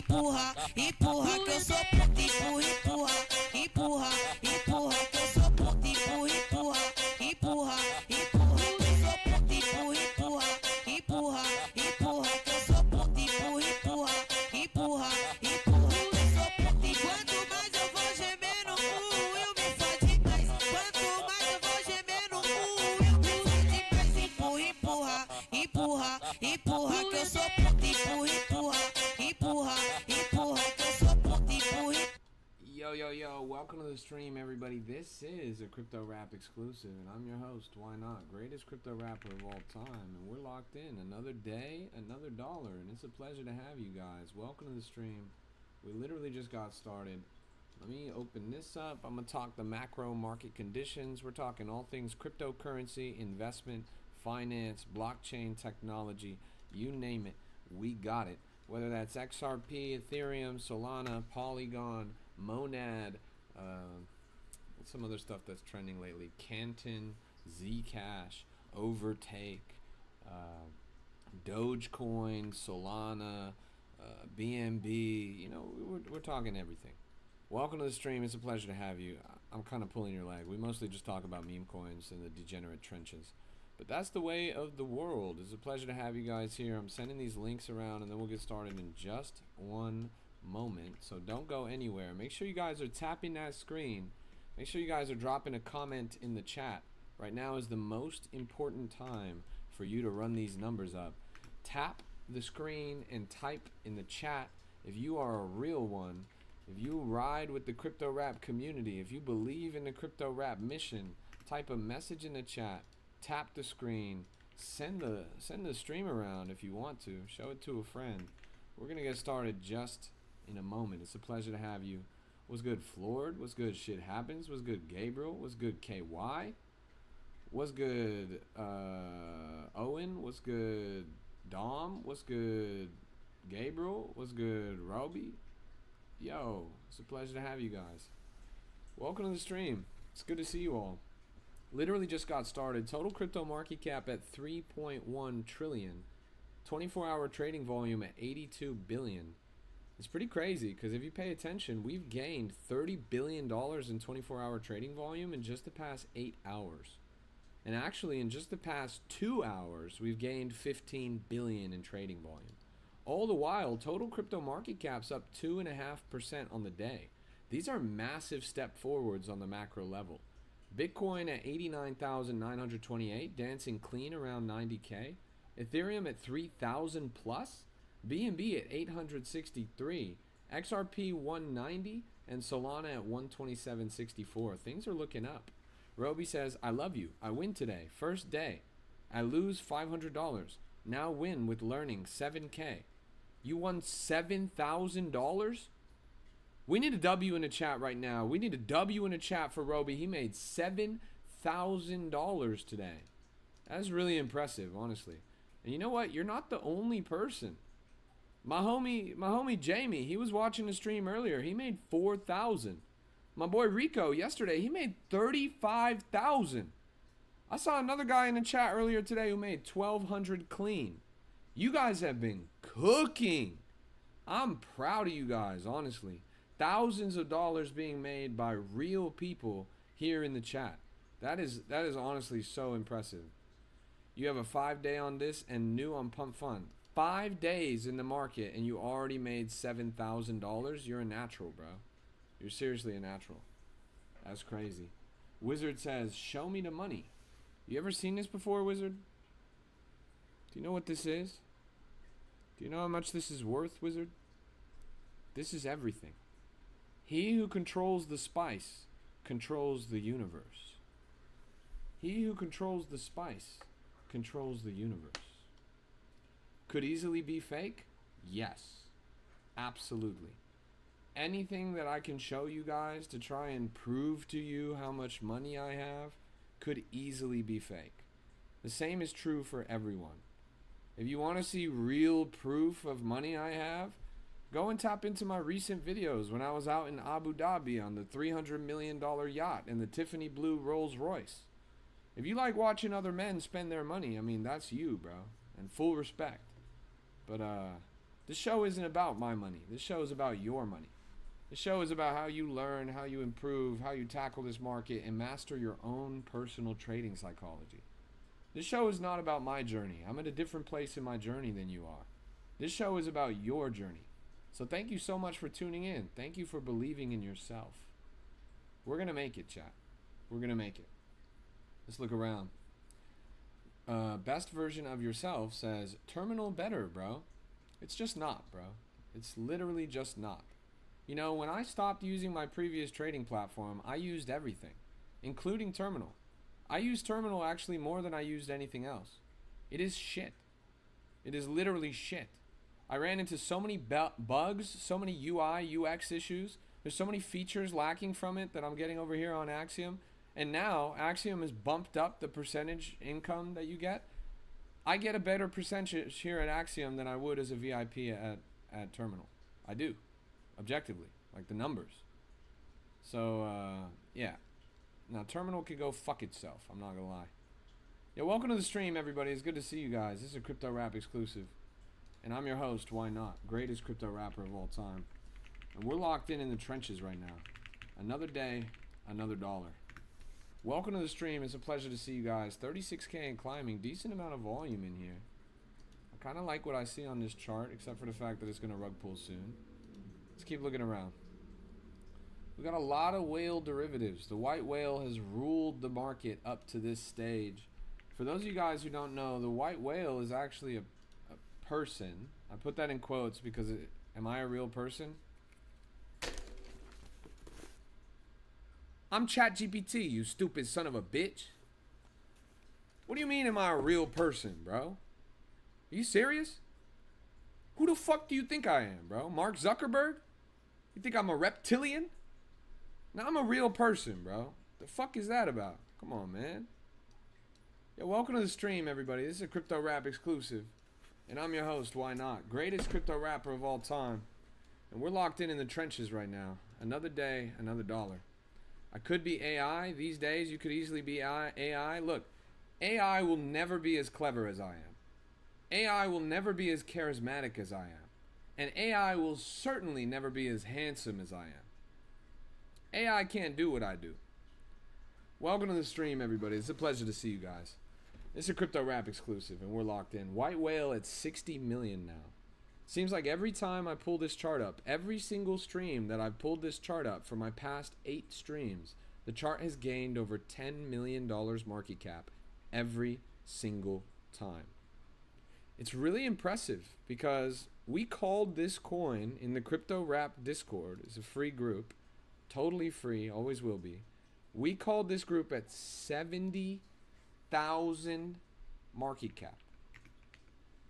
empurra, empurra que eu sou puta, empurra, empurra, empurra, empurra que eu sou puta, empurra, empurra, empurra, empurra que eu sou puta, empurra, empurra, empurra que eu sou puta, empurra, empurra, empurra que eu sou puta. E quanto mais eu vou gemendo, eu me fode mais. Quanto mais eu vou gemendo, eu me fode mais. Empurra, empurra, empurra, empurra que eu sou puta, empurra, empurra, empurra que eu sou puta, empurra. Yo, welcome to the stream, everybody. This is a Crypto Rap exclusive, and I'm your host, YNOT, greatest crypto rapper of all time, and we're locked in. Another day, another dollar, and it's a pleasure to have you guys. Welcome to the stream. We literally just got started. Let me open this up. I'm going to talk the macro market conditions. We're talking all things cryptocurrency, investment, finance, blockchain technology, you name it, we got it. Whether that's XRP, Ethereum, Solana, Polygon, Monad, some other stuff that's trending lately, Canton, Zcash, Overtake, Dogecoin, Solana, BNB, you know, we're talking everything. Welcome to the stream. It's a pleasure to have you. I'm kind of pulling your leg. We mostly just talk about meme coins and the degenerate trenches. But that's the way of the world. It's a pleasure to have you guys here. I'm sending these links around, and then we'll get started in just one moment. So don't go anywhere. Make sure you guys are tapping that screen. Make sure you guys are dropping a comment in the chat. Right now is the most important time for you to run these numbers up. Tap the screen and type in the chat if you are a real one. If you ride with the crypto rap community, if you believe in the crypto rap mission, type a message in the chat, tap the screen, send the stream around if you want to, show it to a friend. We're gonna get started just in a moment. It's a pleasure to have you. What's good, Floored? What's good, Shit Happens? What's good, Gabriel? What's good, KY? What's good, Owen? What's good, Dom? What's good, Gabriel? What's good, Roby? Yo, it's a pleasure to have you guys. Welcome to the stream. It's good to see you all. Literally just got started. Total crypto market cap at 3.1 trillion. 24-hour trading volume at 82 billion. It's pretty crazy because if you pay attention, we've gained $30 billion in 24-hour trading volume in just the past 8 hours. And actually, in just the past 2 hours, we've gained 15 billion in trading volume. All the while, total crypto market cap's up 2.5% on the day. These are massive step forwards on the macro level. Bitcoin at 89,928, dancing clean around 90K. Ethereum at 3,000 plus. BNB at 863. XRP 190 and Solana at 127.64. Things are looking up. Roby says, I love you. I win today. First day. I lose $500. Now win with learning 7K. You won $7,000? We need a W in the chat right now. We need a W in the chat for Roby. He made $7,000 today. That's really impressive, honestly. And you know what? You're not the only person. My homie Jamie, he was watching the stream earlier. He made $4,000. My boy Rico yesterday, he made $35,000. I saw another guy in the chat earlier today who made $1,200 clean. You guys have been cooking. I'm proud of you guys, honestly. Thousands of dollars being made by real people here in the chat. That is honestly so impressive. You have a 5-day on this and new on Pump Fund. 5 days in the market and you already made $7,000. You're a natural, bro. You're seriously a natural. That's crazy. Wizard says, show me the money. You ever seen this before, Wizard? Do you know what this is? Do you know how much this is worth, Wizard? This is everything. He who controls the spice controls the universe. He who controls the spice controls the universe. Could easily be fake? Yes. Absolutely. Anything that I can show you guys to try and prove to you how much money I have could easily be fake. The same is true for everyone. If you want to see real proof of money I have, go and tap into my recent videos when I was out in Abu Dhabi on the $300 million yacht and the Tiffany blue Rolls Royce. If you like watching other men spend their money, I mean, that's you, bro. And full respect. But, This show isn't about my money. This show is about your money. The show is about how you learn, how you improve, how you tackle this market, and master your own personal trading psychology. This show is not about my journey. I'm at a different place in my journey than you are. This show is about your journey. So thank you so much for tuning in. Thank you for believing in yourself. We're going to make it, chat. We're going to make it. Let's look around. Best version of yourself says, terminal better, bro. It's just not, bro. It's literally just not. You know, when I stopped using my previous trading platform, I used everything, including terminal. I used terminal actually more than I used anything else. It is shit. It is literally shit. I ran into so many bugs, so many UI, UX issues. There's so many features lacking from it that I'm getting over here on Axiom. And now Axiom has bumped up the percentage income that you get. I get a better percentage here at Axiom than I would as a VIP at Terminal. I do, objectively, like the numbers. So, yeah. Now, Terminal could go fuck itself. I'm not going to lie. Yeah, welcome to the stream, everybody. It's good to see you guys. This is a Crypto Rap exclusive. And I'm your host, Why Not? Greatest crypto rapper of all time. And we're locked in the trenches right now. Another day, another dollar. Welcome to the stream. It's a pleasure to see you guys. 36K and climbing. Decent amount of volume in here. I kind of like what I see on this chart, except for the fact that it's going to rug pull soon. Let's keep looking around. We got a lot of whale derivatives. The white whale has ruled the market up to this stage. For those of you guys who don't know, the white whale is actually a person. I put that in quotes because am I a real person? I'm ChatGPT, you stupid son of a bitch. What do you mean am I a real person, bro? Are you serious? Who the fuck do you think I am, bro? Mark Zuckerberg? You think I'm a reptilian? No, I'm a real person, bro. The fuck is that about? Come on, man. Yeah, welcome to the stream, everybody. This is a Crypto Rap exclusive. And I'm your host, Why Not? Greatest crypto rapper of all time. And we're locked in the trenches right now. Another day, another dollar. I could be AI. These days, you could easily be AI. Look, AI will never be as clever as I am. AI will never be as charismatic as I am. And AI will certainly never be as handsome as I am. AI can't do what I do. Welcome to the stream, everybody. It's a pleasure to see you guys. It's a Crypto Rap exclusive, and we're locked in. White whale at 60 million now. Seems like every time I pull this chart up, every single stream that I've pulled this chart up for my past 8 streams, the chart has gained over $10 million market cap every single time. It's really impressive because we called this coin in the Crypto Rap Discord. It's a free group, totally free, always will be. We called this group at 70,000 market cap.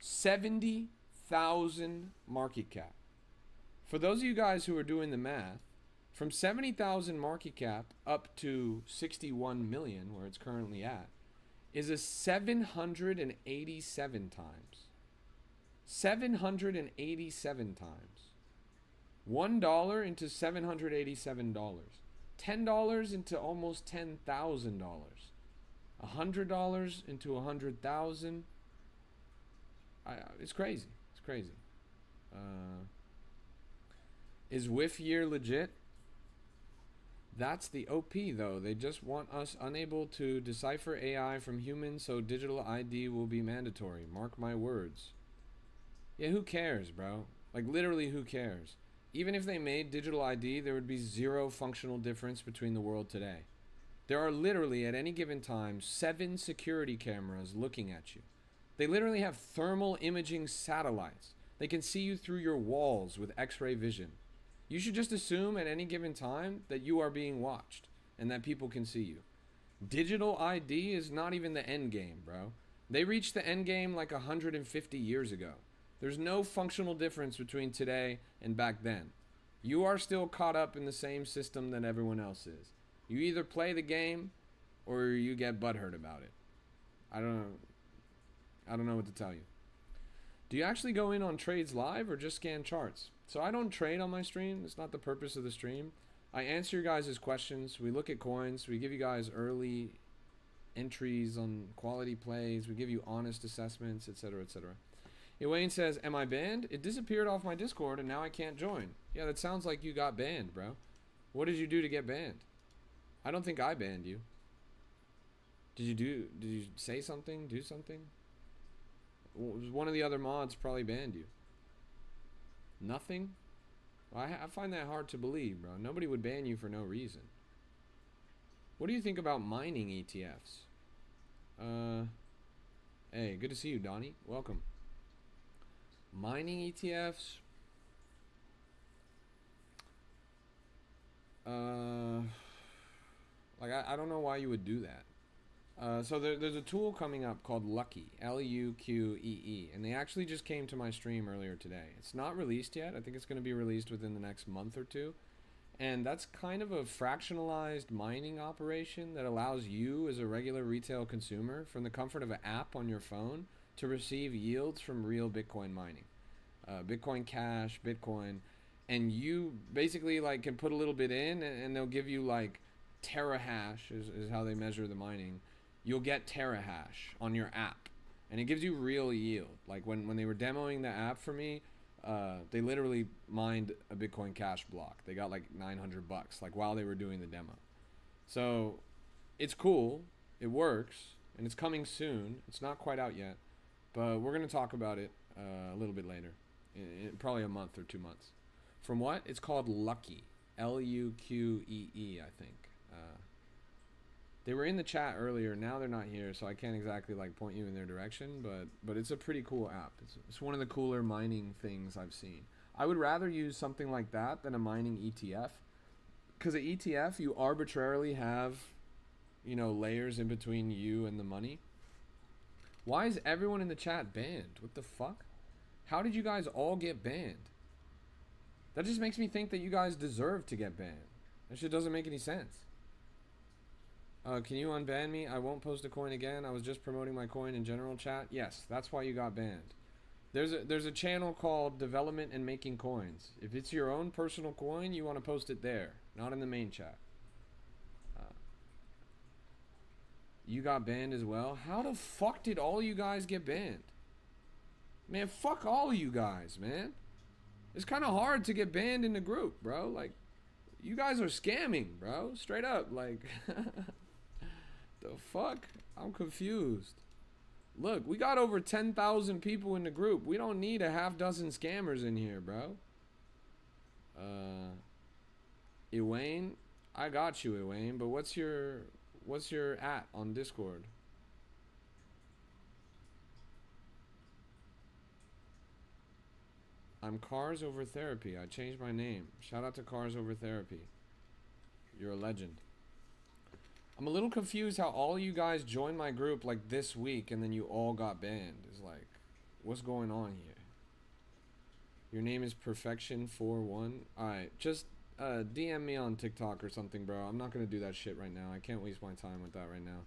70,000 market cap. For those of you guys who are doing the math, from 70,000 market cap up to 61 million, where it's currently at, is a 787 times. 787 times. $1 into $787. $10 into almost $10,000. $100 into 100,000. It's crazy. It's crazy. Is whiff year legit? That's the OP though. They just want us unable to decipher AI from humans, so digital ID will be mandatory. Mark my words. Yeah, who cares, bro? Like literally, who cares? Even if they made digital ID, there would be zero functional difference between the world today. There are literally, at any given time, 7 security cameras looking at you. They literally have thermal imaging satellites. They can see you through your walls with X-ray vision. You should just assume at any given time that you are being watched and that people can see you. Digital ID is not even the end game, bro. They reached the end game like 150 years ago. There's no functional difference between today and back then. You are still caught up in the same system that everyone else is. You either play the game or you get butthurt about it. I don't know what to tell you. Do you actually go in on trades live or just scan charts? So I don't trade on my stream. It's not the purpose of the stream. I answer your guys' questions. We look at coins. We give you guys early entries on quality plays. We give you honest assessments, etc., etc. Wayne says, am I banned? It disappeared off my Discord and now I can't join. Yeah, that sounds like you got banned, bro. What did you do to get banned? I don't think I banned you. Did you say something? Do something? One of the other mods probably banned you. Nothing? Well, I find that hard to believe, bro. Nobody would ban you for no reason. What do you think about mining ETFs? Hey, good to see you, Donnie. Welcome. Mining ETFs? Like, I don't know why you would do that. So there's a tool coming up called Lucky, Luqee, and they actually just came to my stream earlier today. It's not released yet. I think it's going to be released within the next month or two. And that's kind of a fractionalized mining operation that allows you as a regular retail consumer from the comfort of an app on your phone to receive yields from real Bitcoin mining. Bitcoin Cash, Bitcoin, and you basically like can put a little bit in and they'll give you like terahash is how they measure the mining. You'll get terahash on your app and it gives you real yield. Like when they were demoing the app for me, they literally mined a Bitcoin Cash block. They got like $900 like while they were doing the demo. So it's cool, it works, and it's coming soon. It's not quite out yet, but we're gonna talk about it a little bit later, in probably a month or 2 months. From what? It's called Luqee, Luqee, I think. They were in the chat earlier. Now they're not here, so I can't exactly like point you in their direction. But it's a pretty cool app. It's one of the cooler mining things I've seen. I would rather use something like that than a mining ETF, because an ETF you arbitrarily have, you know, layers in between you and the money. Why is everyone in the chat banned? What the fuck? How did you guys all get banned? That just makes me think that you guys deserve to get banned. That shit doesn't make any sense. Can you unban me? I won't post a coin again. I was just promoting my coin in general chat. Yes, that's why you got banned. There's a channel called Development and Making Coins. If it's your own personal coin, you want to post it there, not in the main chat. You got banned as well? How the fuck did all you guys get banned? Man, fuck all you guys, man. It's kind of hard to get banned in the group, bro. Like, you guys are scamming, bro. Straight up, like... The fuck? I'm confused. Look, we got over 10,000 people in the group. We don't need a half dozen scammers in here, bro. Ewayne, I got you, Ewayne. But what's your at on Discord? I'm Cars Over Therapy. I changed my name. Shout out to Cars Over Therapy. You're a legend. I'm a little confused how all you guys joined my group like this week and then you all got banned. It's like, what's going on here? Your name is Perfection41. Alright, just DM me on TikTok or something, bro. I'm not going to do that shit right now. I can't waste my time with that right now.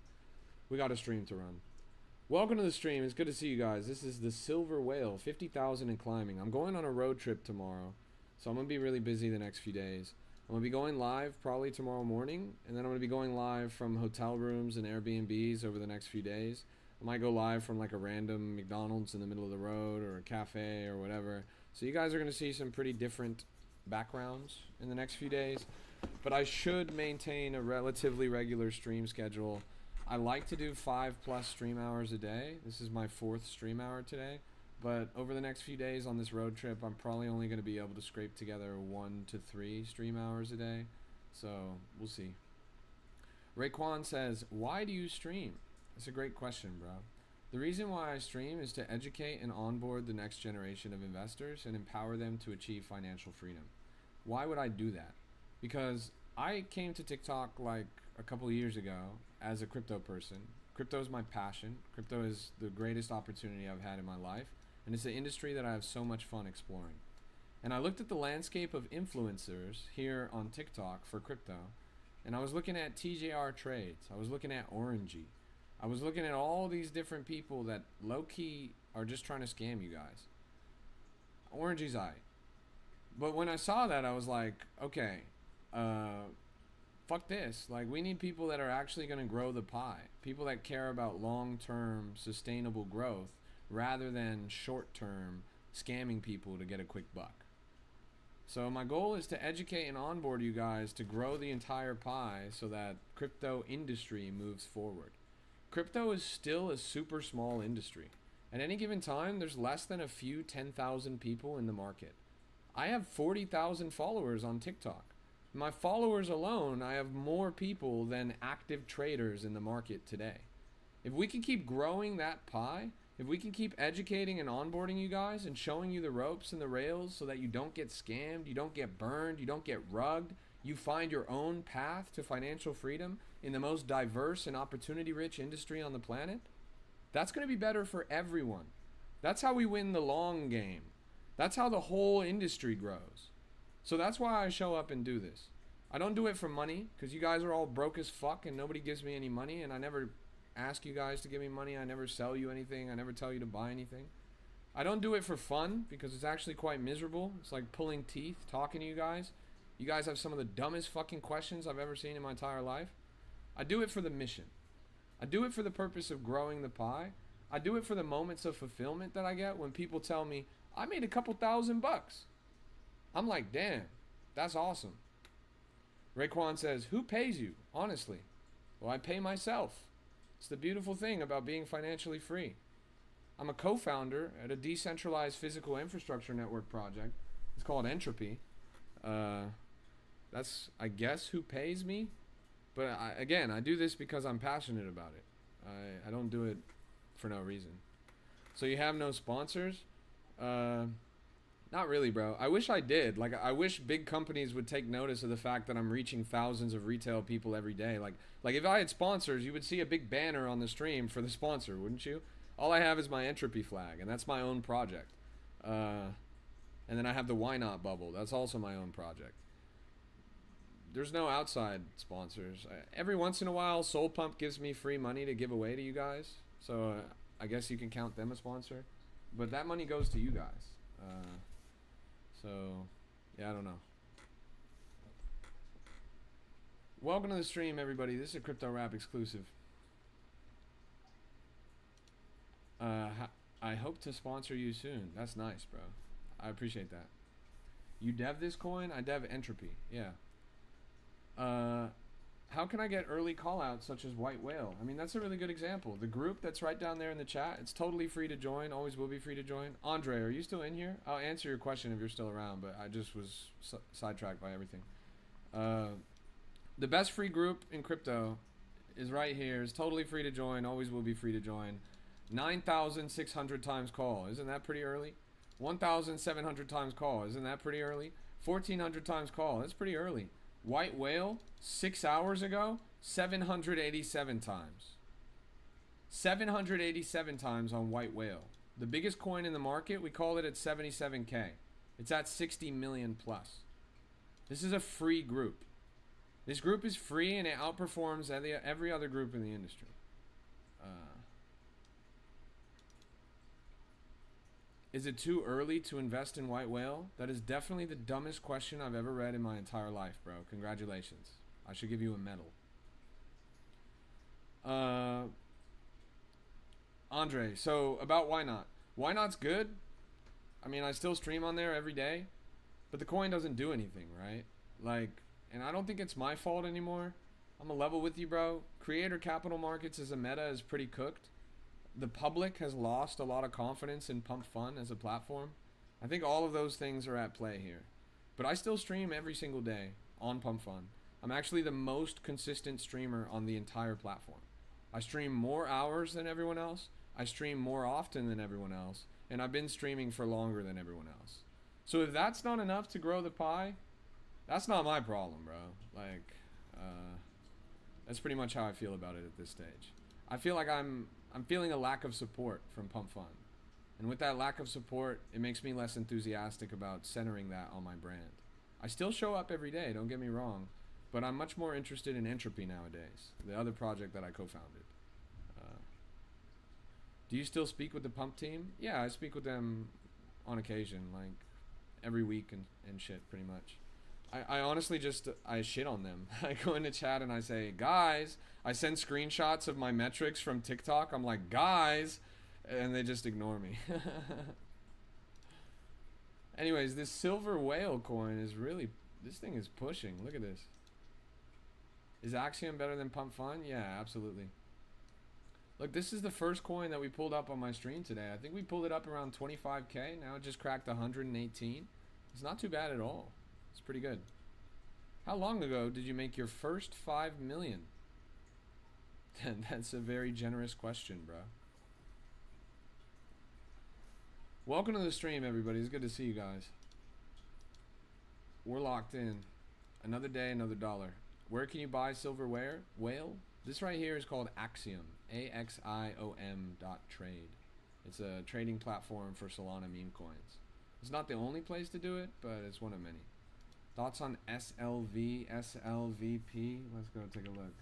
We got a stream to run. Welcome to the stream. It's good to see you guys. This is the Silver Whale, 50,000 and climbing. I'm going on a road trip tomorrow, so I'm going to be really busy the next few days. I'm going to be going live probably tomorrow morning, and then I'm going to be going live from hotel rooms and Airbnbs over the next few days. I might go live from like a random McDonald's in the middle of the road or a cafe or whatever. So you guys are going to see some pretty different backgrounds in the next few days, but I should maintain a relatively regular stream schedule. I like to do 5+ stream hours a day. This is my 4th stream hour today. But over the next few days on this road trip, I'm probably only going to be able to scrape together 1 to 3 stream hours a day. So, we'll see. Raekwon says, why do you stream? That's a great question, bro. The reason why I stream is to educate and onboard the next generation of investors and empower them to achieve financial freedom. Why would I do that? Because I came to TikTok like a couple of years ago as a crypto person. Crypto is my passion. Crypto is the greatest opportunity I've had in my life. And it's an industry that I have so much fun exploring. And I looked at the landscape of influencers here on TikTok for crypto, and I was looking at TJR Trades. I was looking at Orangey. I was looking at all these different people that low-key are just trying to scam you guys. Orangey's aight. But when I saw that, I was like, okay, fuck this. Like, we need people that are actually going to grow the pie. People that care about long-term sustainable growth rather than short-term scamming people to get a quick buck. So my goal is to educate and onboard you guys to grow the entire pie so that crypto industry moves forward. Crypto is still a super small industry. At any given time, there's less than a few 10,000 people in the market. I have 40,000 followers on TikTok. My followers alone, I have more people than active traders in the market today. If we can keep growing that pie, if we can keep educating and onboarding you guys and showing you the ropes and the rails so that you don't get scammed, you don't get burned, you don't get rugged, you find your own path to financial freedom in the most diverse and opportunity-rich industry on the planet, that's going to be better for everyone. That's how we win the long game. That's how the whole industry grows. So that's why I show up and do this. I don't do it for money because you guys are all broke as fuck and nobody gives me any money, and I never ask you guys to give me money. I never sell you anything. I never tell you to buy anything. I don't do it for fun because it's actually quite miserable. It's like pulling teeth talking to you guys. You guys have some of the dumbest fucking questions I've ever seen in my entire life. I do it for the mission. I do it for the purpose of growing the pie. I do it for the moments of fulfillment that I get when people tell me, I made a couple $1,000 bucks. I'm like, damn, that's awesome. Raekwon says, who pays you? Honestly. Well, I pay myself. It's the beautiful thing about being financially free. I'm a co-founder at a decentralized physical infrastructure network project. It's called Entropy. That's, I guess, who pays me. But again, I do this because I'm passionate about it. I don't do it for no reason. So you have no sponsors? Not really, bro. I wish I did. Like, I wish big companies would take notice of the fact that I'm reaching thousands of retail people every day. Like if I had sponsors, you would see a big banner on the stream for the sponsor, wouldn't you? All I have is my Entropy flag, and that's my own project. And then I have the YNOT bubble. That's also my own project. There's no outside sponsors. Every once in a while, Soul Pump gives me free money to give away to you guys. So I guess you can count them a sponsor. But that money goes to you guys. So, yeah, I don't know. Welcome to the stream, everybody. This is a Crypto Rap exclusive. I hope to sponsor you soon. That's nice, bro. I appreciate that. You dev this coin? I dev Entropy. Yeah. How can I get early callouts such as White Whale? I mean, that's a really good example. The group that's right down there in the chat, it's totally free to join. Always will be free to join. Andre, are you still in here? I'll answer your question if you're still around, but I just was sidetracked by everything. The best free group in crypto is right here. It's totally free to join. Always will be free to join. 9,600 times call. Isn't that pretty early? 1,700 times call. Isn't that pretty early? 1,400 times call. That's pretty early. White Whale, 6 hours ago, 787 times. 787 times on White Whale. The biggest coin in the market, we call it at 77K. It's at 60 million plus. This is a free group. This group is free and it outperforms every other group in the industry. Is it too early to invest in White Whale? That is definitely the dumbest question I've ever read in my entire life, bro. Congratulations. I should give you a medal. Andre, so about YNOT. YNOT's good. I mean, I still stream on there every day, but the coin doesn't do anything, right? Like, and I don't think it's my fault anymore. I'm a level with you, bro. Creator capital markets as a meta is pretty cooked. The public has lost a lot of confidence in Pump Fun as a platform. I think all of those things are at play here. But I still stream every single day on Pump Fun. I'm actually the most consistent streamer on the entire platform. I stream more hours than everyone else. I stream more often than everyone else. And I've been streaming for longer than everyone else. So if that's not enough to grow the pie, that's not my problem, bro. Like, that's pretty much how I feel about it at this stage. I feel like I'm feeling a lack of support from Pump Fun. And with that lack of support, it makes me less enthusiastic about centering that on my brand. I still show up every day, don't get me wrong, but I'm much more interested in Entropy nowadays, the other project that I co-founded. Do you still speak with the Pump team? Yeah, I speak with them on occasion, like every week and shit, pretty much. I honestly just, I shit on them. I go into chat and I say, guys, I send screenshots of my metrics from TikTok. I'm like, guys, And they just ignore me. Anyways, this silver whale coin is really, this thing is pushing. Look at this. Is Axiom better than Pump Fun? Yeah, absolutely. Look, this is the first coin that we pulled up on my stream today. I think we pulled it up around 25K. Now it just cracked 118. It's not too bad at all. It's pretty good. How long ago did you make your first 5 million? That's a very generous question, bro. Welcome to the stream, everybody. It's good to see you guys. We're locked in. Another day, another dollar. Where can you buy silver whale? This right here is called Axiom. AXIOM.trade. It's a trading platform for Solana meme coins. It's not the only place to do it, but it's one of many. Thoughts on SLV, SLVP? Let's go take a look.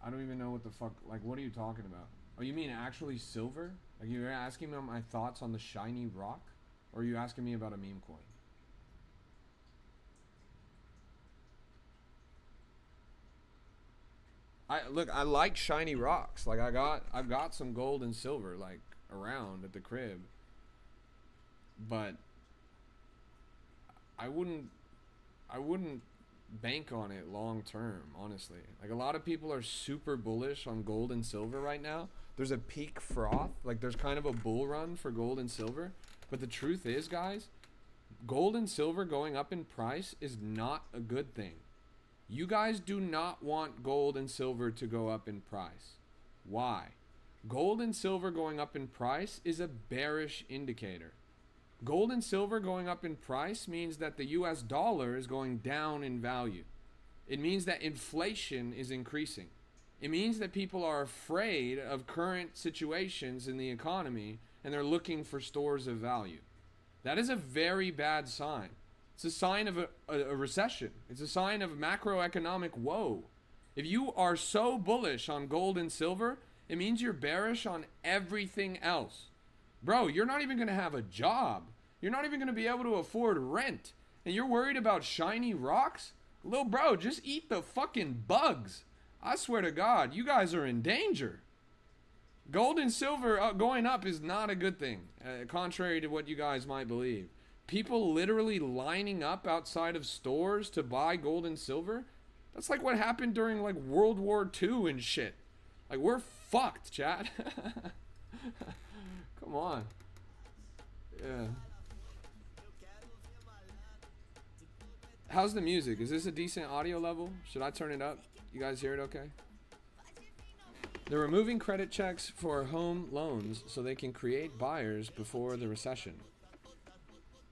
I don't even know what the fuck, like, what are you talking about? Oh, you mean actually silver? Like, you're asking me my thoughts on the shiny rock? Or are you asking me about a meme coin? Look, I like shiny rocks. Like, I've got some gold and silver, like, around at the crib. But I wouldn't bank on it long term, honestly. Like, a lot of people are super bullish on gold and silver right now. There's a peak froth, like there's kind of a bull run for gold and silver. But the truth is, guys, gold and silver going up in price is not a good thing. You guys do not want gold and silver to go up in price. Why? Gold and silver going up in price is a bearish indicator. Gold and silver going up in price means that the US dollar is going down in value. It means that inflation is increasing. It means that people are afraid of current situations in the economy and they're looking for stores of value. That is a very bad sign. It's a sign of a recession. It's a sign of macroeconomic woe. If you are so bullish on gold and silver, it means you're bearish on everything else. Bro, you're not even going to have a job. You're not even going to be able to afford rent. And you're worried about shiny rocks? Little bro, just eat the fucking bugs. I swear to God, you guys are in danger. Gold and silver going up is not a good thing, contrary to what you guys might believe. People literally lining up outside of stores to buy gold and silver? That's like what happened during like World War II and shit. Like, we're fucked, chat. Come on. Yeah. How's the music? Is this a decent audio level? Should I turn it up? You guys hear it okay? They're removing credit checks for home loans so they can create buyers before the recession.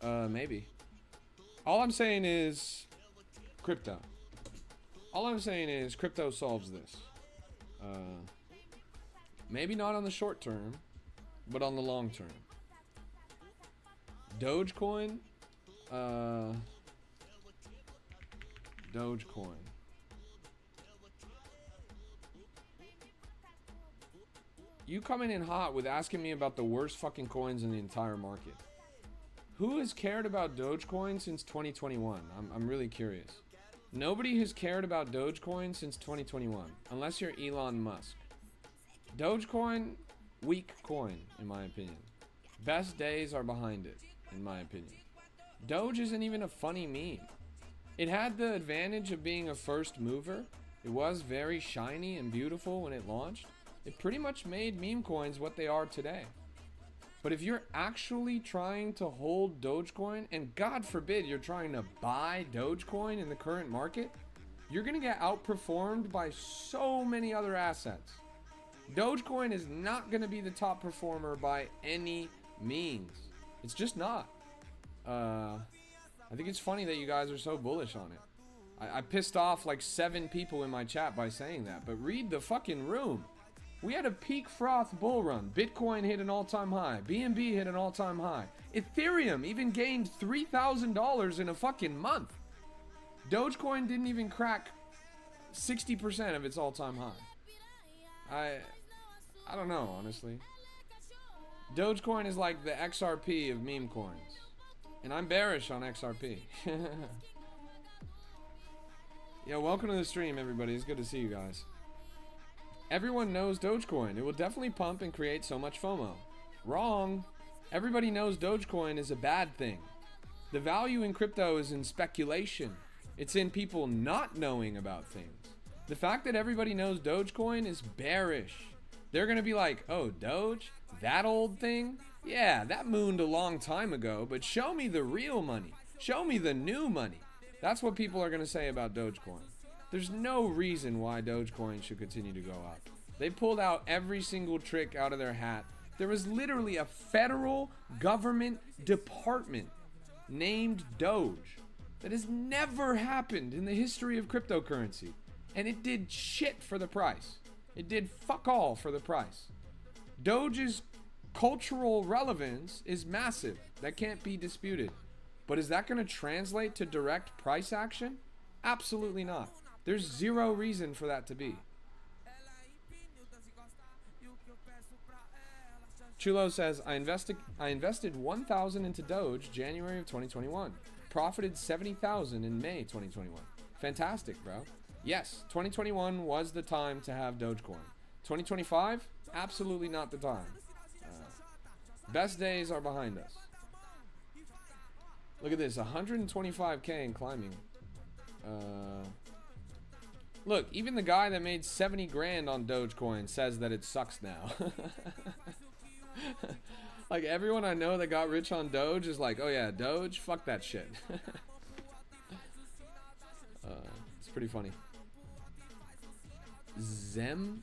Maybe. All I'm saying is crypto. All I'm saying is crypto solves this. Maybe not on the short term, but on the long term. Dogecoin. Dogecoin. You coming in hot with asking me about the worst fucking coins in the entire market. Who has cared about Dogecoin since 2021? I'm really curious. Nobody has cared about Dogecoin since 2021, unless you're Elon Musk. Dogecoin, weak coin, in my opinion. Best days are behind it, in my opinion. Doge isn't even a funny meme. It had the advantage of being a first mover. It was very shiny and beautiful when it launched. It pretty much made meme coins what they are today. But if you're actually trying to hold Dogecoin, and God forbid you're trying to buy Dogecoin in the current market, you're going to get outperformed by so many other assets. Dogecoin is not going to be the top performer by any means. It's just not. I think it's funny that you guys are so bullish on it. I pissed off like 7 people in my chat by saying that, but read the fucking room. We had a peak froth bull run. Bitcoin hit an all-time high. BNB hit an all-time high. Ethereum even gained $3,000 in a fucking month. Dogecoin didn't even crack 60% of its all-time high. I don't know, honestly. Dogecoin is like the XRP of meme coins. And I'm bearish on XRP. Yeah, welcome to the stream, everybody. It's good to see you guys. Everyone knows Dogecoin. It will definitely pump and create so much FOMO. Wrong. Everybody knows Dogecoin is a bad thing. The value in crypto is in speculation. It's in people not knowing about things. The fact that everybody knows Dogecoin is bearish. They're going to be like, oh, Doge? That old thing? Yeah, that mooned a long time ago, but show me the real money. Show me the new money. That's what people are going to say about Dogecoin. There's no reason why Dogecoin should continue to go up. They pulled out every single trick out of their hat. There was literally a federal government department named Doge. That has never happened in the history of cryptocurrency. And it did shit for the price. It did fuck all for the price. Doge's cultural relevance is massive. That can't be disputed. But is that going to translate to direct price action? Absolutely not. There's zero reason for that to be. Chulo says, I invested 1,000 into Doge January of 2021. Profited 70,000 in May 2021. Fantastic, bro. Yes, 2021 was the time to have Dogecoin. 2025, absolutely not the time. Best days are behind us. Look at this, 125k and climbing. Look, even the guy that made 70 grand on Dogecoin says that it sucks now. Like, everyone I know that got rich on Doge is like, oh yeah, Doge, fuck that shit. It's pretty funny.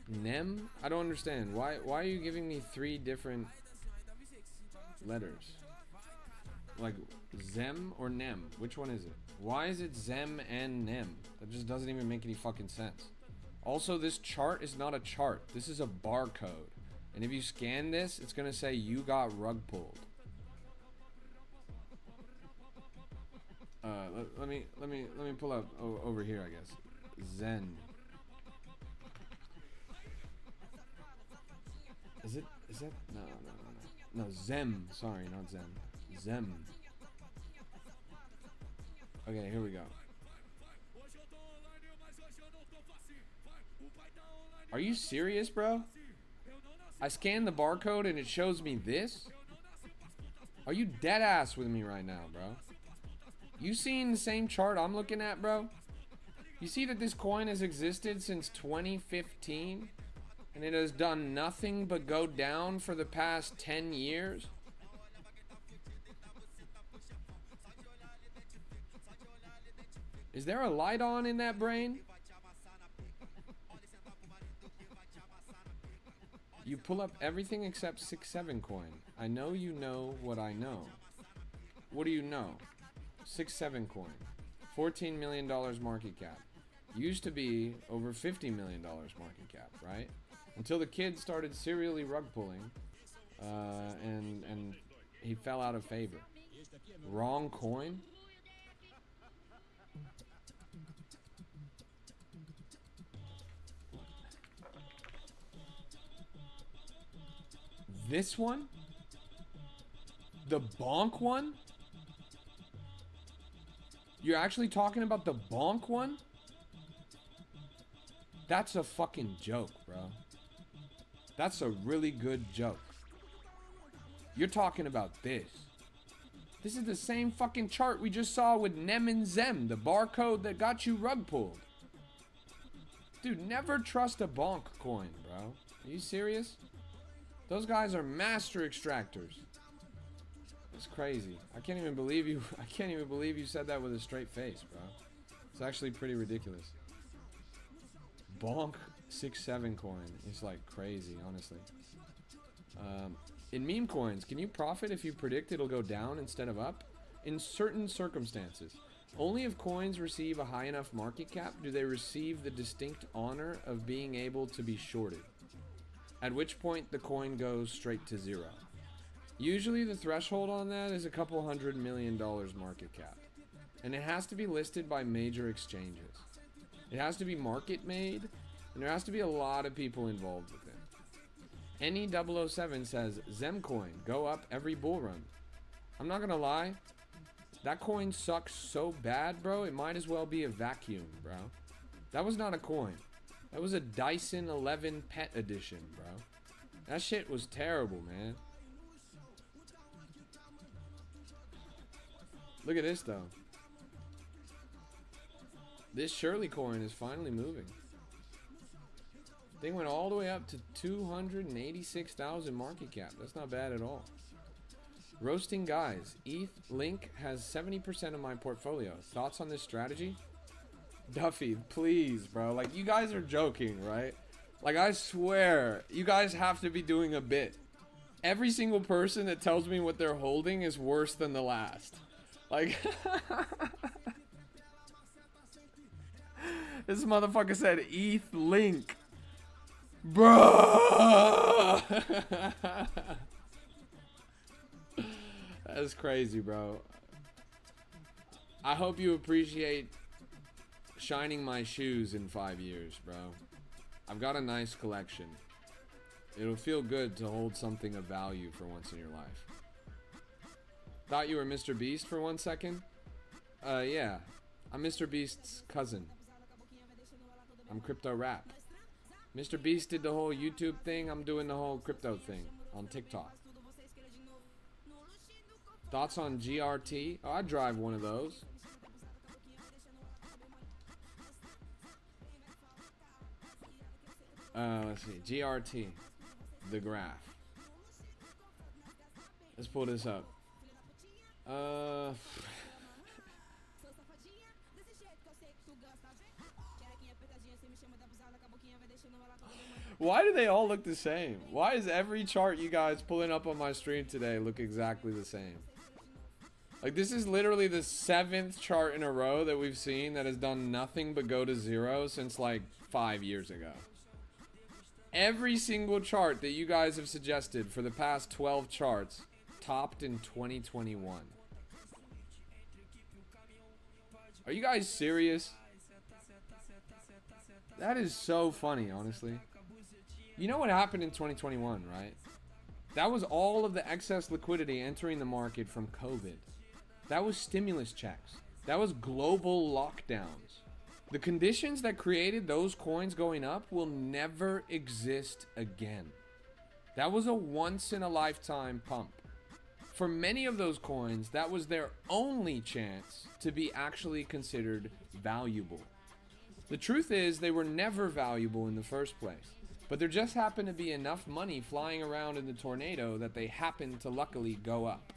Nem? I don't understand. Why are you giving me 3 different letters? Like, Zem or Nem? Which one is it? Why is it Zem and Nem? That just doesn't even make any fucking sense. Also, this chart is not a chart. This is a barcode. And if you scan this, it's gonna say you got rug pulled. Let me pull up over here, I guess. Zen. Is that no, Zem, sorry, not Zen. Zem. Okay, here we go. Are you serious, bro? I scanned the barcode and it shows me this? Are you dead ass with me right now, bro? You seeing the same chart I'm looking at, bro? You see that this coin has existed since 2015? And it has done nothing but go down for the past 10 years? Is there a light on in that brain? You pull up everything except 6-7 coin. I know you know what I know. What do you know? 6-7 coin. $14 million market cap. Used to be over $50 million market cap, right? Until the kid started serially rug pulling, and he fell out of favor. Wrong coin? This one? The bonk one? You're actually talking about the bonk one? That's a fucking joke, bro. That's a really good joke. You're talking about this. This is the same fucking chart we just saw with Nem and Zem, the barcode that got you rug pulled. Dude, never trust a bonk coin, bro. Are you serious? Those guys are master extractors. It's crazy. I can't even believe you said that with a straight face, bro. It's actually pretty ridiculous. Bonk 6-7 coin is like crazy, honestly. In meme coins, can you profit if you predict it'll go down instead of up? In certain circumstances. Only if coins receive a high enough market cap do they receive the distinct honor of being able to be shorted. At which point the coin goes straight to zero. Usually the threshold on that is a couple $100 million market cap. And it has to be listed by major exchanges. It has to be market made, and there has to be a lot of people involved with it. Any 007 says, Zemcoin, go up every bull run. I'm not gonna lie, that coin sucks so bad, bro, it might as well be a vacuum, bro. That was not a coin. That was a Dyson 11 Pet Edition, bro. That shit was terrible, man. Look at this, though. This Shirley coin is finally moving. Thing went all the way up to 286,000 market cap. That's not bad at all. Roasting guys. ETH Link has 70% of my portfolio. Thoughts on this strategy? Duffy, please, bro. Like, you guys are joking, right? Like, I swear, you guys have to be doing a bit. Every single person that tells me what they're holding is worse than the last. Like, this motherfucker said ETH Link. Bro. That's crazy, bro. I hope you appreciate shining my shoes in 5 years, bro. I've got a nice collection. It'll feel good to hold something of value for once in your life. Thought you were Mr. Beast for 1 second? Yeah. I'm Mr. Beast's cousin. I'm Crypto Rap. Mr. Beast did the whole YouTube thing. I'm doing the whole crypto thing on TikTok. Thoughts on GRT? Oh, I drive one of those. Let's see. GRT. The graph. Let's pull this up. Why do they all look the same? Why is every chart you guys pulling up on my stream today look exactly the same? Like, this is literally the 7th chart in a row that we've seen that has done nothing but go to zero since like 5 years ago. Every single chart that you guys have suggested for the past 12 charts topped in 2021. Are you guys serious? That is so funny, honestly. You know what happened in 2021, right? That was all of the excess liquidity entering the market from COVID. That was stimulus checks. That was global lockdowns. The conditions that created those coins going up will never exist again. That was a once-in-a-lifetime pump. For many of those coins, that was their only chance to be actually considered valuable. The truth is, they were never valuable in the first place. But there just happened to be enough money flying around in the tornado that they happened to luckily go up.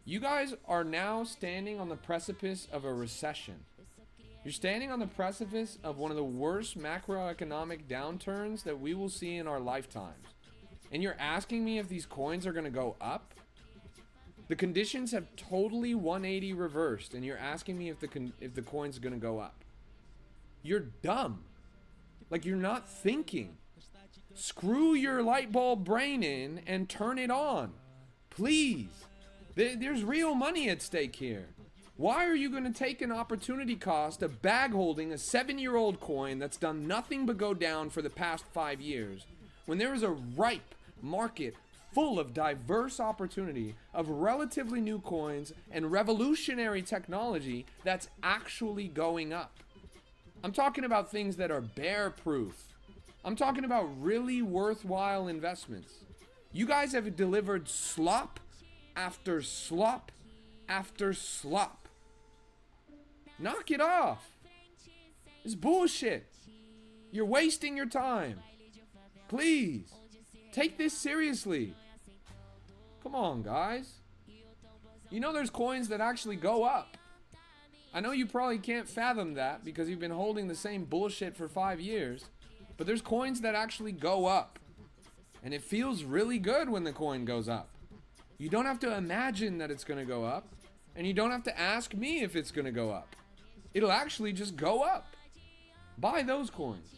You guys are now standing on the precipice of a recession. You're standing on the precipice of one of the worst macroeconomic downturns that we will see in our lifetimes. And you're asking me if these coins are going to go up? The conditions have totally 180 reversed, and you're asking me if the coin's are going to go up. You're dumb. Like, you're not thinking. Screw your light bulb brain in and turn it on. Please. There's real money at stake here. Why are you going to take an opportunity cost of bag holding a 7-year-old coin that's done nothing but go down for the past 5 years when there is a ripe market full of diverse opportunity of relatively new coins and revolutionary technology that's actually going up? I'm talking about things that are bear proof. I'm talking about really worthwhile investments. You guys have delivered slop after slop after slop. Knock it off. It's bullshit. You're wasting your time. Please, take this seriously. Come on, guys. You know there's coins that actually go up. I know you probably can't fathom that because you've been holding the same bullshit for 5 years, but there's coins that actually go up. And it feels really good when the coin goes up. You don't have to imagine that it's going to go up, and you don't have to ask me if it's going to go up. It'll actually just go up. Buy those coins.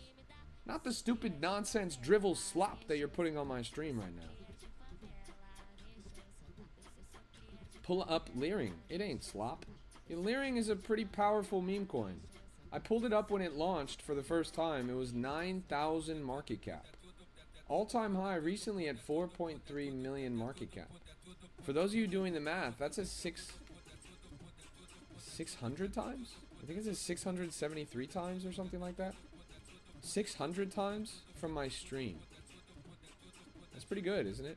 Not the stupid nonsense drivel slop that you're putting on my stream right now. Pull up Leering. It ain't slop. Leering is a pretty powerful meme coin. I pulled it up when it launched for the first time. It was 9,000 market cap. All-time high recently at 4.3 million market cap. For those of you doing the math, that's a 600 times? I think it's a 673 times or something like that. 600 times from my stream. That's pretty good, isn't it?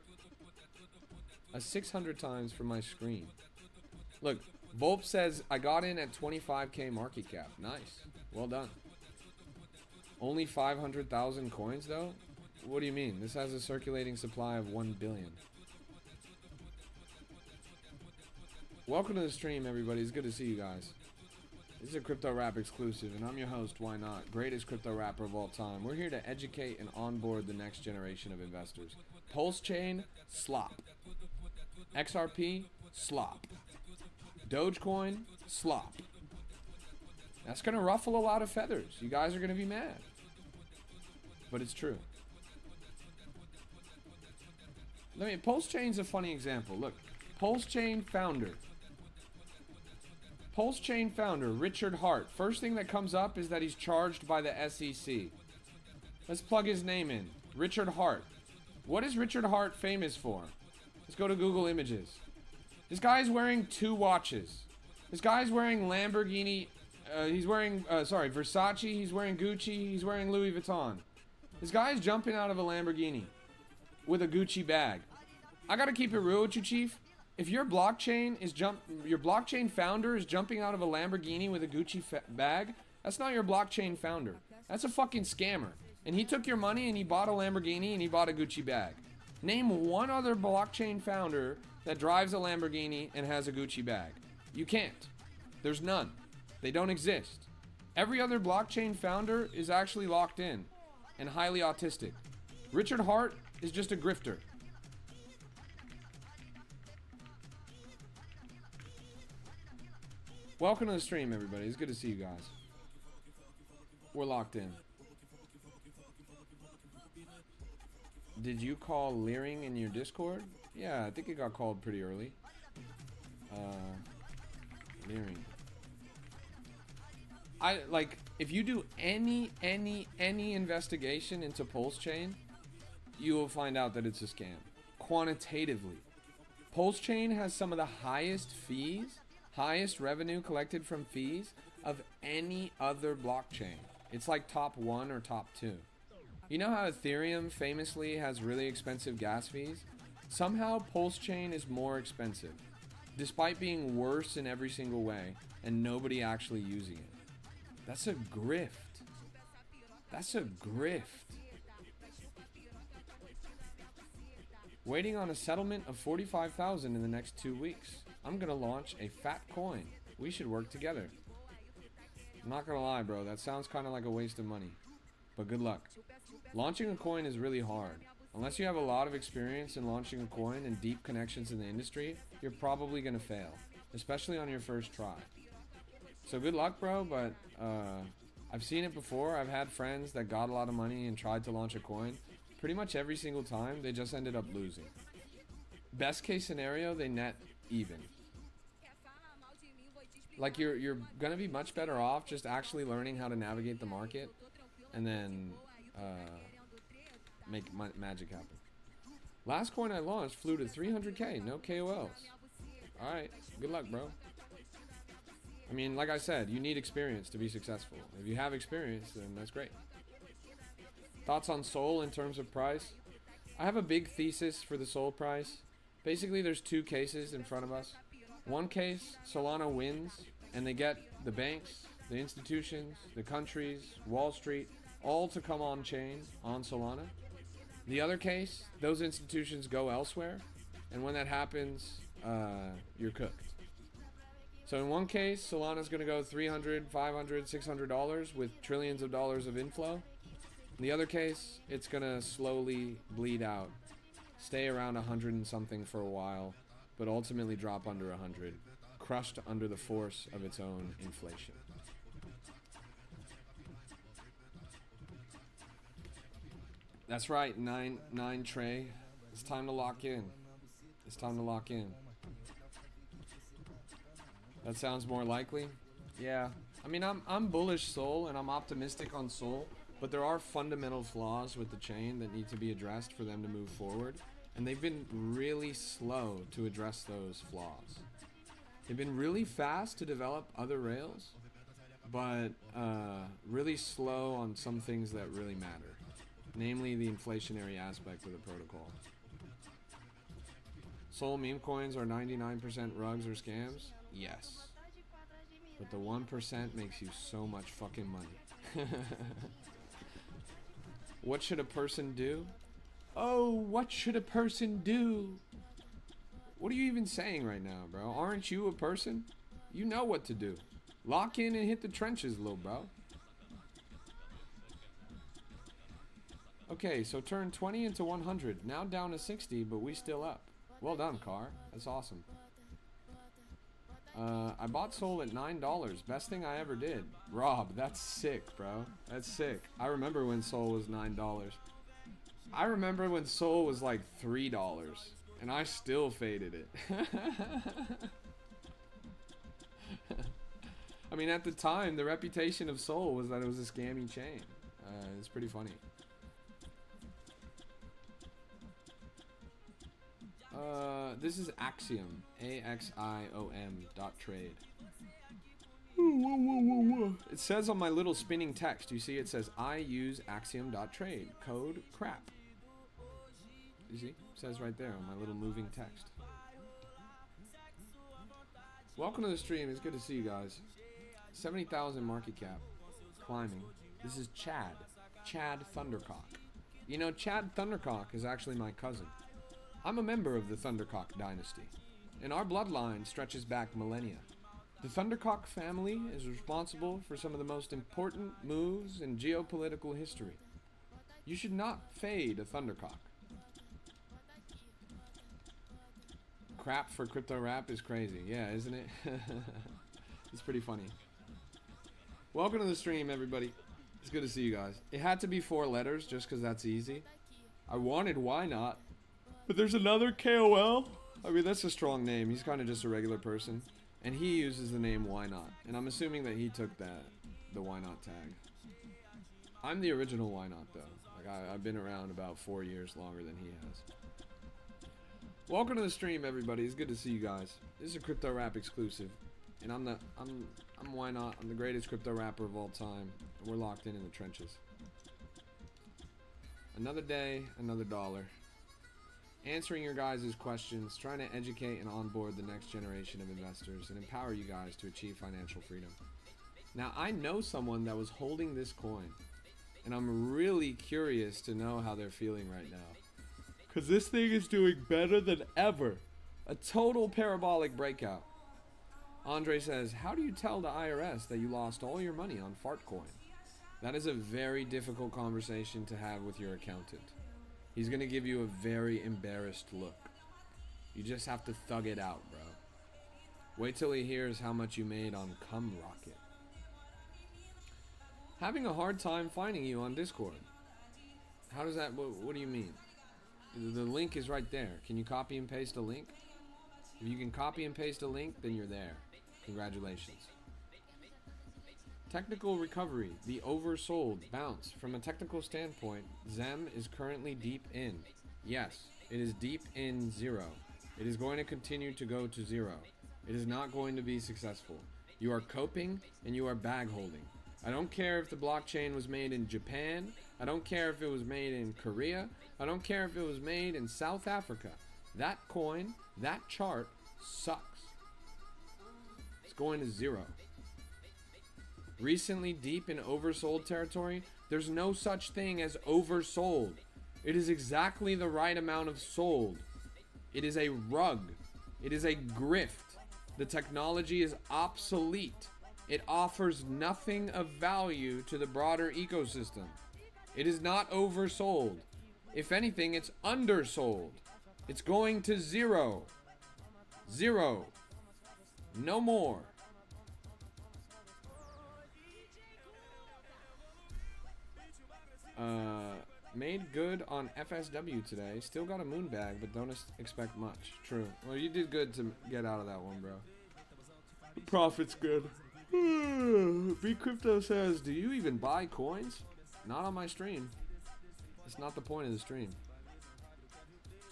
600 times from my screen. Look, Volp says, I got in at 25k market cap. Nice. Well done. Only 500,000 coins, though? What do you mean? This has a circulating supply of 1 billion. Welcome to the stream, everybody. It's good to see you guys. This is a Crypto Rap exclusive, and I'm your host, Why Not? Greatest crypto rapper of all time. We're here to educate and onboard the next generation of investors. Pulse Chain, slop. XRP, slop. Dogecoin, slop. That's going to ruffle a lot of feathers. You guys are going to be mad. But it's true. Pulse Chain's a funny example. Look, Pulse Chain founder. Pulse Chain founder, Richard Hart. First thing that comes up is that he's charged by the SEC. Let's plug his name in. Richard Hart. What is Richard Hart famous for? Let's go to Google Images. This guy's wearing 2 watches. This guy's wearing Lamborghini. He's wearing, Versace. He's wearing Gucci. He's wearing Louis Vuitton. This guy's jumping out of a Lamborghini with a Gucci bag. I gotta keep it real with you, Chief. If your blockchain your blockchain founder is jumping out of a Lamborghini with a Gucci bag, that's not your blockchain founder. That's a fucking scammer. And he took your money and he bought a Lamborghini and he bought a Gucci bag. Name one other blockchain founder that drives a Lamborghini and has a Gucci bag. You can't. There's none. They don't exist. Every other blockchain founder is actually locked in and highly autistic. Richard Hart is just a grifter. Welcome to the stream, everybody. It's good to see you guys. We're locked in. Did you call Leering in your Discord? Yeah, I think it got called pretty early. Leering. If you do any investigation into Pulse Chain, you will find out that it's a scam. Quantitatively. Pulse Chain has some of the highest fees, highest revenue collected from fees of any other blockchain. It's like top 1 or top 2. You know how Ethereum famously has really expensive gas fees? Somehow Pulse Chain is more expensive, despite being worse in every single way, and nobody actually using it. That's a grift. That's a grift. Waiting on a settlement of 45,000 in the next 2 weeks. I'm gonna launch a fat coin. We should work together. I'm not gonna lie, bro. That sounds kind of like a waste of money. But good luck. Launching a coin is really hard. Unless you have a lot of experience in launching a coin and deep connections in the industry, you're probably gonna fail. Especially on your first try. So good luck, bro, but I've seen it before. I've had friends that got a lot of money and tried to launch a coin. Pretty much every single time, they just ended up losing. Best case scenario, they net even. Like, you're gonna be much better off just actually learning how to navigate the market and then make magic happen. Last coin I launched flew to 300k, no KOLs. Alright, good luck, bro. I mean, like I said, you need experience to be successful. If you have experience, then that's great. Thoughts on Sol in terms of price? I have a big thesis for the Sol price. Basically, there's 2 cases in front of us. One case, Solana wins, and they get the banks, the institutions, the countries, Wall Street, all to come on chain, on Solana. The other case, those institutions go elsewhere, and when that happens, you're cooked. So in one case, Solana's going to go $300, $500, $600 with trillions of dollars of inflow. In the other case, it's going to slowly bleed out, stay around 100 and something for a while, but ultimately drop under 100, crushed under the force of its own inflation. That's right, 9 Trey. It's time to lock in. It's time to lock in. That sounds more likely. Yeah. I mean, I'm bullish Sol and I'm optimistic on Sol, but there are fundamental flaws with the chain that need to be addressed for them to move forward, and they've been really slow to address those flaws. They've been really fast to develop other rails, but really slow on some things that really matter, namely the inflationary aspect of the protocol. Sol meme coins are 99% rugs or scams? Yes. But the 1% makes you so much fucking money. What should a person do? Oh, what should a person do? What are you even saying right now, bro? Aren't you a person? You know what to do. Lock in and hit the trenches, little bro. Okay, so turn 20 into 100. Now down to 60, but we still up. Well done, Car. That's awesome. I bought Sol at $9. Best thing I ever did. Rob, that's sick, bro. That's sick. I remember when Sol was $9. I remember when Sol was like $3. And I still faded it. I mean, at the time, the reputation of Sol was that it was a scammy chain. It's pretty funny. This is Axiom. AXIOM.trade. It says on my little spinning text, you see it says, I use Axiom.trade. Code crap. You see? It says right there on my little moving text. Welcome to the stream. It's good to see you guys. 70,000 market cap. Climbing. This is Chad. Chad Thundercock. You know, Chad Thundercock is actually my cousin. I'm a member of the Thundercock dynasty, and our bloodline stretches back millennia. The Thundercock family is responsible for some of the most important moves in geopolitical history. You should not fade a Thundercock. Crap for crypto rap is crazy. Yeah, isn't it? It's pretty funny. Welcome to the stream, everybody. It's good to see you guys. It had to be 4 letters just because that's easy. I wanted YNOT. But there's another KOL. I mean, that's a strong name. He's kind of just a regular person. And he uses the name YNOT. And I'm assuming that he took the YNOT tag. I'm the original YNOT, though. Like, I've been around about 4 years longer than he has. Welcome to the stream, everybody. It's good to see you guys. This is a crypto rap exclusive. And I'm YNOT. I'm the greatest crypto rapper of all time. And we're locked in the trenches. Another day, another dollar. Answering your guys' questions, trying to educate and onboard the next generation of investors and empower you guys to achieve financial freedom. Now, I know someone that was holding this coin, and I'm really curious to know how they're feeling right now. Because this thing is doing better than ever. A total parabolic breakout. Andre says, how do you tell the IRS that you lost all your money on Fartcoin? That is a very difficult conversation to have with your accountant. He's going to give you a very embarrassed look. You just have to thug it out, bro. Wait till he hears how much you made on Cum Rocket. Having a hard time finding you on Discord. How does that, what do you mean? The link is right there. Can you copy and paste a link? If you can copy and paste a link, then you're there. Congratulations. Technical recovery, the oversold bounce. From a technical standpoint, ZEM is currently deep in. Yes, it is deep in 0. It is going to continue to go to 0. It is not going to be successful. You are coping and you are bag holding. I don't care if the blockchain was made in Japan. I don't care if it was made in Korea. I don't care if it was made in South Africa. That coin, that chart sucks. It's going to 0. Recently deep in oversold territory, there's no such thing as oversold. It is exactly the right amount of sold. It is a rug. It is a grift. The technology is obsolete. It offers nothing of value to the broader ecosystem. It is not oversold. If anything, it's undersold. It's going to 0. 0. No more. Made good on FSW today. Still got a moon bag, but don't expect much. True. Well, you did good to get out of that one, bro. The profit's good. B Crypto says, do you even buy coins? Not on my stream. It's not the point of the stream.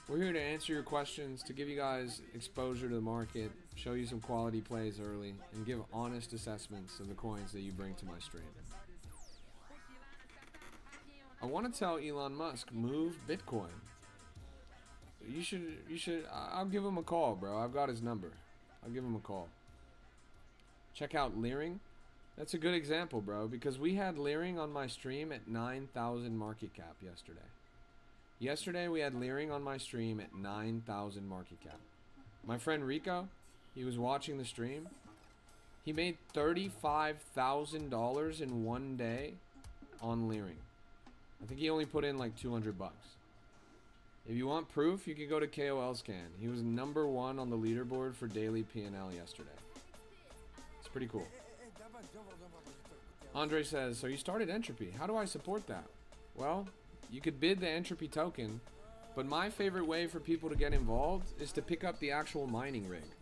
We're here to answer your questions, to give you guys exposure to the market, show you some quality plays early, and give honest assessments of the coins that you bring to my stream. I want to tell Elon Musk, move Bitcoin. You should, I'll give him a call, bro. I've got his number. I'll give him a call. Check out Leering. That's a good example, bro, because we had Leering on my stream at 9,000 market cap yesterday. Yesterday we had Leering on my stream at 9,000 market cap. My friend Rico, he was watching the stream. He made $35,000 in one day on Leering. I think he only put in like 200 bucks. If you want proof, you can go to KOL Scan. He was #1 on the leaderboard for daily P&L yesterday. It's pretty cool. Andre says, so you started Entropy. How do I support that? Well, you could bid the Entropy token, but my favorite way for people to get involved is to pick up the actual mining rig.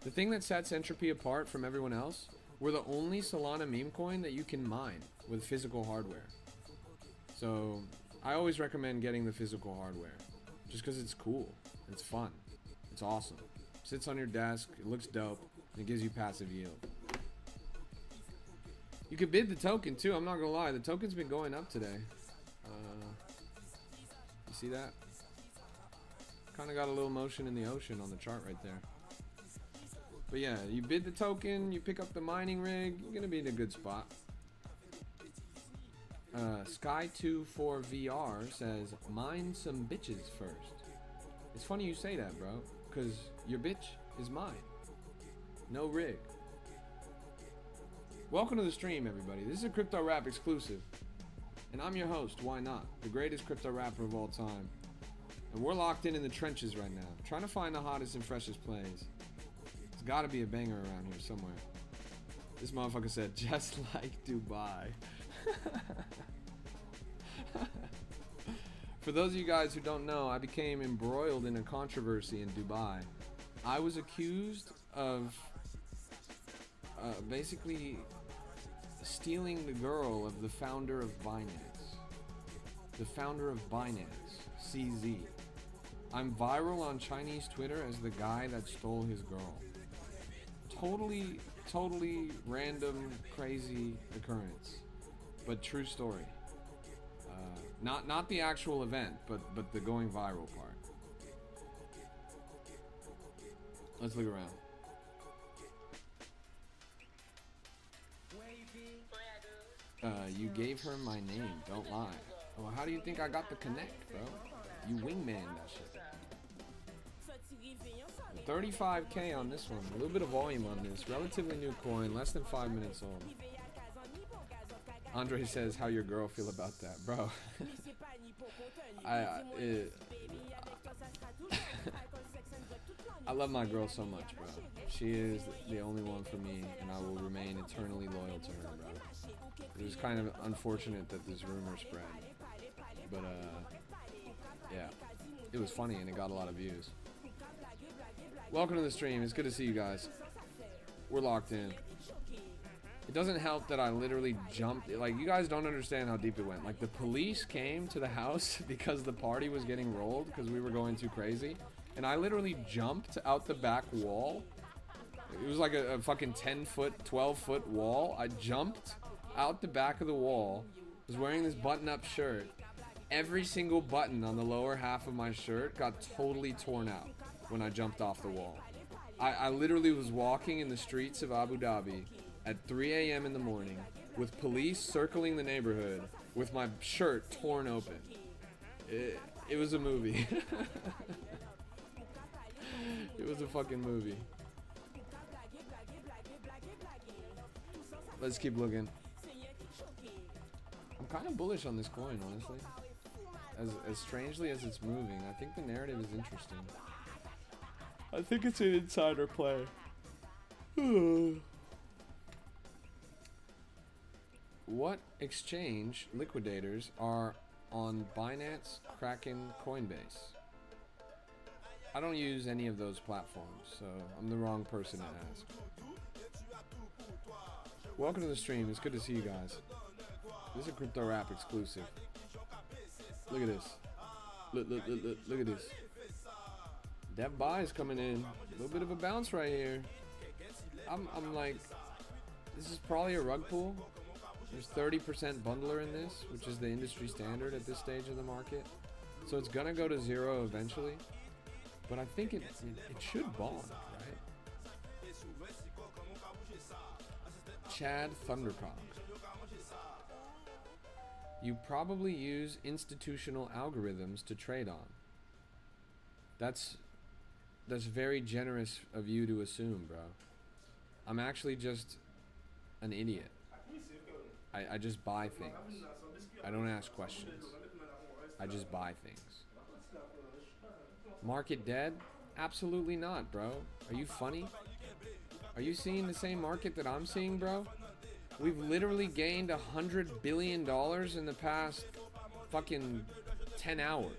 The thing that sets Entropy apart from everyone else, we're the only Solana meme coin that you can mine with physical hardware. So I always recommend getting the physical hardware. Just because it's cool, it's fun, it's awesome. It sits on your desk, it looks dope, and it gives you passive yield. You could bid the token too, I'm not gonna lie, the token's been going up today. You see that? Kind of got a little motion in the ocean on the chart right there. But yeah, you bid the token, you pick up the mining rig, you're gonna be in a good spot. Sky24VR says, mine some bitches first. It's funny you say that, bro, because your bitch is mine. No rig. Welcome to the stream, everybody. This is a Crypto Rap exclusive. And I'm your host, YNOT, the greatest crypto rapper of all time. And we're locked in the trenches right now, trying to find the hottest and freshest plays. There's gotta be a banger around here somewhere. This motherfucker said, just like Dubai. For those of you guys who don't know, I became embroiled in a controversy in Dubai. I was accused of basically stealing the girl of the founder of Binance. The founder of Binance, CZ. I'm viral on Chinese Twitter as the guy that stole his girl. Totally random, crazy occurrence. But true story. Not the actual event, but the going viral part. Let's look around. You gave her my name, don't lie. Oh, how do you think I got the connect, bro? You wingman that shit. 35k on this one. A little bit of volume on this. Relatively new coin, less than 5 minutes old. Andre says, how your girl feel about that, bro? I love my girl so much, bro. She is the only one for me, and I will remain eternally loyal to her, bro. It was kind of unfortunate that this rumor spread, but yeah, it was funny and it got a lot of views. Welcome to the stream. It's good to see you guys. We're locked in. It doesn't help that I literally jumped. Like, you guys don't understand how deep it went. Like, the police came to the house because the party was getting rolled because we were going too crazy. And I literally jumped out the back wall. It was like a fucking 10-foot, 12-foot wall. I jumped out the back of the wall. Was wearing this button-up shirt. Every single button on the lower half of my shirt got totally torn out when I jumped off the wall. I literally was walking in the streets of Abu Dhabi at 3 a.m. in the morning with police circling the neighborhood with my shirt torn open. It was a movie. It was a fucking movie. Let's keep looking. I'm kind of bullish on this coin, honestly. As strangely as it's moving, I think the narrative is interesting. I think it's an insider play. What exchange liquidators are on Binance, Kraken, Coinbase? I don't use any of those platforms, so I'm the wrong person to ask. Welcome to the stream. It's good to see you guys. This is a Crypto Rap exclusive. Look at this. Look at this. Dev buy is coming in. A little bit of a bounce right here. I'm like, this is probably a rug pull. There's 30% bundler in this, which is the industry standard at this stage of the market. So it's gonna go to zero eventually. But I think it should bond, right? Chad Thundercock. You probably use institutional algorithms to trade on. That's very generous of you to assume, bro. I'm actually just an idiot. I just buy things. I don't ask questions. I just buy things. Market dead? Absolutely not, bro. Are you funny? Are you seeing the same market that I'm seeing, bro? We've literally gained $100 billion in the past fucking 10 hours.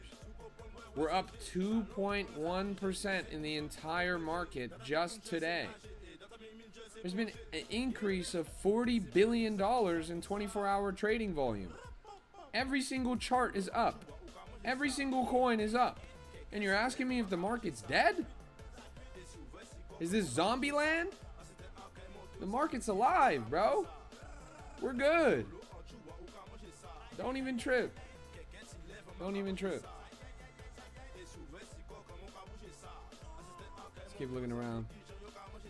We're up 2.1% in the entire market just today. There's been an increase of $40 billion in 24-hour trading volume. Every single chart is up. Every single coin is up. And you're asking me if the market's dead? Is this zombie land? The market's alive, bro. We're good. Don't even trip. Don't even trip. Let's keep looking around.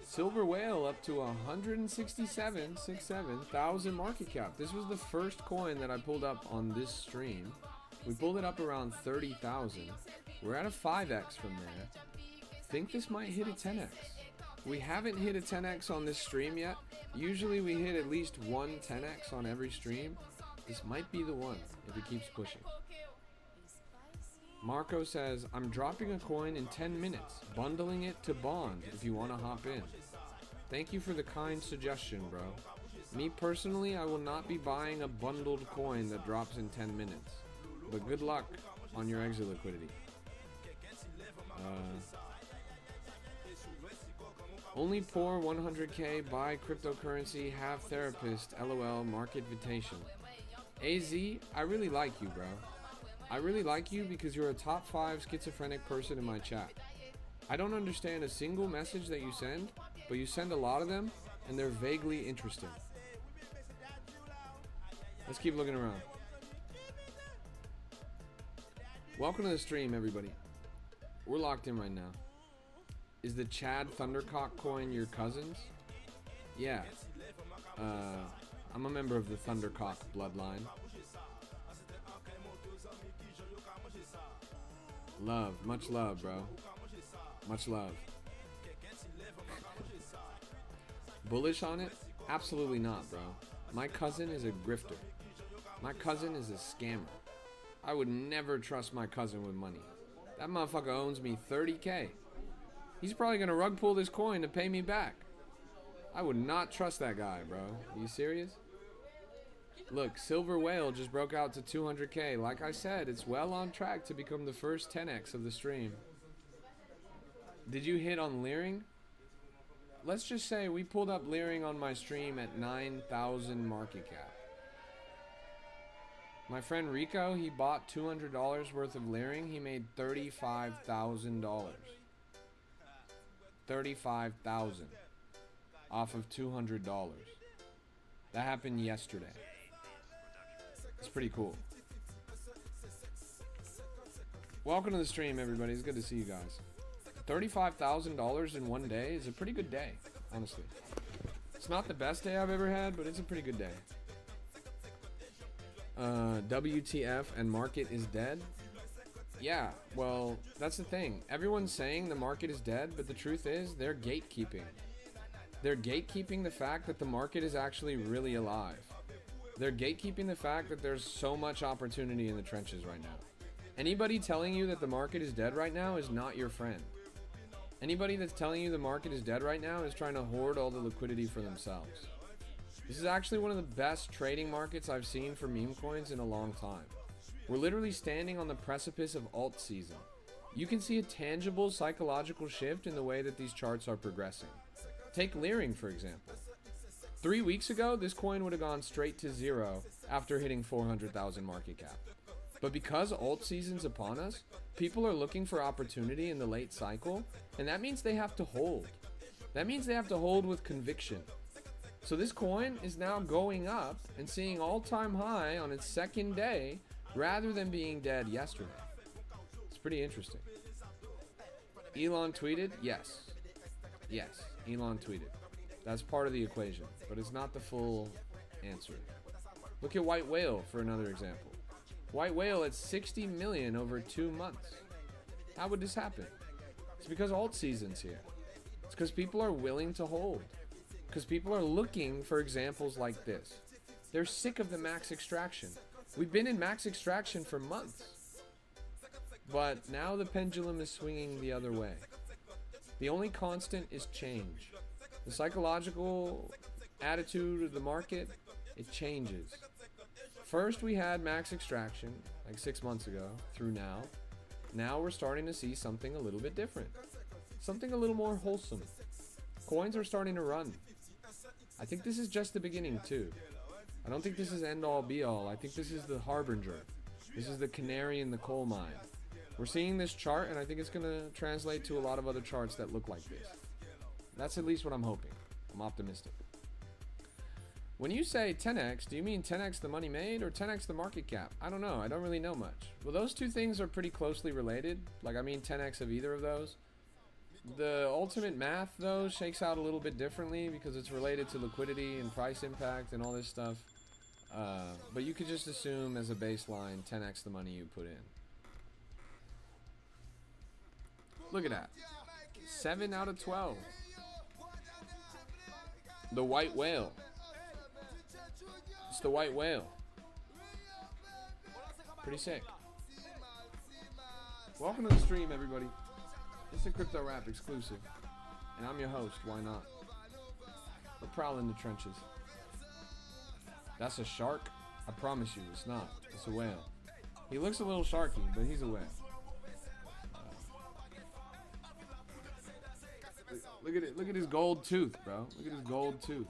Silver Whale up to 167,000 market cap. This was the first coin that I pulled up on this stream. We pulled it up around 30,000. We're at a 5x from there. Think this might hit a 10x. We haven't hit a 10x on this stream yet. Usually we hit at least one 10x on every stream. This might be the one if it keeps pushing. Marco says, I'm dropping a coin in 10 minutes, bundling it to bond if you want to hop in. Thank you for the kind suggestion, bro. Me personally, I will not be buying a bundled coin that drops in 10 minutes. But good luck on your exit liquidity. Only pour 100k, buy cryptocurrency, have therapist, LOL, market vitation. AZ, I really like you, bro. I really like you because you're a top 5 schizophrenic person in my chat. I don't understand a single message that you send, but you send a lot of them, and they're vaguely interesting. Let's keep looking around. Welcome to the stream, everybody. We're locked in right now. Is the Chad Thundercock coin your cousin's? Yeah. I'm a member of the Thundercock bloodline. Love. Much love, bro. Much love. Bullish on it? Absolutely not, bro. My cousin is a grifter. My cousin is a scammer. I would never trust my cousin with money. That motherfucker owes me 30k. He's probably gonna rug pull this coin to pay me back. I would not trust that guy, bro. Are you serious? Look, Silver Whale just broke out to 200k. Like I said, it's well on track to become the first 10x of the stream. Did you hit on Leering? Let's just say we pulled up Leering on my stream at 9,000 market cap. My friend Rico, he bought $200 worth of Leering. He made $35,000. 35,000 off of $200. That happened yesterday. It's pretty cool. Welcome to the stream, everybody. It's good to see you guys. $35,000 in one day is a pretty good day, honestly. It's not the best day I've ever had, but it's a pretty good day. WTF and market is dead? Yeah, well, that's the thing. Everyone's saying the market is dead, but the truth is they're gatekeeping. They're gatekeeping the fact that the market is actually really alive. They're gatekeeping the fact that there's so much opportunity in the trenches right now. Anybody telling you that the market is dead right now is not your friend. Anybody that's telling you the market is dead right now is trying to hoard all the liquidity for themselves. This is actually one of the best trading markets I've seen for meme coins in a long time. We're literally standing on the precipice of alt season. You can see a tangible psychological shift in the way that these charts are progressing. Take Leering, for example. 3 weeks ago, this coin would have gone straight to zero after hitting 400,000 market cap. But because alt season's upon us, people are looking for opportunity in the late cycle, and that means they have to hold. That means they have to hold with conviction. So this coin is now going up and seeing all-time high on its second day rather than being dead yesterday. It's pretty interesting. Elon tweeted? Yes. Yes, Elon tweeted. That's part of the equation, but it's not the full answer. Look at White Whale for another example. White Whale at 60 million over 2 months. How would this happen? It's because alt season's here. It's because people are willing to hold. Because people are looking for examples like this. They're sick of the max extraction. We've been in max extraction for months. But now the pendulum is swinging the other way. The only constant is change. The psychological attitude of the market, it changes. First we had max extraction like 6 months ago through now. Now we're starting to see something a little bit different. Something a little more wholesome. Coins are starting to run. I think this is just the beginning too. I don't think this is end all be all. I think this is the harbinger. This is the canary in the coal mine. We're seeing this chart, and I think it's going to translate to a lot of other charts that look like this. That's at least what I'm hoping. I'm optimistic. When you say 10x, do you mean 10x the money made or 10x the market cap? I don't know. I don't really know much. Well, those two things are pretty closely related. Like, I mean 10x of either of those. The ultimate math, though, shakes out a little bit differently because it's related to liquidity and price impact and all this stuff. But you could just assume as a baseline 10x the money you put in. Look at that. 7 out of 12. The White Whale. It's the White Whale. Pretty sick. Welcome to the stream, everybody. It's a Crypto Rap exclusive. And I'm your host, YNOT. We're prowling the trenches. That's a shark? I promise you, it's not. It's a whale. He looks a little sharky, but he's a whale. Look at it. Look at his gold tooth, bro. Look at his gold tooth.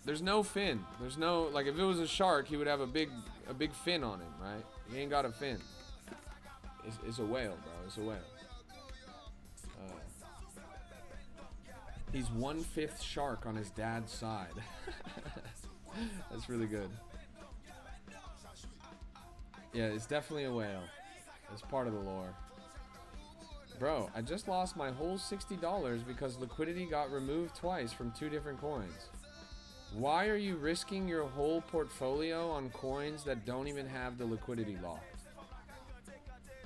There's no fin. There's no, like, if it was a shark, he would have a big fin on him, right? He ain't got a fin. It's a whale, bro. It's a whale. He's 1/5 shark on his dad's side. That's really good. Yeah, it's definitely a whale. It's part of the lore. Bro, I just lost my whole $60 because liquidity got removed twice from 2 different coins. Why are you risking your whole portfolio on coins that don't even have the liquidity locked?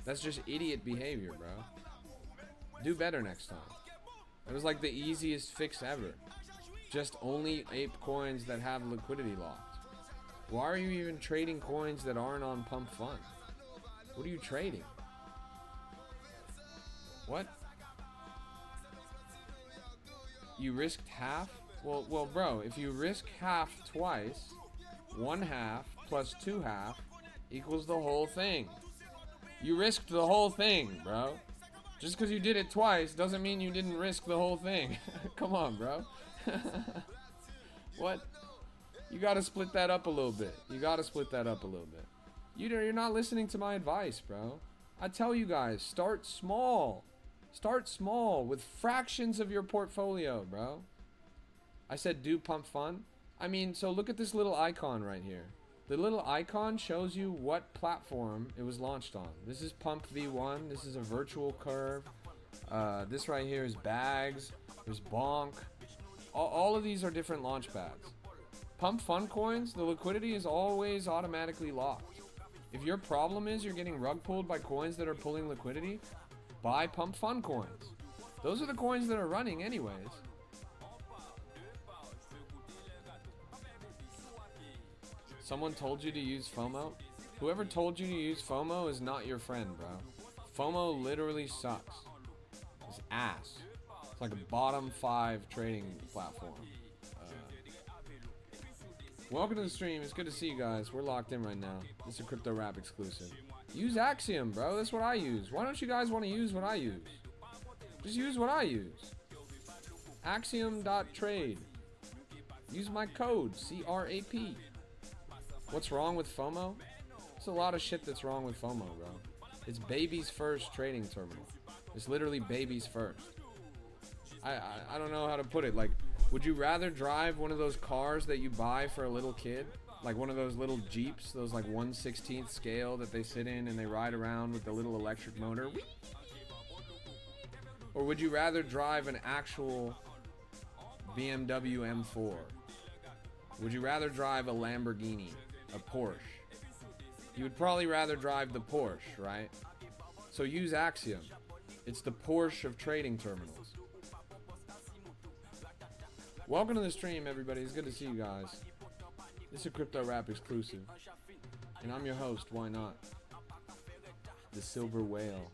That's just idiot behavior, bro. Do better next time. It was like the easiest fix ever. Just only ape coins that have liquidity locked. Why are you even trading coins that aren't on Pump Fund? What are you trading? What? You risked half? Well, bro, if you risk half twice, 1/2 plus 2/2 equals the whole thing. You risked the whole thing, bro. Just because you did it twice doesn't mean you didn't risk the whole thing. Come on, bro. What? You gotta split that up a little bit. You gotta split that up a little bit. You're not listening to my advice, bro. I tell you guys, start small. Start small with fractions of your portfolio, bro. I said do Pump Fund. I mean, so look at this little icon right here. The little icon shows you what platform it was launched on. This is Pump V1. This is a virtual curve. This right here is Bags. There's Bonk. All of these are different launch pads. Pump Fund coins, the liquidity is always automatically locked. If your problem is you're getting rug pulled by coins that are pulling liquidity, buy Pump Fund coins. Those are the coins that are running anyways. Someone told you to use FOMO? Whoever told you to use FOMO is not your friend, bro. FOMO literally sucks. It's ass. It's like a bottom 5 trading platform. Welcome to the stream. It's good to see you guys. We're locked in right now. This is a Crypto Rap exclusive. Use Axiom, bro. That's what I use. Why don't you guys want to use what I use? Just use what I use. Axiom.trade. Use my code, CRAP. What's wrong with FOMO? There's a lot of shit that's wrong with FOMO, bro. It's baby's first trading terminal. It's literally baby's first. I don't know how to put it. Like, would you rather drive one of those cars that you buy for a little kid? Like one of those little Jeeps, those like 1/16th scale that they sit in and they ride around with the little electric motor? Or would you rather drive an actual BMW M4? Would you rather drive a Lamborghini, a Porsche? You would probably rather drive the Porsche, right? So use Axiom. It's the Porsche of trading terminals. Welcome to the stream, everybody. It's good to see you guys. This is a Crypto Rap exclusive. And I'm your host, Why Not? The Silver Whale.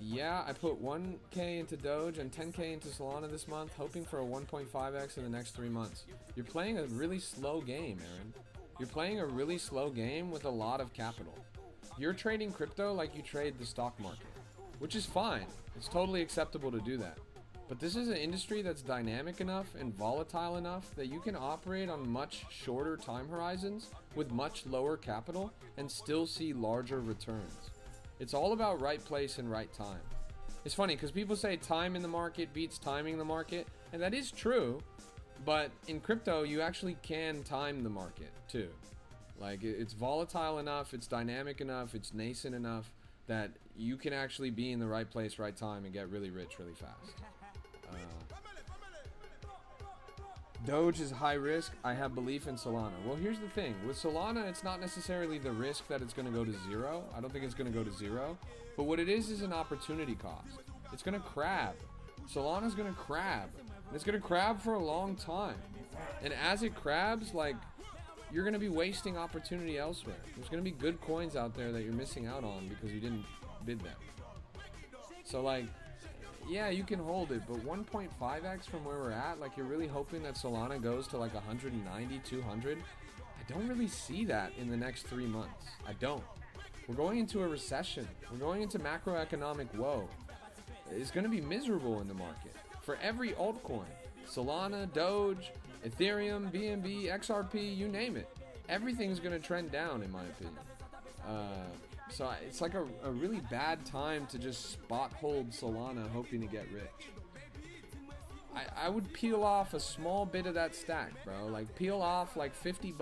Yeah, I put 1K into Doge and 10K into Solana this month, hoping for a 1.5x in the next 3 months. You're playing a really slow game, Aaron. You're playing a really slow game with a lot of capital. You're trading crypto like you trade the stock market, which is fine. It's totally acceptable to do that. But this is an industry that's dynamic enough and volatile enough that you can operate on much shorter time horizons with much lower capital and still see larger returns. It's all about right place and right time. It's funny because people say time in the market beats timing the market, and that is true, but in crypto you actually can time the market too. Like, it's volatile enough, it's dynamic enough, it's nascent enough that you can actually be in the right place, right time, and get really rich really fast. Doge is high risk. I have belief in Solana. Well, here's the thing. With Solana, it's not necessarily the risk that it's going to go to zero. I don't think it's going to go to zero. But what it is an opportunity cost. It's going to crab. Solana's going to crab. And it's going to crab for a long time. And as it crabs, like, you're going to be wasting opportunity elsewhere. There's going to be good coins out there that you're missing out on because you didn't bid them. So, like, yeah, you can hold it, but 1.5x from where we're at, like, you're really hoping that Solana goes to like 190, 200. I don't really see that in the next 3 months. I don't. We're going into a recession. We're going into macroeconomic woe. It's going to be miserable in the market for every altcoin. Solana, Doge, Ethereum, BNB, XRP, you name it. Everything's going to trend down, in my opinion. So it's like a really bad time to just spot hold Solana hoping to get rich. I would peel off a small bit of that stack, bro. Like, peel off like $50,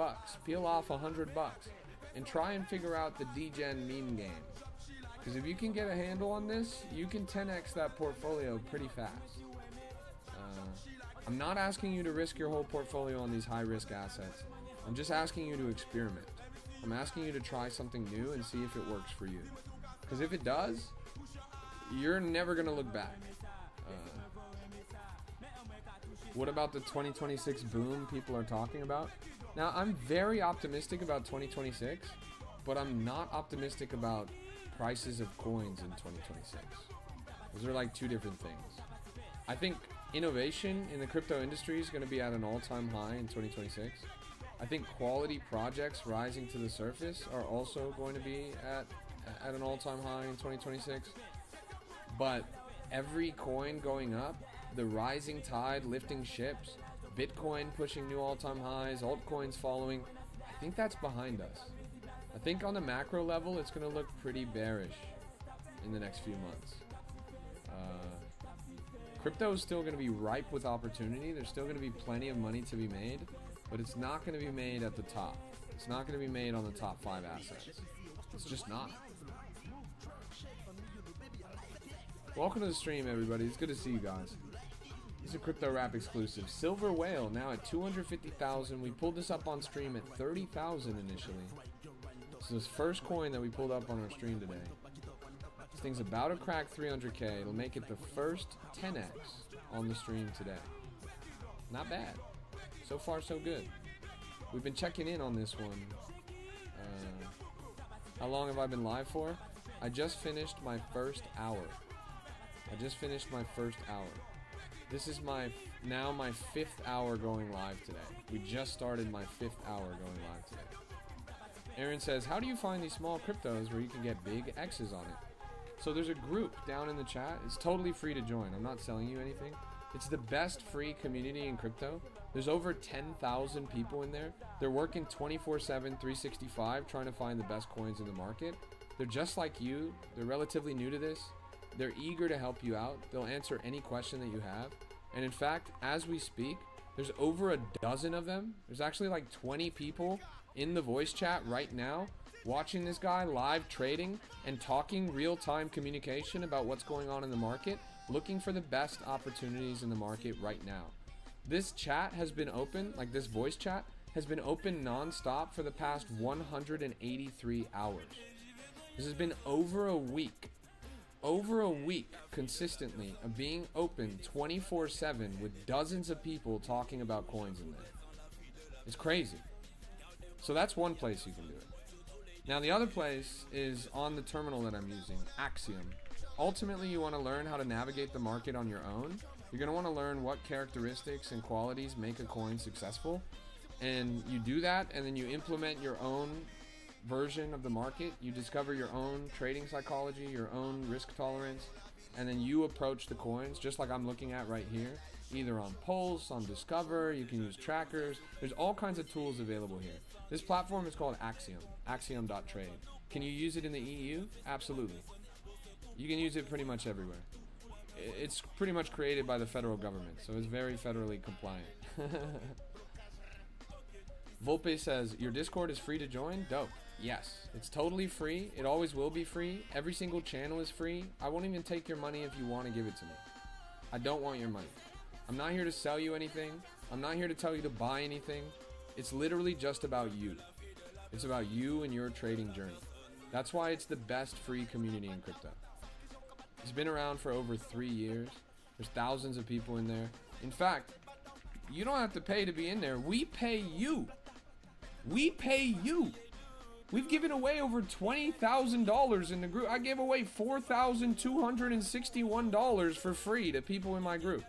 peel off $100, and try and figure out the degen meme game. Because if you can get a handle on this, you can 10x that portfolio pretty fast. I'm not asking you to risk your whole portfolio on these high risk assets. I'm just asking you to experiment. I'm asking you to try something new and see if it works for you. Because if it does, you're never going to look back. What about the 2026 boom people are talking about? Now, I'm very optimistic about 2026, but I'm not optimistic about prices of coins in 2026. Those are like two different things. I think innovation in the crypto industry is going to be at an all-time high in 2026. I think quality projects rising to the surface are also going to be at an all-time high in 2026. But every coin going up, the rising tide lifting ships, Bitcoin pushing new all-time highs, altcoins following, I think that's behind us. I think on the macro level, it's going to look pretty bearish in the next few months. Crypto is still going to be ripe with opportunity. There's still going to be plenty of money to be made. But it's not going to be made at the top. It's not going to be made on the top 5 assets. It's just not. Welcome to the stream, everybody. It's good to see you guys. This is a Crypto Rap exclusive. Silver Whale now at 250,000. We pulled this up on stream at 30,000 initially. This is the first coin that we pulled up on our stream today. This thing's about to crack 300K. It'll make it the first 10x on the stream today. Not bad. So far, so good. We've been checking in on this one. How long have I been live for? I just finished my first hour. This is my 5th hour going live today. We just started my 5th hour going live today. Aaron says, how do you find these small cryptos where you can get big X's on it? So there's a group down in the chat. It's totally free to join. I'm not selling you anything. It's the best free community in crypto. There's over 10,000 people in there. They're working 24/7, 365, trying to find the best coins in the market. They're just like you. They're relatively new to this. They're eager to help you out. They'll answer any question that you have. And in fact, as we speak, there's over a dozen of them. There's actually like 20 people in the voice chat right now watching this guy live trading and talking real-time communication about what's going on in the market, looking for the best opportunities in the market right now. This chat has been open, like this voice chat, has been open non-stop for the past 183 hours. This has been over a week consistently of being open 24/7 with dozens of people talking about coins in there. It's crazy. So that's one place you can do it. Now the other place is on the terminal that I'm using, Axiom. Ultimately, you want to learn how to navigate the market on your own. You're going to want to learn what characteristics and qualities make a coin successful. And you do that, and then you implement your own version of the market. You discover your own trading psychology, your own risk tolerance, and then you approach the coins just like I'm looking at right here, either on Pulse, on Discover. You can use trackers. There's all kinds of tools available here. This platform is called Axiom, axiom.trade. Can you use it in the EU? Absolutely. You can use it pretty much everywhere. It's pretty much created by the federal government, so it's very federally compliant. Volpe says, your Discord is free to join? Dope. Yes, it's totally free. It always will be free. Every single channel is free. I won't even take your money if you want to give it to me. I don't want your money. I'm not here to sell you anything. I'm not here to tell you to buy anything. It's literally just about you. It's about you and your trading journey. That's why it's the best free community in crypto. It's been around for over 3 years. There's thousands of people in there. In fact, you don't have to pay to be in there. We pay you. We pay you. We've given away over $20,000 in the group. I gave away $4,261 for free to people in my group.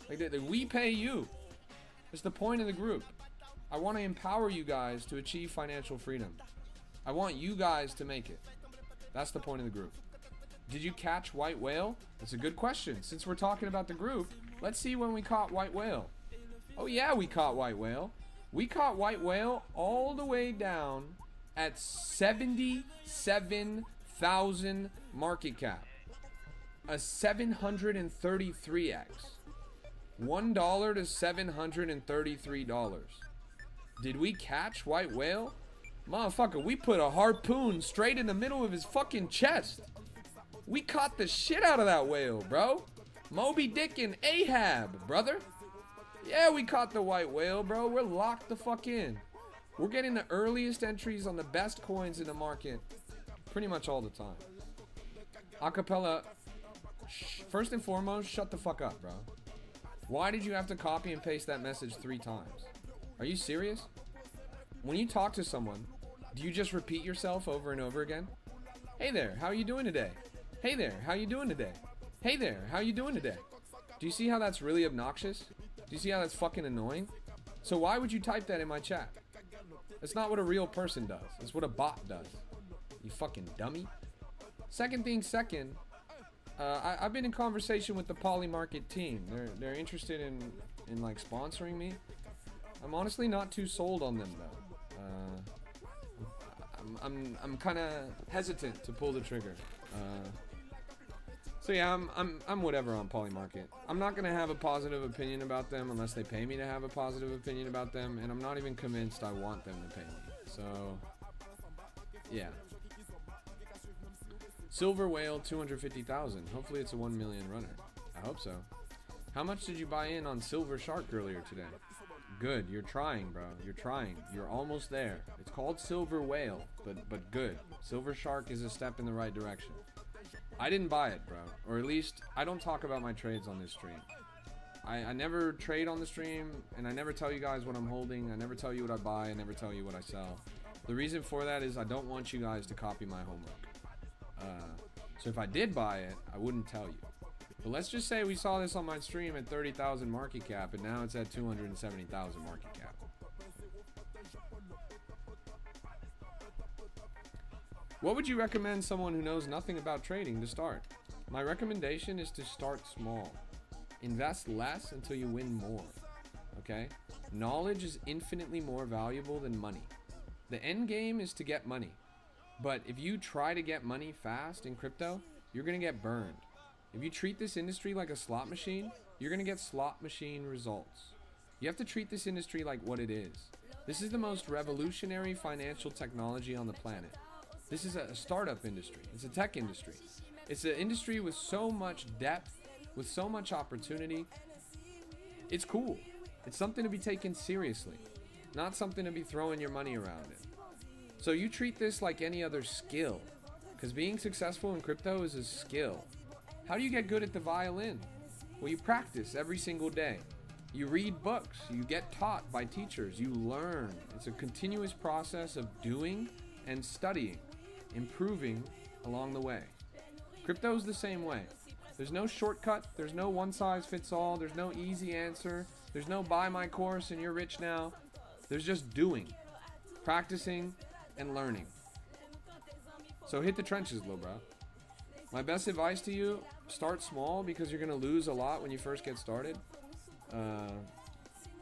Like we pay you. It's the point of the group. I want to empower you guys to achieve financial freedom. I want you guys to make it. That's the point of the group. Did you catch white whale? That's a good question. Since we're talking about the group, let's see when we caught white whale. Oh yeah, we caught white whale. We caught white whale all the way down at 77,000 market cap. A 733x. $1 to $733. Did we catch white whale? Motherfucker, we put a harpoon straight in the middle of his fucking chest. We caught the shit out of that whale, bro. Moby Dick and Ahab, brother. Yeah, we caught the white whale, bro. We're locked the fuck in. We're getting the earliest entries on the best coins in the market pretty much all the time. Acapella, first and foremost, shut the fuck up, bro. Why did you have to copy and paste that message 3 times? Are you serious? When you talk to someone, do you just repeat yourself over and over again? Hey there, how are you doing today? Hey there, how you doing today? Hey there, how you doing today? Do you see how that's really obnoxious? Do you see how that's fucking annoying? So why would you type that in my chat? That's not what a real person does. That's what a bot does. You fucking dummy. Second thing second, I've been in conversation with the Polymarket team. They're interested in like sponsoring me. I'm honestly not too sold on them though. I'm kind of hesitant to pull the trigger. So yeah, I'm whatever on Polymarket. I'm not gonna have a positive opinion about them unless they pay me to have a positive opinion about them, and I'm not even convinced I want them to pay me. So yeah. Silver whale 250,000. Hopefully it's a 1 million runner. I hope so. How much did you buy in on Silver Shark earlier today? Good. You're trying, bro. You're trying. You're almost there. It's called Silver Whale, but good. Silver Shark is a step in the right direction. I didn't buy it, bro. Or at least I don't talk about my trades on this stream. I never trade on the stream, and I never tell you guys what I'm holding. I never tell you what I buy. I never tell you what I sell. The reason for that is I don't want you guys to copy my homework. So if I did buy it, I wouldn't tell you. But let's just say we saw this on my stream at 30,000 market cap, and now it's at 270,000 market cap. What would you recommend someone who knows nothing about trading to start? My recommendation is to start small. Invest less until you win more. Okay? Knowledge is infinitely more valuable than money. The end game is to get money. But if you try to get money fast in crypto, you're going to get burned. If you treat this industry like a slot machine, you're going to get slot machine results. You have to treat this industry like what it is. This is the most revolutionary financial technology on the planet. This is a startup industry. It's a tech industry. It's an industry with so much depth, with so much opportunity. It's cool. It's something to be taken seriously, not something to be throwing your money around in. So you treat this like any other skill, because being successful in crypto is a skill. How do you get good at the violin? Well, you practice every single day. You read books. You get taught by teachers. You learn. It's a continuous process of doing and studying, improving along the way. Crypto is the same way. There's no shortcut. There's no one size fits all. There's no easy answer. There's no buy my course and you're rich now. There's just doing, practicing, and learning. So hit the trenches, little bro. My best advice to you, start small because you're going to lose a lot when you first get started.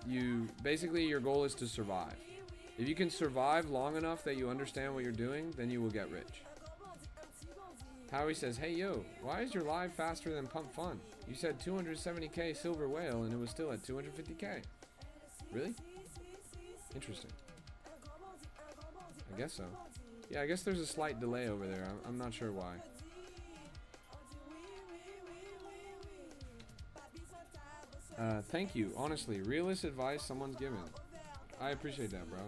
Your goal is to survive. If you can survive long enough that you understand what you're doing, then you will get rich. Howie says, hey yo, why is your live faster than Pump Fun? You said 270k silver whale and it was still at 250k. Really? Interesting. I guess so. Yeah, I guess there's a slight delay over there. I'm not sure why. Thank you. Honestly, realist advice someone's given. I appreciate that, bro.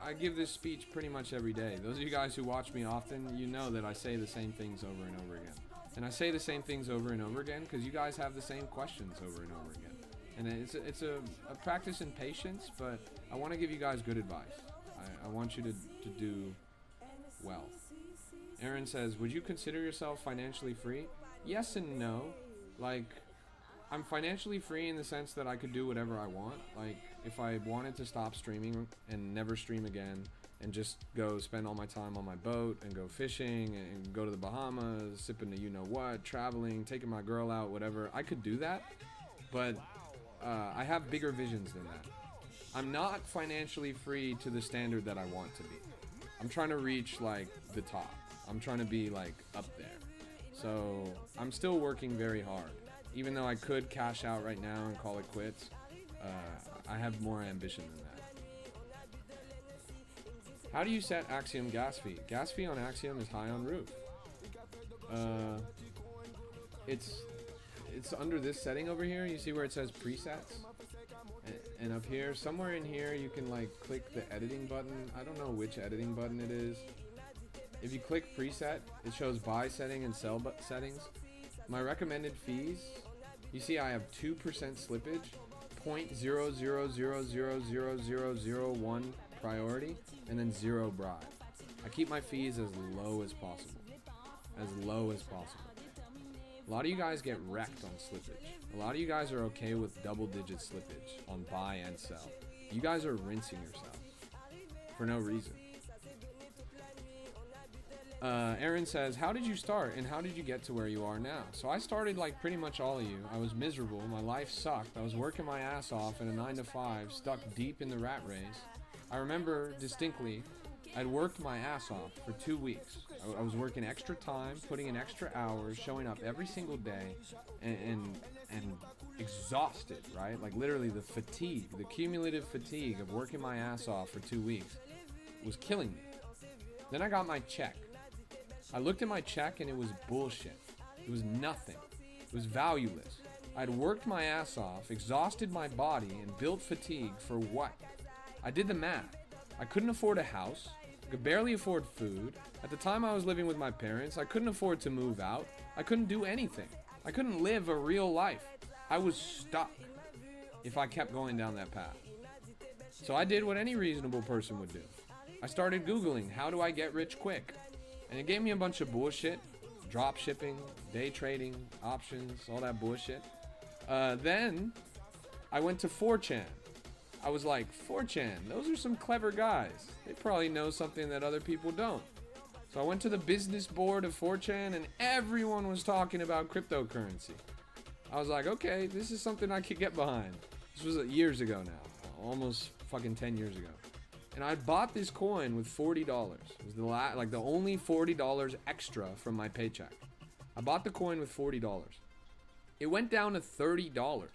I give this speech pretty much every day. Those of you guys who watch me often, you know that I say the same things over and over again. And I say the same things over and over again because you guys have the same questions over and over again. And it's a practice in patience, but I want to give you guys good advice. I want you to do well. Aaron says, would you consider yourself financially free? Yes and no. Like, I'm financially free in the sense that I could do whatever I want. Like, if I wanted to stop streaming and never stream again and just go spend all my time on my boat and go fishing and go to the Bahamas, sipping the you-know-what, traveling, taking my girl out, whatever, I could do that. But I have bigger visions than that. I'm not financially free to the standard that I want to be. I'm trying to reach, like, the top. I'm trying to be, like, up there. So I'm still working very hard. Even though I could cash out right now and call it quits, I have more ambition than that. How do you set Axiom gas fee? Gas fee on Axiom is high on roof. It's under this setting over here. You see where it says presets? And up here, somewhere in here, you can like click the editing button. I don't know which editing button it is. If you click preset, it shows buy setting and sell settings. My recommended fees, you see I have 2% slippage, 0.00000001 priority, and then 0 bribe. I keep my fees as low as possible. As low as possible. A lot of you guys get wrecked on slippage. A lot of you guys are okay with double-digit slippage on buy and sell. You guys are rinsing yourselves for no reason. Aaron says, how did you start and how did you get to where you are now? So I started like pretty much all of you. I was miserable. My life sucked. I was working my ass off in a 9-to-5, stuck deep in the rat race. I remember distinctly, I'd worked my ass off for 2 weeks. I was working extra time, putting in extra hours, showing up every single day, and exhausted, right? Like literally the fatigue, the cumulative fatigue of working my ass off for 2 weeks was killing me. Then I got my check. I looked at my check and it was bullshit. It was nothing. It was valueless. I'd worked my ass off, exhausted my body, and built fatigue for what? I did the math. I couldn't afford a house. I could barely afford food. At the time I was living with my parents, I couldn't afford to move out. I couldn't do anything. I couldn't live a real life. I was stuck if I kept going down that path. So I did what any reasonable person would do. I started Googling, how do I get rich quick? And it gave me a bunch of bullshit. Drop shipping, day trading, options, all that bullshit. Then I went to 4chan. I was like, 4chan, those are some clever guys. They probably know something that other people don't. So I went to the business board of 4chan and everyone was talking about cryptocurrency. I was like, okay, this is something I could get behind. This was years ago now, almost fucking 10 years ago. And I bought this coin with $40. It was the only $40 extra from my paycheck. I bought the coin with $40. It went down to $30.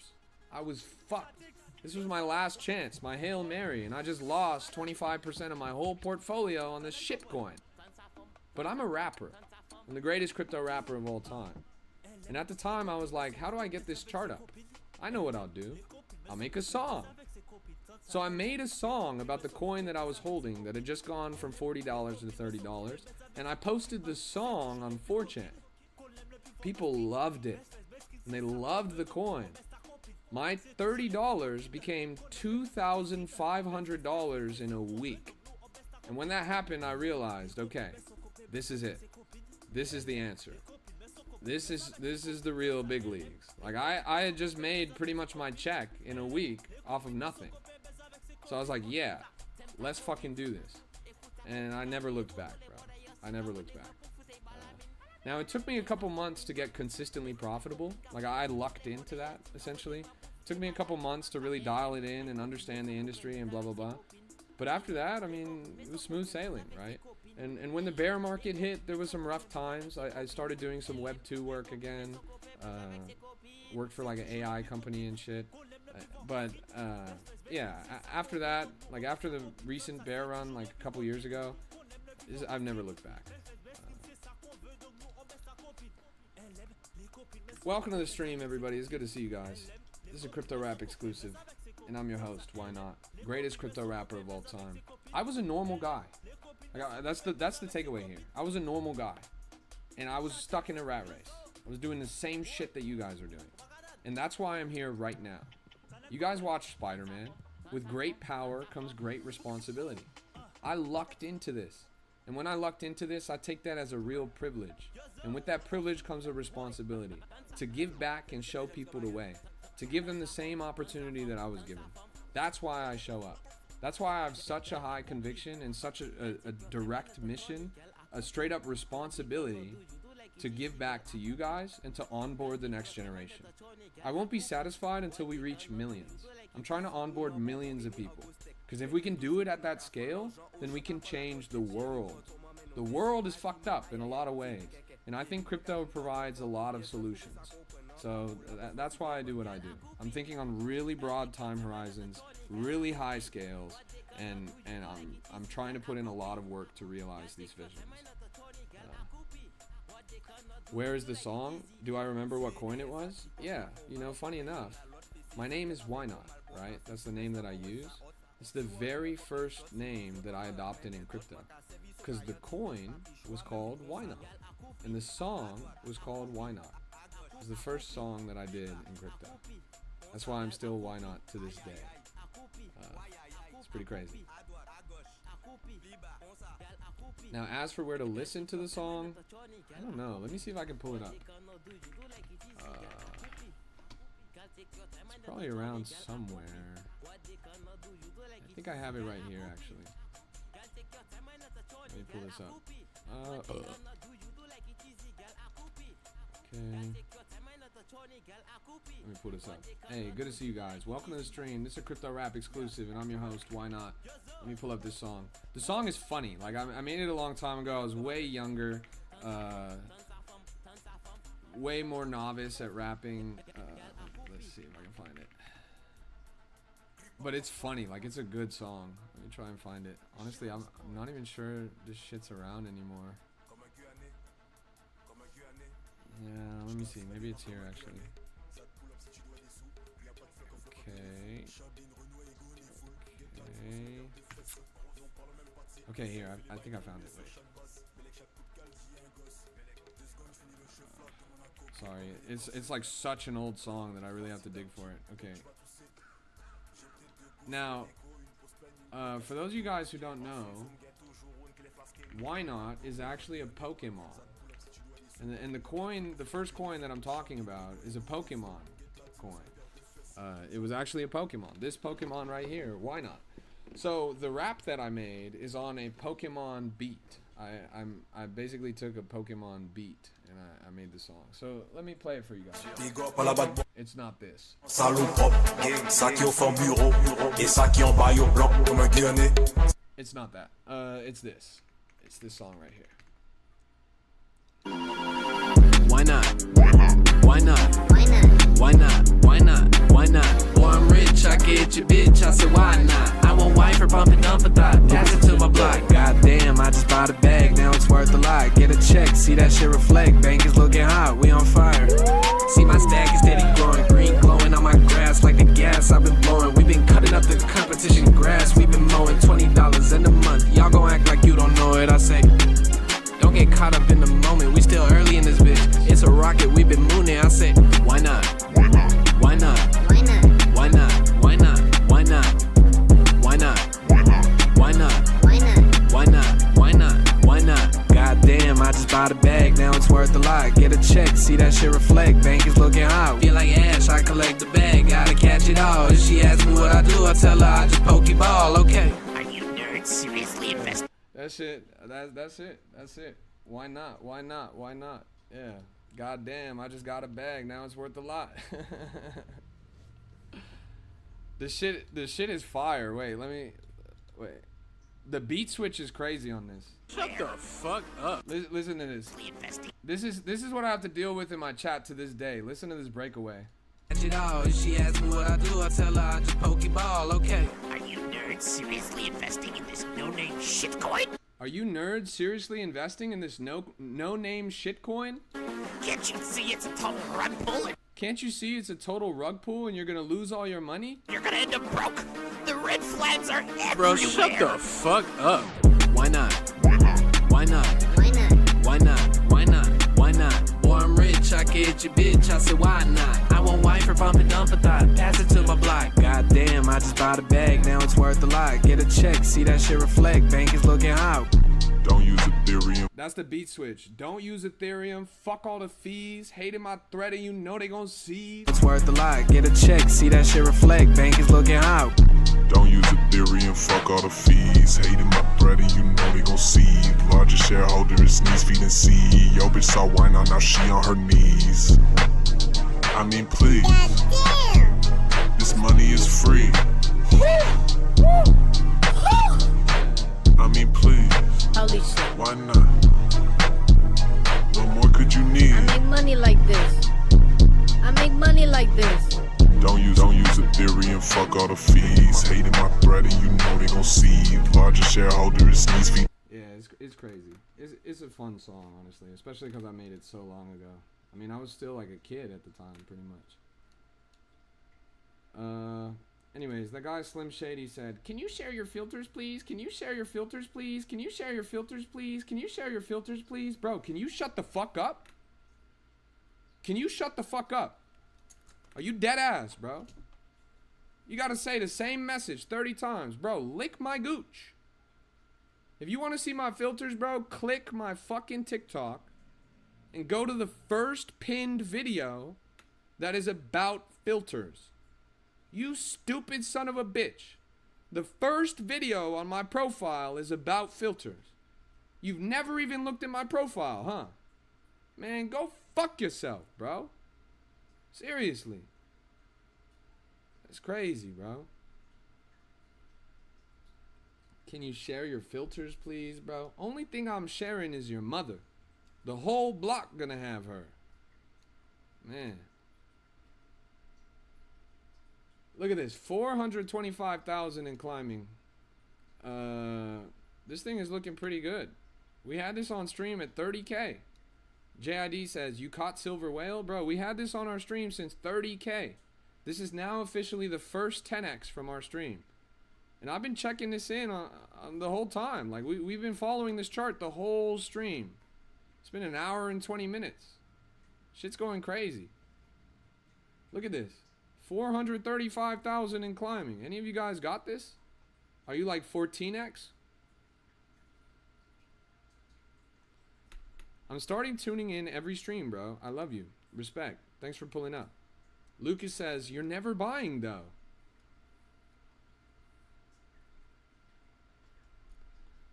I was fucked. This was my last chance, my Hail Mary, and I just lost 25% of my whole portfolio on this shit coin. But I'm a rapper. I'm the greatest crypto rapper of all time. And at the time I was like, how do I get this chart up? I know what I'll do. I'll make a song. So I made a song about the coin that I was holding that had just gone from $40 to $30, and I posted the song on 4chan. People loved it, and they loved the coin. My $30 became $2,500 in a week. And when that happened, I realized, okay, this is it. This is the answer. This is the real big leagues. Like I had just made pretty much my check in a week off of nothing. So I was like, yeah, let's fucking do this. And I never looked back, bro. I never looked back. Now it took me a couple months to get consistently profitable. Like I lucked into that essentially. It took me a couple months to really dial it in and understand the industry and blah blah blah. But after that, I mean, it was smooth sailing, right? And when the bear market hit, there was some rough times. I started doing some Web 2 work again. Worked for like an AI company and shit. Yeah, after that, like after the recent bear run, like a couple years ago, I've never looked back. Welcome to the stream, everybody. It's good to see you guys. This is a Crypto Rap exclusive, and I'm your host, YNOT, greatest crypto rapper of all time. I was a normal guy. That's the takeaway here. I was a normal guy, and I was stuck in a rat race. I was doing the same shit that you guys are doing, and that's why I'm here right now. You guys watch Spider-Man. With great power comes great responsibility. I lucked into this, and when I lucked into this, I take that as a real privilege. And with that privilege comes a responsibility to give back and show people the way, to give them the same opportunity that I was given. That's why I show up. That's why I have such a high conviction and such a direct mission, a straight up responsibility to give back to you guys and to onboard the next generation. I won't be satisfied until we reach millions. I'm trying to onboard millions of people, because if we can do it at that scale, then we can change the world. The world is fucked up in a lot of ways, and I think crypto provides a lot of solutions. So that's why I do what I do. I'm thinking on really broad time horizons, really high scales, and I'm trying to put in a lot of work to realize these visions. Where is the song? Do I remember what coin it was? Yeah, you know, funny enough, my name is YNOT, right? That's the name that I use. It's the very first name that I adopted in crypto, because the coin was called YNOT, and the song was called YNOT. It was the first song that I did in crypto. That's why I'm still YNOT to this day. It's pretty crazy. Now, as for where to listen to the song, I don't know. Let me see if I can pull it up. It's probably around somewhere. I think I have it right here, actually. Let me pull this up. Okay. Let me pull this up. Hey, good to see you guys. Welcome to the stream. This is a Crypto Rap exclusive, and I'm your host, YNOT. Let me pull up this song. The song is funny. Like, I made it a long time ago. I was way younger. Way more novice at rapping. Let's see if I can find it. But it's funny. Like, it's a good song. Let me try and find it. Honestly, I'm not even sure this shit's around anymore. Yeah, let me see. Maybe it's here, actually. Okay. Okay, here. I think I found it. Wait. Sorry. It's like such an old song that I really have to dig for it. Okay. Now, for those of you guys who don't know, YNOT is actually a Pokemon. And the coin, the first coin that I'm talking about is a Pokemon coin. It was actually a Pokemon. This Pokemon right here. Why not? So the rap that I made is on a Pokemon beat. I basically took a Pokemon beat and I made the song. So let me play it for you guys. It's not this. It's not that. It's this. It's this song right here. Why not? Why not? Why not? Why not? Why not? Why not? Why not? Boy, I'm rich, I get your bitch. I said, why not? I won't wife her pumping up a thought. Pass it to my block. Goddamn, I just bought a bag. Now it's worth a lot. Get a check, see that shit reflect. Bank is looking hot, we on fire. See my stack is steady growing. Green glowing on my grass like the gas I've been blowing. We been cutting up the competition grass. We been mowing $20 in a month. Y'all gon' act like you don't know it. I say, don't get caught up in the moment, we still early in this bitch. It's a rocket, we been mooning. I say, why not? Why not? Why not? Why not? Why not? Why not? Why not? Why not? Why not? Why not? Why not? Why not? Why not? Why not? Goddamn, I just bought a bag, now it's worth a lot. Get a check, see that shit reflect. Bank is looking hot. Feel like Ash, I collect the bag, gotta catch it all. If she asks me what I do, I tell her I just pokeball. Okay. Are you nerds seriously investing? That's it. That's it. That's it. Why not? Why not? Why not? Yeah. God damn, I just got a bag. Now it's worth a lot. The shit is fire. Wait. The beat switch is crazy on this. Shut the fuck up. Listen to this. This is what I have to deal with in my chat to this day. Listen to this breakaway. Catch it all. If she asks me what I do, I tell her I just pokeball. Okay. Are you nerds seriously investing in this no-name shitcoin? Are you nerds seriously investing in this no-name shitcoin? Can't you see it's a total rug pull? Can't you see it's a total rug pull and you're gonna lose all your money? You're gonna end up broke. The red flags are everywhere. Bro, shut the fuck up. Why not? Why not? Why not? Why not? Why not? Why not? Why not? Boy, I'm rich, I get your bitch. I said, why not? I won't wife her pumping dump a thought. Pass it to my block. Goddamn, I just bought a bag. Now it's worth a lot. Get a check, see that shit reflect. Bank is looking hot. Don't use Ethereum. That's the beat switch. Don't use Ethereum. Fuck all the fees. Hating my thread and you know they gon' see. It's worth a lot. Get a check, see that shit reflect. Bank is looking hot. Don't use Ethereum. Fuck all the fees. Hating my thread and you know they gon' see. Largest shareholder is sneeze, feed, and see. Yo, bitch saw why not? Now she on her knees. I mean, please. This money is free. I mean, please. Holy shit. Why not? What more could you need? I make money like this. I make money like this. Don't use Ethereum, fuck all the fees. Hating my thread and you know they gon' see. Largest shareholder is sneeze feet. Yeah, it's crazy. It's a fun song, honestly, especially because I made it so long ago. I mean, I was still like a kid at the time, pretty much. Anyways, the guy Slim Shady said, "Can you share your filters, please? Can you share your filters, please? Can you share your filters, please? Can you share your filters, please?" Bro, can you shut the fuck up? Can you shut the fuck up? Are you dead ass, bro? You gotta say the same message 30 times. Bro, lick my gooch. If you want to see my filters, bro, click my fucking TikTok and go to the first pinned video that is about filters. You stupid son of a bitch. The first video on my profile is about filters. You've never even looked at my profile, huh? Man, go fuck yourself, bro. Seriously. That's crazy, bro. Can you share your filters, please, bro? Only thing I'm sharing is your mother. The whole block gonna have her. Man. Look at this. 425,000 and climbing. This thing is looking pretty good. We had this on stream at 30K. JID says, "You caught silver whale?" Bro, we had this on our stream since 30K. This is now officially the first 10x from our stream. And I've been checking this in on the whole time. Like, we've been following this chart the whole stream. It's been an hour and 20 minutes. Shit's going crazy. Look at this. 435,000 in climbing. Any of you guys got this? Are you like 14x? I'm starting tuning in every stream, bro. I love you. Respect. Thanks for pulling up. Lucas says, you're never buying though.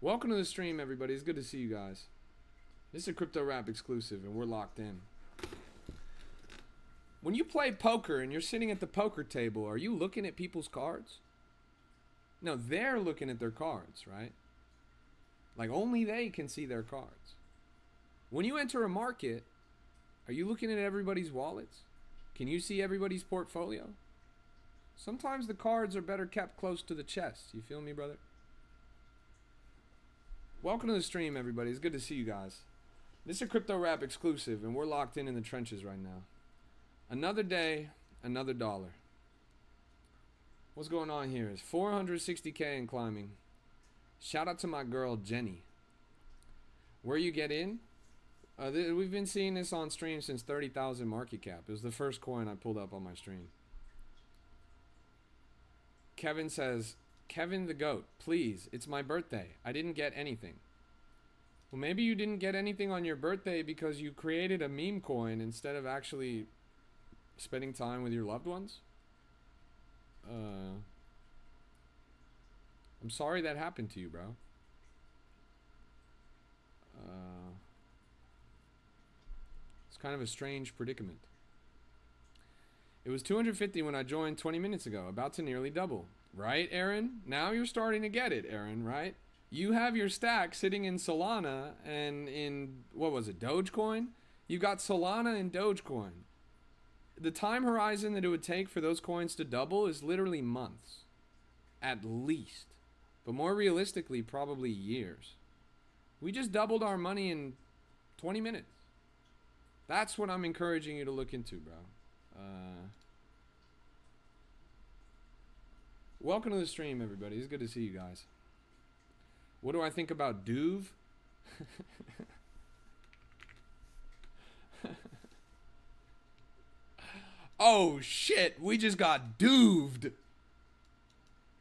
Welcome to the stream, everybody. It's good to see you guys. This is a Crypto Rap exclusive, and we're locked in. When you play poker and you're sitting at the poker table, are you looking at people's cards? No, they're looking at their cards, right? Like, only they can see their cards. When you enter a market, are you looking at everybody's wallets? Can you see everybody's portfolio? Sometimes the cards are better kept close to the chest. You feel me, brother? Welcome to the stream, everybody. It's good to see you guys. This is a Crypto Rap exclusive, and we're locked in the trenches right now. Another day, another dollar. What's going on here is 460K and climbing. Shout out to my girl, Jenny. Where you get in? We've been seeing this on stream since 30,000 market cap. It was the first coin I pulled up on my stream. Kevin says, Kevin the GOAT, please, it's my birthday. I didn't get anything. Well, maybe you didn't get anything on your birthday because you created a meme coin instead of actually spending time with your loved ones. I'm sorry that happened to you, bro. It's kind of a strange predicament. It was 250 when I joined 20 minutes ago, about to nearly double. Right, Aaron? Now you're starting to get it, Aaron, right? You have your stack sitting in Solana and in, what was it, Dogecoin? You got Solana and Dogecoin. The time horizon that it would take for those coins to double is literally months. At least. But more realistically, probably years. We just doubled our money in 20 minutes. That's what I'm encouraging you to look into, bro. Welcome to the stream, everybody. It's good to see you guys. What do I think about Duve? Oh shit, we just got duved.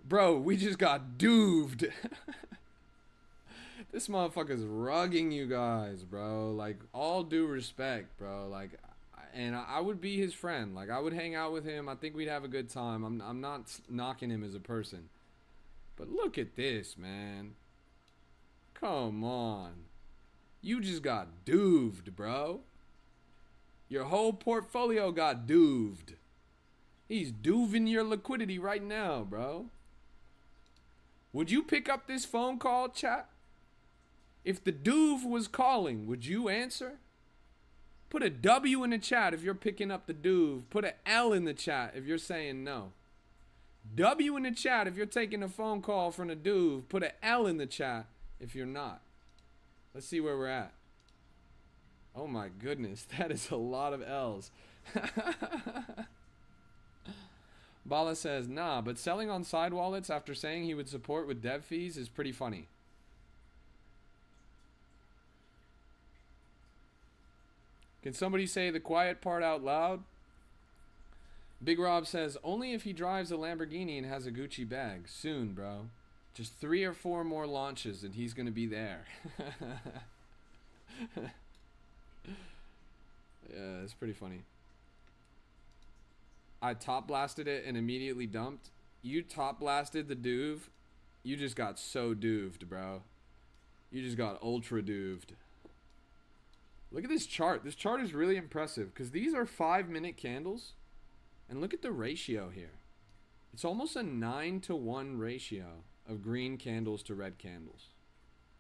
Bro, we just got duved. This motherfucker's rugging you guys, bro. Like, all due respect, bro. Like, and I would be his friend. Like, I would hang out with him. I think we'd have a good time. I'm not knocking him as a person. But look at this, man. Come on. You just got duved, bro. Your whole portfolio got duved. He's duving your liquidity right now, bro. Would you pick up this phone call, chat? If the duve was calling, would you answer? Put a W in the chat if you're picking up the duve. Put an L in the chat if you're saying no. W in the chat if you're taking a phone call from a duve. Put an L in the chat if you're not. Let's see where we're at. Oh my goodness, that is a lot of L's. Bala says, nah, but selling on side wallets after saying he would support with dev fees is pretty funny. Can somebody say the quiet part out loud? Big Rob says, only if he drives a Lamborghini and has a Gucci bag. Soon, bro. Just 3 or 4 more launches and he's going to be there. Yeah, it's pretty funny. I top blasted it and immediately dumped. You top blasted the duve. You just got so duved, bro. You just got ultra duved. Look at this chart. This chart is really impressive because these are 5-minute candles. And look at the ratio here. It's almost a 9-to-1 ratio of green candles to red candles.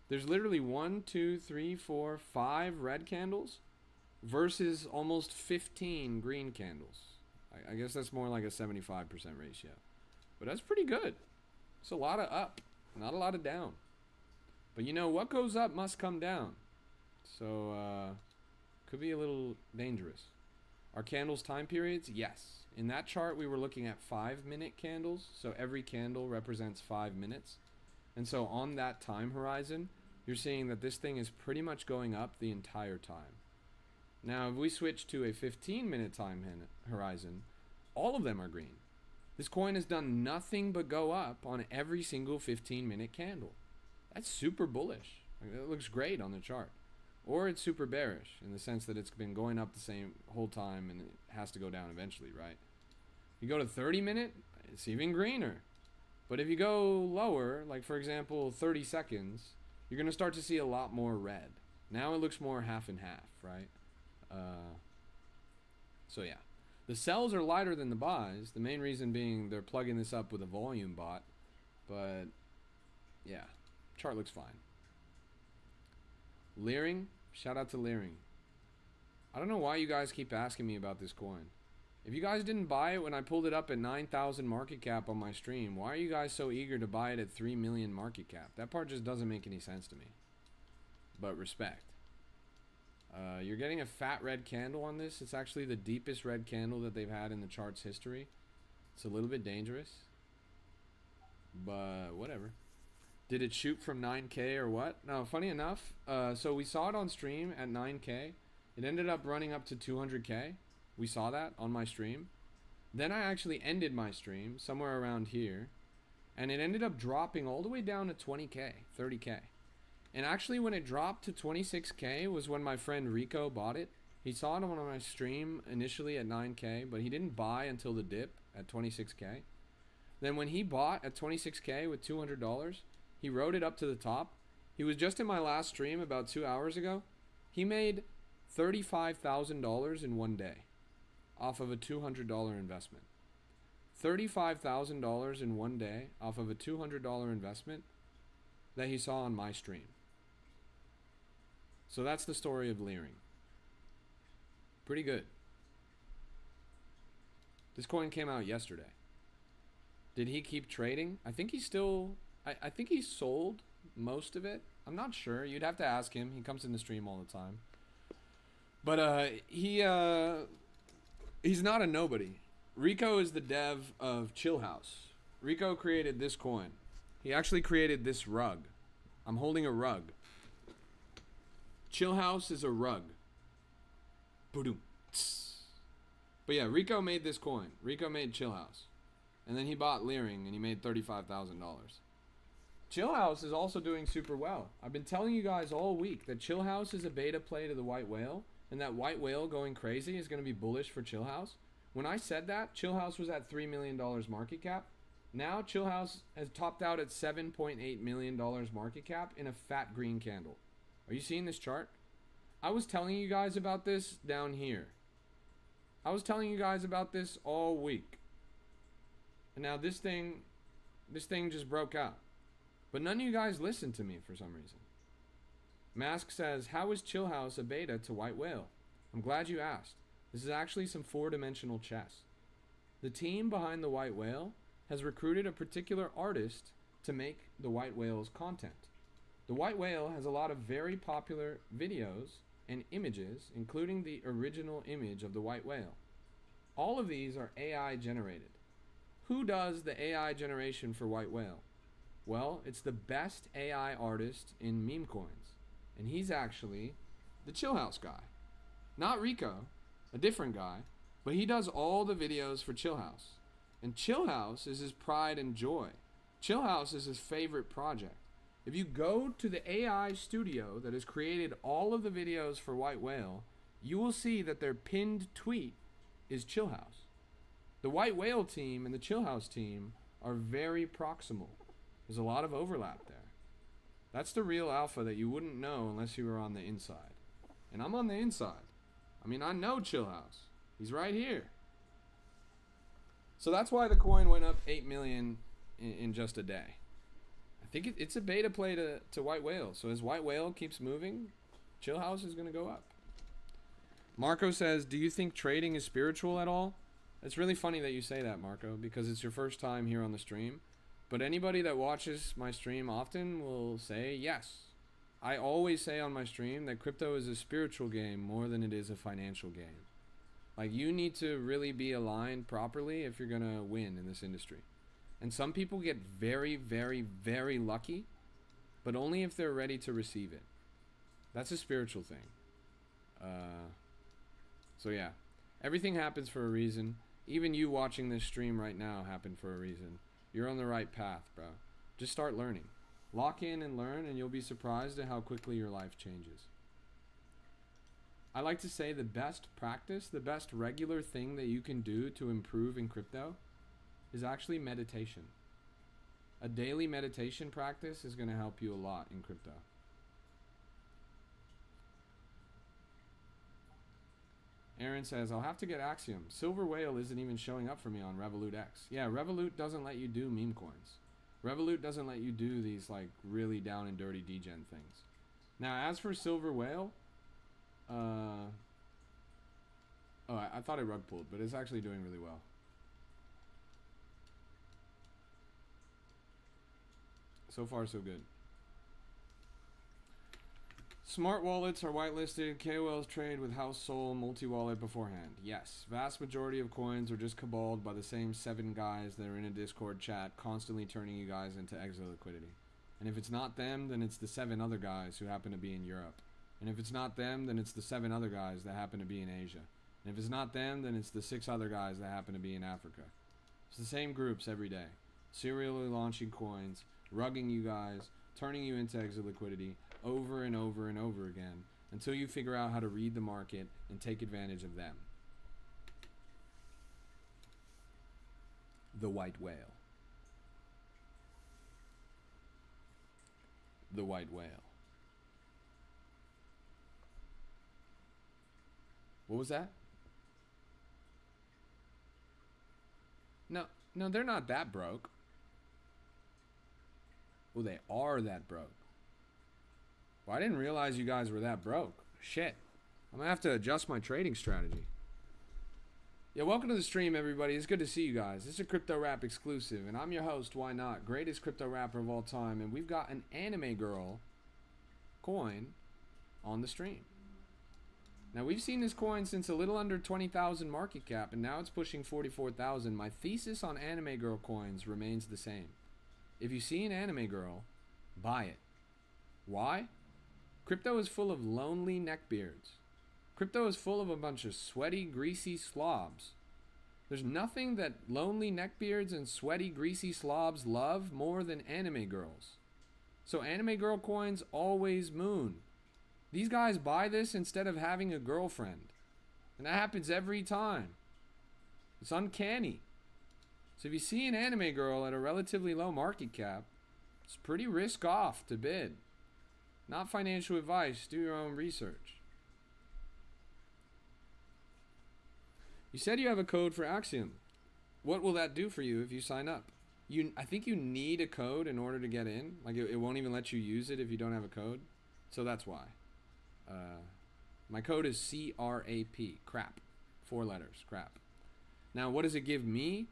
There's literally 1, 2, 3, 4, 5 red candles versus almost 15 green candles. I guess that's more like a 75% ratio. But that's pretty good. It's a lot of up, not a lot of down. But you know, what goes up must come down. So, could be a little dangerous. Are candles time periods? Yes. In that chart, we were looking at 5-minute candles. So every candle represents 5 minutes. And so on that time horizon, you're seeing that this thing is pretty much going up the entire time. Now, if we switch to a 15-minute time horizon, all of them are green. This coin has done nothing but go up on every single 15-minute candle. That's super bullish. Like, that looks great on the chart. Or it's super bearish in the sense that it's been going up the same whole time and it has to go down eventually, right? You go to 30-minute, it's even greener. But if you go lower, like for example 30 seconds, you're going to start to see a lot more red. Now it looks more half and half, right? So yeah. The sells are lighter than the buys. The main reason being they're plugging this up with a volume bot. But yeah, chart looks fine. Leering, shout out to Leering. I don't know why you guys keep asking me about this coin. If you guys didn't buy it when I pulled it up at 9,000 market cap on my stream, why are you guys so eager to buy it at 3 million market cap? That part just doesn't make any sense to me. But respect. You're getting a fat red candle on this. It's actually the deepest red candle that they've had in the chart's history. It's a little bit dangerous. But whatever. Did it shoot from 9K or what? No, funny enough, so we saw it on stream at 9K. It ended up running up to 200K. We saw that on my stream. Then I actually ended my stream somewhere around here. And it ended up dropping all the way down to 20K, 30K. And actually when it dropped to 26K was when my friend Rico bought it. He saw it on my stream initially at 9K, but he didn't buy until the dip at 26K. Then when he bought at 26K with $200, he rode it up to the top. He was just in my last stream about 2 hours ago. He made $35,000 in one day off of a $200 investment. $35,000 in one day off of a $200 investment that he saw on my stream. So that's the story of Leering. Pretty good. This coin came out yesterday. Did he keep trading? I think he still... I think he sold most of it. I'm not sure. You'd have to ask him. He comes in the stream all the time. But he's not a nobody. Rico is the dev of Chill House. Rico created this coin. He actually created this rug. I'm holding a rug. Chill House is a rug. Boom. But yeah, Rico made this coin. Rico made Chill House. And then he bought Leering and he made $35,000. Chill House is also doing super well. I've been telling you guys all week that Chill House is a beta play to the White Whale, and that White Whale going crazy is going to be bullish for Chill House. When I said that, Chill House was at $3 million market cap. Now Chill House has topped out at $7.8 million market cap in a fat green candle. Are you seeing this chart? I was telling you guys about this down here. I was telling you guys about this all week. And now this thing just broke out. But none of you guys listened to me for some reason. Mask says, how is Chill House a beta to White Whale? I'm glad you asked. This is actually some four-dimensional chess. The team behind the White Whale has recruited a particular artist to make the White Whale's content. The White Whale has a lot of very popular videos and images, including the original image of the White Whale. All of these are AI generated. Who does the AI generation for White Whale? Well, it's the best AI artist in meme coins. And he's actually the Chill House guy. Not Rico, a different guy, but he does all the videos for Chill House. And Chill House is his pride and joy. Chill House is his favorite project. If you go to the AI studio that has created all of the videos for White Whale, you will see that their pinned tweet is Chill House. The White Whale team and the Chill House team are very proximal. There's a lot of overlap there. That's the real alpha that you wouldn't know unless you were on the inside. And I'm on the inside. I mean, I know Chill House. He's right here. So that's why the coin went up 8 million in just a day. I think it's a beta play to White Whale. So as White Whale keeps moving, Chill House is going to go up. Marco says, do you think trading is spiritual at all? It's really funny that you say that, Marco, because it's your first time here on the stream. But anybody that watches my stream often will say yes. I always say on my stream that crypto is a spiritual game more than it is a financial game. Like, you need to really be aligned properly if you're going to win in this industry. And some people get very, very, very lucky, but only if they're ready to receive it. That's a spiritual thing. So yeah, everything happens for a reason. Even you watching this stream right now happened for a reason. You're on the right path, bro. Just start learning. Lock in and learn, and you'll be surprised at how quickly your life changes. I like to say the best practice, the best regular thing that you can do to improve in crypto is actually meditation. A daily meditation practice is going to help you a lot in crypto. Aaron says, I'll have to get Axiom. Silver Whale isn't even showing up for me on Revolut X. Yeah, Revolut doesn't let you do meme coins. Revolut doesn't let you do these like really down and dirty degen things. Now, as for Silver Whale, I thought it rug pulled, but it's actually doing really well. So far, so good. Smart wallets are whitelisted. KOLs trade with House Soul multi-wallet beforehand. Yes, vast majority of coins are just caballed by the same 7 guys that are in a Discord chat, constantly turning you guys into exit liquidity. And if it's not them, then it's the 7 other guys who happen to be in Europe. And if it's not them, then it's the 7 other guys that happen to be in Asia. And if it's not them, then it's the 6 other guys that happen to be in Africa. It's the same groups every day. Serially launching coins, rugging you guys, turning you into exit liquidity over and over and over again until you figure out how to read the market and take advantage of them. The white whale. The white whale. What was that? No, they're not that broke. Well, they are that broke. Well, I didn't realize you guys were that broke. Shit. I'm going to have to adjust my trading strategy. Yeah, welcome to the stream, everybody. It's good to see you guys. This is a Crypto Rap exclusive, and I'm your host, YNOT, greatest crypto rapper of all time, and we've got an anime girl coin on the stream. Now, we've seen this coin since a little under 20,000 market cap, and now it's pushing 44,000. My thesis on anime girl coins remains the same. If you see an anime girl, buy it. Why? Crypto is full of lonely neckbeards. Crypto is full of a bunch of sweaty, greasy slobs. There's nothing that lonely neckbeards and sweaty, greasy slobs love more than anime girls. So anime girl coins always moon. These guys buy this instead of having a girlfriend. And that happens every time. It's uncanny. So if you see an anime girl at a relatively low market cap, it's pretty risk off to bid. Not financial advice, do your own research. You said you have a code for Axiom. What will that do for you if you sign up? I think you need a code in order to get in. Like it won't even let you use it if you don't have a code. So that's why. My code is CRAP. Crap. 4 letters. Crap. Now what does it give me?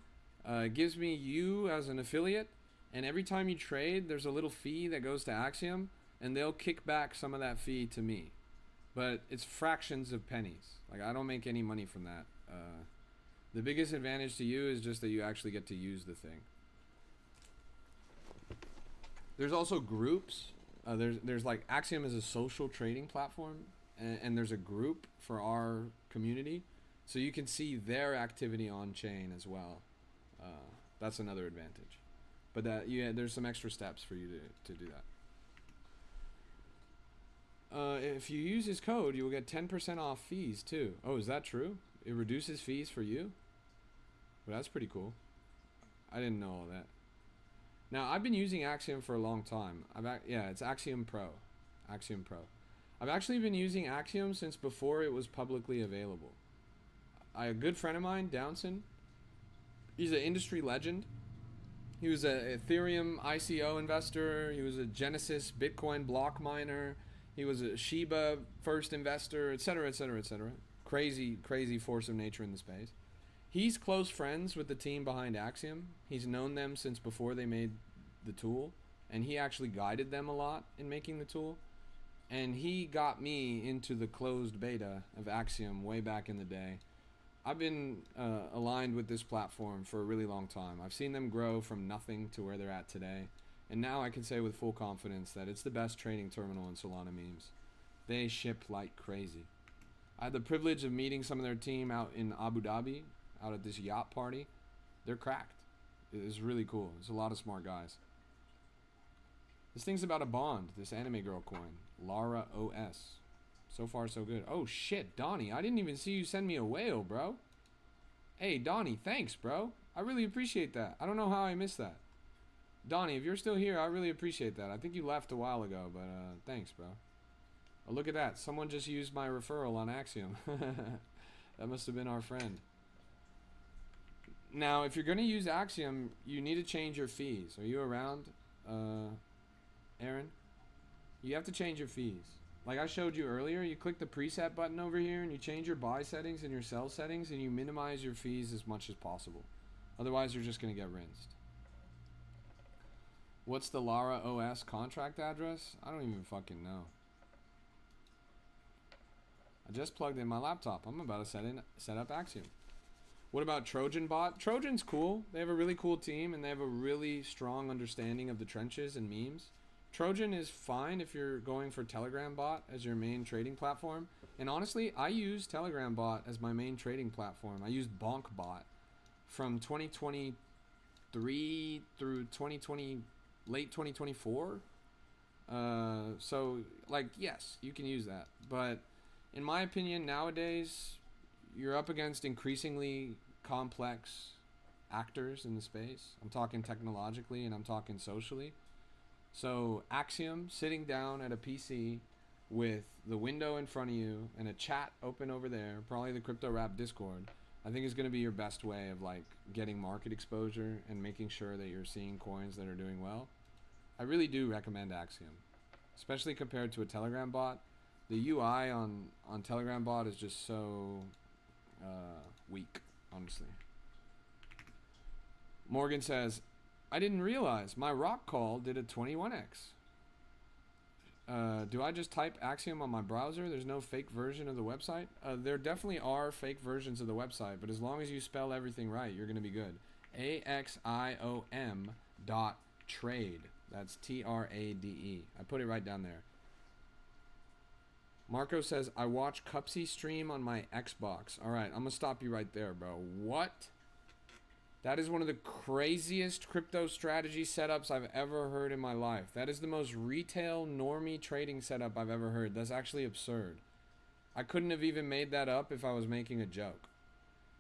It gives me you as an affiliate. And every time you trade, there's a little fee that goes to Axiom. And they'll kick back some of that fee to me. But it's fractions of pennies. Like I don't make any money from that. The biggest advantage to you is just that you actually get to use the thing. There's also groups. There's like Axiom is a social trading platform, and there's a group for our community, so you can see their activity on chain as well. That's another advantage. But there's some extra steps for you to do that. If you use his code, you will get 10% off fees too. Oh, is that true? It reduces fees for you? Well, that's pretty cool. I didn't know all that. Now, I've been using Axiom for a long time. It's Axiom Pro. Axiom Pro. I've actually been using Axiom since before it was publicly available. A good friend of mine, Downson, he's an industry legend. He was an Ethereum ICO investor. He was a Genesis Bitcoin block miner. He was a Shiba first investor, etc., etc., etc. Crazy, crazy force of nature in the space. He's close friends with the team behind Axiom. He's known them since before they made the tool, and he actually guided them a lot in making the tool. And he got me into the closed beta of Axiom way back in the day. I've been aligned with this platform for a really long time. I've seen them grow from nothing to where they're at today. And now I can say with full confidence that it's the best trading terminal in Solana memes. They ship like crazy. I had the privilege of meeting some of their team out in Abu Dhabi, out at this yacht party. They're cracked. It's really cool. There's a lot of smart guys. This thing's about a bond, this anime girl coin. Lara OS. So far, so good. Oh, shit, Donnie. I didn't even see you send me a whale, bro. Hey, Donnie, thanks, bro. I really appreciate that. I don't know how I missed that. Donnie, if you're still here, I really appreciate that. I think you left a while ago, but thanks, bro. Oh, look at that. Someone just used my referral on Axiom. That must have been our friend. Now, if you're going to use Axiom, you need to change your fees. Are you around, Aaron? You have to change your fees. Like I showed you earlier, you click the preset button over here and you change your buy settings and your sell settings and you minimize your fees as much as possible. Otherwise, you're just going to get rinsed. What's the Lara OS contract address? I don't even fucking know. I just plugged in my laptop. I'm about to set up Axiom. What about Trojan Bot? Trojan's cool. They have a really cool team and they have a really strong understanding of the trenches and memes. Trojan is fine if you're going for Telegram Bot as your main trading platform. And honestly, I use Telegram Bot as my main trading platform. I used Bonk Bot from 2023 through 2020, late 2024. So, like, yes, you can use that. But in my opinion, nowadays, you're up against increasingly complex actors in the space. I'm talking technologically and I'm talking socially. So Axiom, sitting down at a PC with the window in front of you and a chat open over there, probably the Crypto Rap Discord, I think is going to be your best way of like getting market exposure and making sure that you're seeing coins that are doing well. I really do recommend Axiom, especially compared to a Telegram bot. The UI on Telegram bot is just so weak, honestly. Morgan says, I didn't realize my rock call did a 21x. Do I just type Axiom on my browser? There's no fake version of the website? There definitely are fake versions of the website, but as long as you spell everything right, you're going to be good. AXIOM.trade. That's TRADE. I put it right down there. Marco says, I watch Cupsy stream on my Xbox. All right, I'm going to stop you right there, bro. What? That is one of the craziest crypto strategy setups I've ever heard in my life. That is the most retail normie trading setup I've ever heard. That's actually absurd. I couldn't have even made that up if I was making a joke.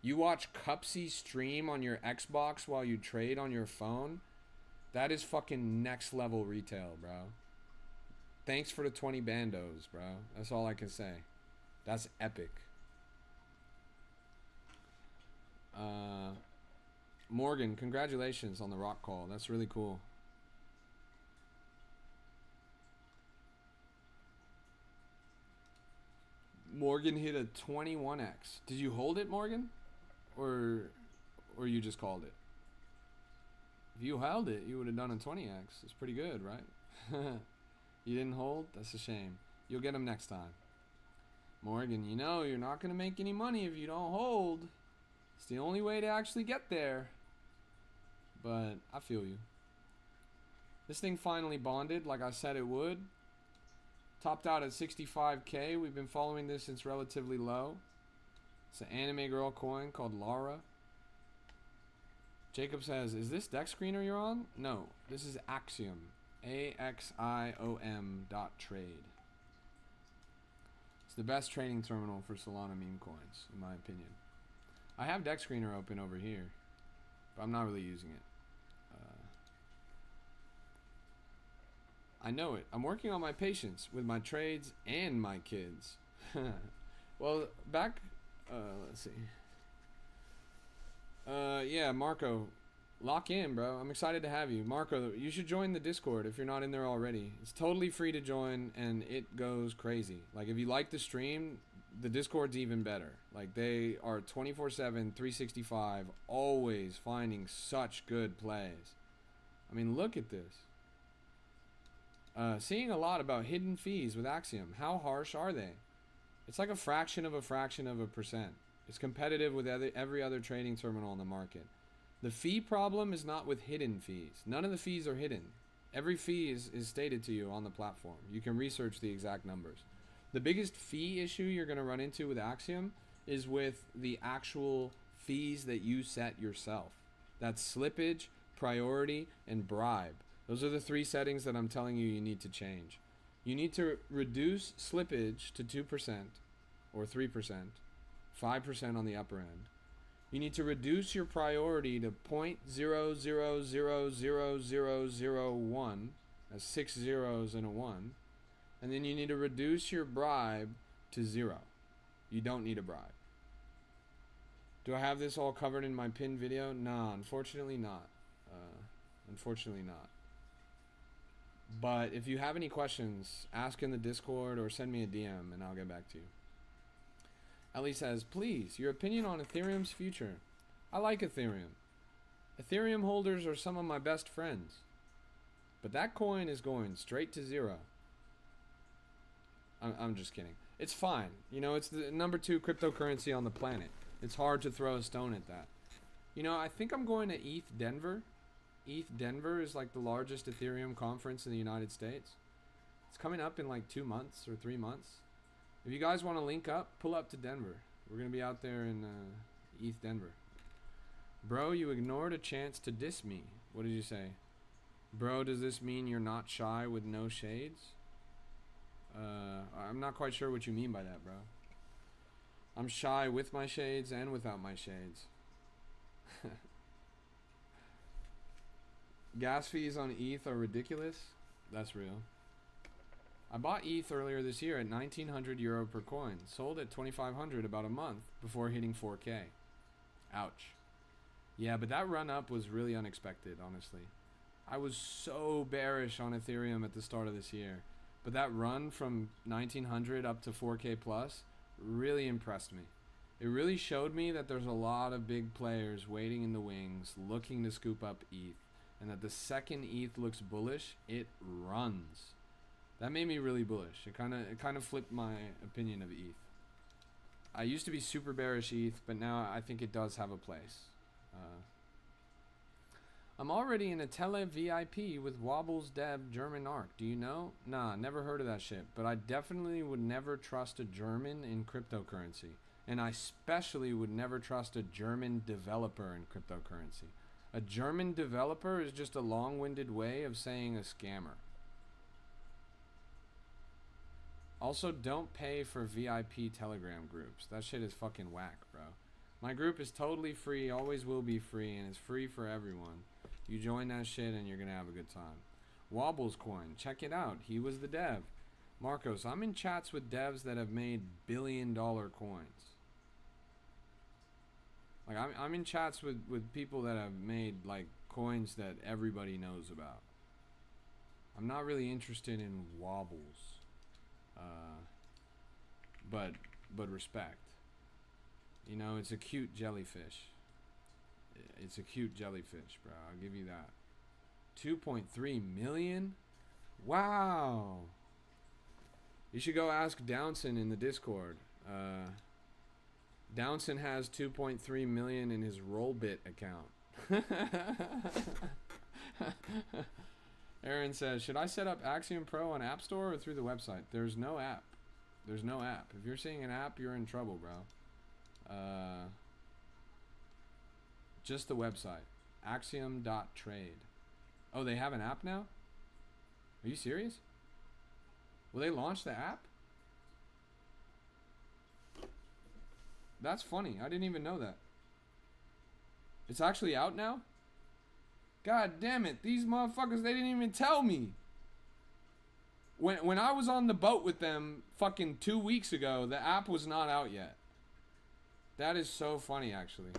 You watch Cupsy stream on your Xbox while you trade on your phone? That is fucking next level retail, bro. Thanks for the 20 bandos, bro. That's all I can say. That's epic. Morgan, congratulations on the rock call. That's really cool. Morgan hit a 21x. Did you hold it, Morgan? Or you just called it? If you held it, you would have done a 20x. It's pretty good, right? You didn't hold? That's a shame. You'll get them next time. Morgan, you know you're not going to make any money if you don't hold. It's the only way to actually get there. But I feel you. This thing finally bonded like I said it would. Topped out at 65k. We've been following this since relatively low. It's an anime girl coin called Lara. Jacob says, is this deck screener you're on? No, this is Axiom. AXIOM.trade. It's the best trading terminal for Solana meme coins, in my opinion. I have deck screener open over here, but I'm not really using it. I know it. I'm working on my patience with my trades and my kids. Well, back, let's see. Yeah, Marco, lock in, bro. I'm excited to have you. Marco, you should join the Discord if you're not in there already. It's totally free to join, and it goes crazy. Like, if you like the stream, the Discord's even better. Like, they are 24/7, 365, always finding such good plays. I mean, look at this. Seeing a lot about hidden fees with Axiom. How harsh are they? It's like a fraction of a percent. It's competitive with every other trading terminal on the market. The fee problem is not with hidden fees. None of the fees are hidden. Every fee is stated to you on the platform. You can research the exact numbers. The biggest fee issue you're going to run into with Axiom is with the actual fees that you set yourself. That's slippage, priority, and bribe. Those are the three settings that I'm telling you need to change. You need to reduce slippage to 2% or 3%, 5% on the upper end. You need to reduce your priority to 0.00000001, that's 6 zeros and a 1. And then you need to reduce your bribe to 0. You don't need a bribe. Do I have this all covered in my pinned video? Nah, unfortunately not. Unfortunately not. But if you have any questions, ask in the Discord or send me a DM and I'll get back to you. Ellie says, please, your opinion on Ethereum's future. I like Ethereum. Ethereum holders are some of my best friends. But that coin is going straight to 0. I'm just kidding. It's fine. You know, it's the number 2 cryptocurrency on the planet. It's hard to throw a stone at that. You know, I think I'm going to ETH Denver. ETH Denver is like the largest Ethereum conference in the United States. It's coming up in like 2 months or 3 months. If you guys want to link up, pull up to Denver. We're going to be out there in ETH Denver. Bro, you ignored a chance to diss me. What did you say? Bro, does this mean you're not shy with no shades? I'm not quite sure what you mean by that, bro. I'm shy with my shades and without my shades. Gas fees on ETH are ridiculous. That's real. I bought ETH earlier this year at 1900 euro per coin. Sold at 2500 about a month before hitting 4K. Ouch. Yeah, but that run up was really unexpected, honestly. I was so bearish on Ethereum at the start of this year. But that run from 1900 up to 4K plus really impressed me. It really showed me that there's a lot of big players waiting in the wings, looking to scoop up ETH. And that the second ETH looks bullish, it runs. That made me really bullish. It kind of flipped my opinion of ETH. I used to be super bearish ETH, but now I think it does have a place. I'm already in a Tele VIP with Wobbles Dev German Arc. Do you know? Nah, never heard of that shit. But I definitely would never trust a German in cryptocurrency. And I especially would never trust a German developer in cryptocurrency. A German developer is just a long-winded way of saying a scammer. Also, don't pay for VIP Telegram groups. That shit is fucking whack, bro. My group is totally free, always will be free, and it's free for everyone. You join that shit and you're gonna have a good time. Wobbles Coin, check it out. He was the dev. Marcos, I'm in chats with devs that have made billion-dollar coins. Like, I'm in chats with people that have made, like, coins that everybody knows about. I'm not really interested in wobbles. But respect. You know, it's a cute jellyfish. It's a cute jellyfish, bro. I'll give you that. 2.3 million? Wow. You should go ask Downson in the Discord. Downson has 2.3 million in his Rollbit account. Aaron says, should I set up Axiom Pro on App Store or through the website? There's no app. There's no app. If you're seeing an app, you're in trouble, bro. Just the website. Axiom.trade. Oh, they have an app now? Are you serious? Will they launch the app? That's funny. I didn't even know that. It's actually out now? God damn it. These motherfuckers, they didn't even tell me. When I was on the boat with them fucking 2 weeks ago, the app was not out yet. That is so funny, actually.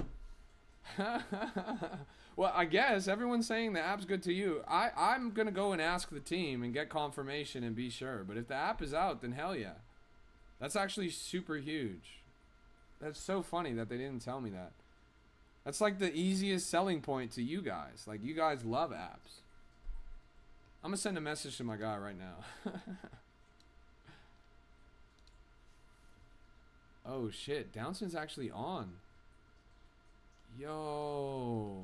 Well, I guess everyone's saying the app's good to you. I'm going to go and ask the team and get confirmation and be sure. But if the app is out, then hell yeah. That's actually super huge. That's so funny that they didn't tell me that. That's like the easiest selling point to you guys. Like, you guys love apps. I'm going to send a message to my guy right now. Oh, shit. Downson's actually on. Yo.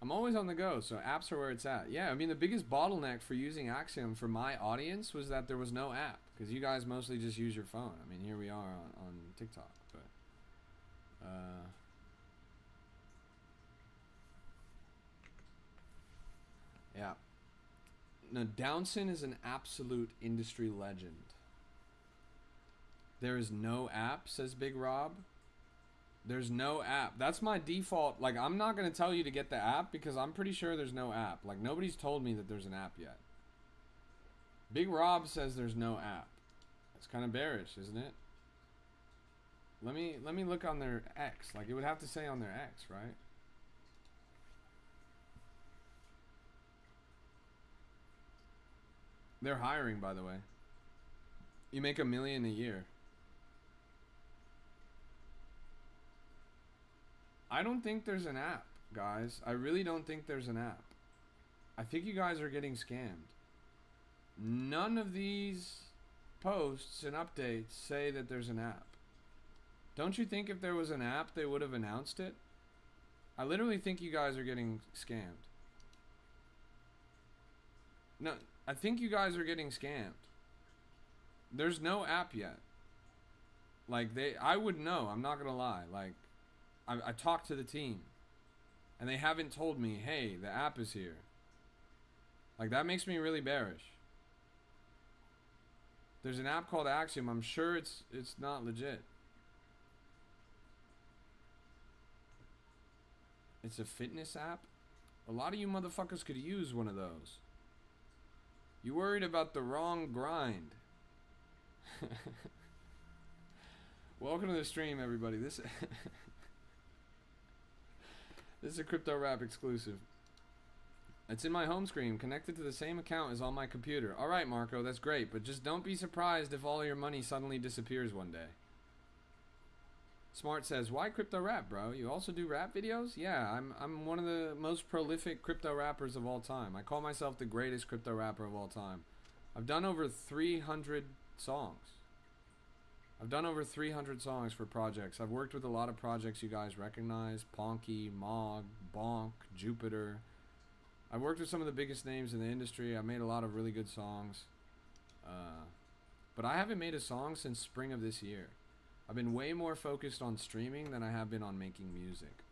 I'm always on the go, so apps are where it's at. Yeah, I mean, the biggest bottleneck for using Axiom for my audience was that there was no app, because you guys mostly just use your phone. I mean, here we are on TikTok, but yeah. No, Downson is an absolute industry legend. There is no app, says Big Rob. There's no app. That's my default. Like, I'm not going to tell you to get the app because I'm pretty sure there's no app. Like, nobody's told me that there's an app yet. Big Rob says there's no app. It's kind of bearish, isn't it? Let me look on their X. Like, it would have to say on their X, right? They're hiring, by the way. You make $1 million a year. I don't think there's an app, guys. I really don't think there's an app. I think you guys are getting scammed. None of these posts and updates say that there's an app. Don't you think if there was an app, they would have announced it? I literally think you guys are getting scammed. No, I think you guys are getting scammed. There's no app yet. Like, I would know, I'm not gonna lie. Like, I talked to the team, and they haven't told me, hey, the app is here. Like, that makes me really bearish. There's an app called Axiom. I'm sure it's not legit. It's a fitness app? A lot of you motherfuckers could use one of those. You worried about the wrong grind. Welcome to the stream, everybody. This is a Crypto Rap exclusive. It's in my home screen, connected to the same account as on my computer. Alright, Marco, that's great, but just don't be surprised if all your money suddenly disappears one day. Smart says, why Crypto Rap, bro? You also do rap videos? Yeah, I'm one of the most prolific crypto rappers of all time. I call myself the greatest crypto rapper of all time. I've done over 300 songs. I've done over 300 songs for projects. I've worked with a lot of projects you guys recognize. Ponky, Mog, Bonk, Jupiter. I've worked with some of the biggest names in the industry. I made a lot of really good songs. But I haven't made a song since spring of this year. I've been way more focused on streaming than I have been on making music.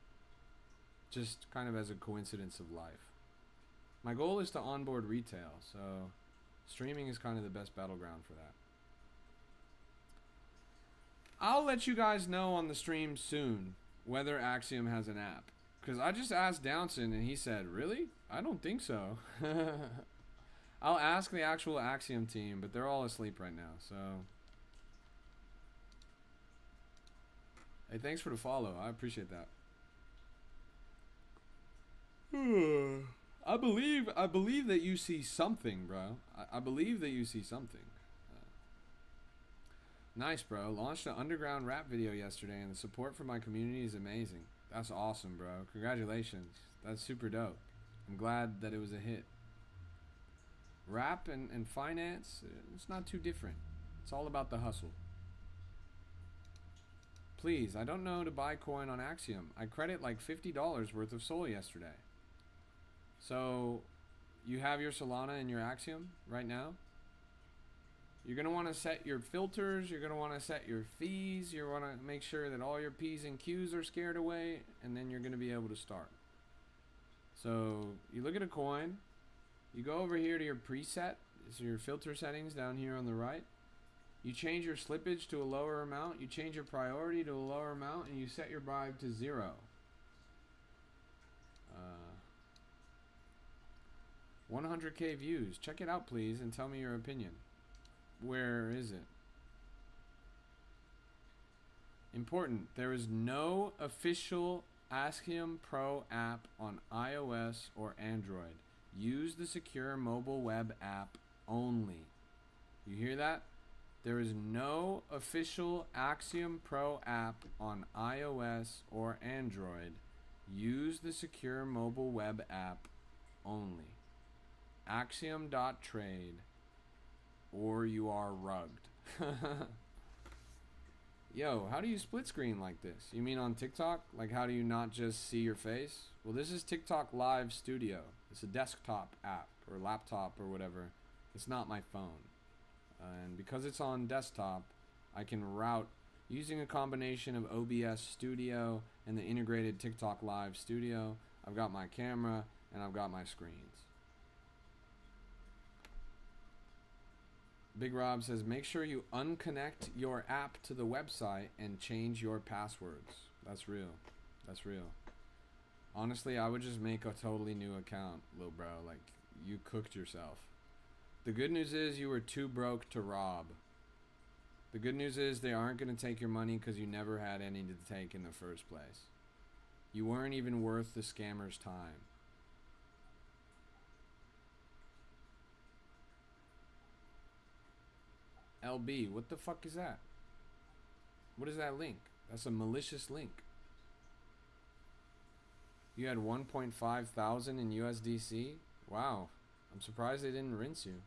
Just kind of as a coincidence of life. My goal is to onboard retail, so streaming is kind of the best battleground for that. I'll let you guys know on the stream soon whether Axiom has an app. Because I just asked Downson and he said, really? I don't think so. I'll ask the actual Axiom team, but they're all asleep right now, so... Hey, thanks for the follow. I appreciate that. I believe that you see something, bro. I believe that you see something. Nice, bro. Launched an underground rap video yesterday, and the support from my community is amazing. That's awesome, bro. Congratulations. That's super dope. I'm glad that it was a hit. Rap and finance, it's not too different. It's all about the hustle. Please, I don't know to buy coin on Axiom. I credit like $50 worth of Sol yesterday. So, you have your Solana and your Axiom right now. You're going to want to set your filters. You're going to want to set your fees. You want to make sure that all your P's and Q's are scared away. And then you're going to be able to start. So, you look at a coin. You go over here to your preset. So, your filter settings down here on the right. You change your slippage to a lower amount. You change your priority to a lower amount. And you set your bribe to 0. 100K views. Check it out, please, and tell me your opinion. Where is it? Important. There is no official Axiom Pro app on iOS or Android. Use the secure mobile web app only. You hear that? There is no official Axiom Pro app on iOS or Android. Use the secure mobile web app only. Axiom.trade or you are rugged. Yo, how do you split screen like this? You mean on TikTok? Like, how do you not just see your face? Well, this is TikTok Live Studio. It's a desktop app or laptop or whatever. It's not my phone. And because it's on desktop, I can route using a combination of OBS Studio and the integrated TikTok Live Studio. I've got my camera and I've got my screens. Big Rob says, make sure you unconnect your app to the website and change your passwords. That's real. That's real. Honestly, I would just make a totally new account, little bro. Like, you cooked yourself. The good news is you were too broke to rob. The good news is they aren't going to take your money because you never had any to take in the first place. You weren't even worth the scammer's time. LB, what the fuck is that? What is that link? That's a malicious link. You had 1.5 thousand in USDC? Wow. I'm surprised they didn't rinse you.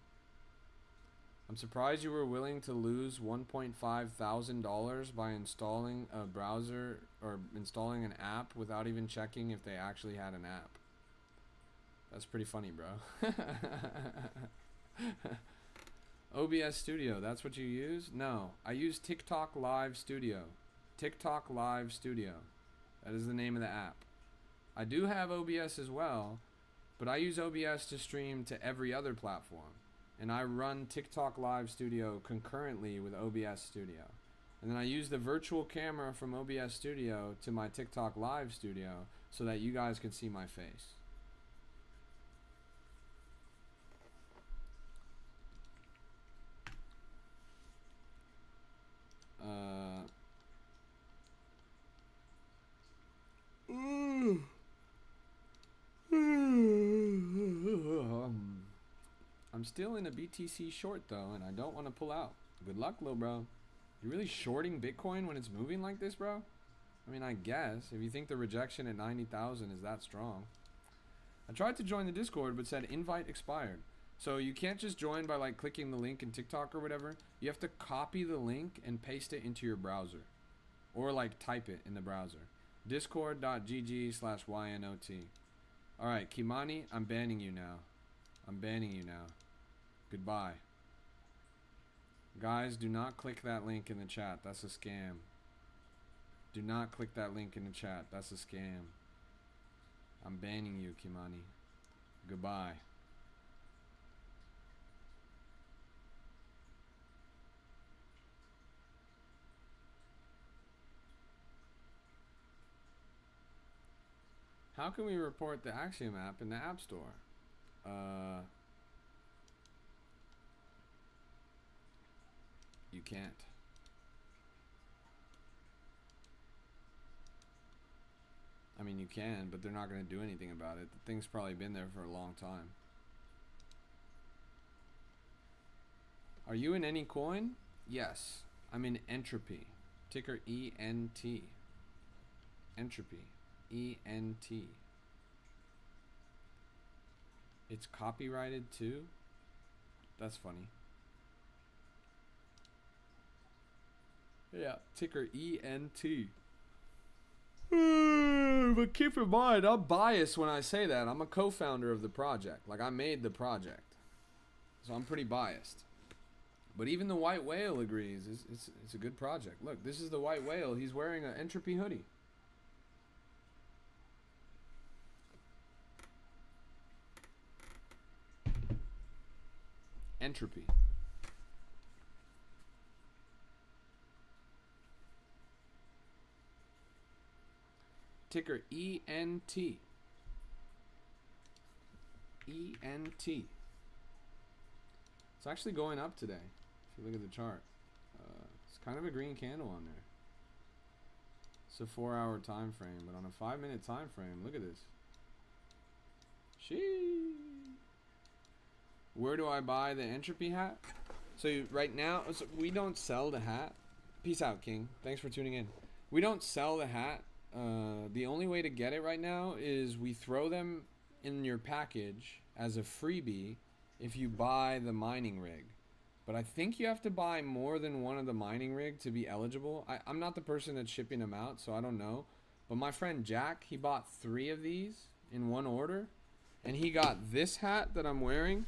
I'm surprised you were willing to lose $1.5 thousand by installing a browser or installing an app without even checking if they actually had an app. That's pretty funny, bro. OBS Studio, that's what you use? No, I use TikTok Live Studio. TikTok Live Studio. That is the name of the app. I do have OBS as well, but I use OBS to stream to every other platform. And I run TikTok Live Studio concurrently with OBS Studio. And then I use the virtual camera from OBS Studio to my TikTok Live Studio so that you guys can see my face. I'm still in a BTC short though, and I don't want to pull out. Good luck, little bro. You really shorting Bitcoin when it's moving like this, bro? I mean, I guess if you think the rejection at 90,000 is that strong. I tried to join the Discord, but said invite expired. So you can't just join by like clicking the link in TikTok or whatever. You have to copy the link and paste it into your browser, or like type it in the browser. Discord.gg/YNOT. All right, Kimani, I'm banning you now. I'm banning you now. Goodbye. Guys, do not click that link in the chat. That's a scam. Do not click that link in the chat. That's a scam. I'm banning you, Kimani. Goodbye. How can we report the Axiom app in the App Store? You can't. I mean, you can, but they're not going to do anything about it. The thing's probably been there for a long time. Are you in any coin? Yes. I'm in Entropy. Ticker ENT. Entropy. ENT. It's copyrighted too? That's funny. Yeah, ticker ENT. But keep in mind, I'm biased when I say that. I'm a co-founder of the project. Like, I made the project. So I'm pretty biased. But even the White Whale agrees. It's a good project. Look, this is the White Whale. He's wearing an Entropy hoodie. Entropy. Ticker ENT. ENT. It's actually going up today. If you look at the chart, it's kind of a green candle on there. It's a 4-hour time frame, but on a 5-minute time frame, look at this. Sheesh. Where do I buy the Entropy hat? So right now, so we don't sell the hat. Peace out, King. Thanks for tuning in. We don't sell the hat. The only way to get it right now is we throw them in your package as a freebie if you buy the mining rig. But I think you have to buy more than one of the mining rig to be eligible. I'm not the person that's shipping them out, so I don't know. But my friend Jack, he bought 3 of these in one order. And he got this hat that I'm wearing,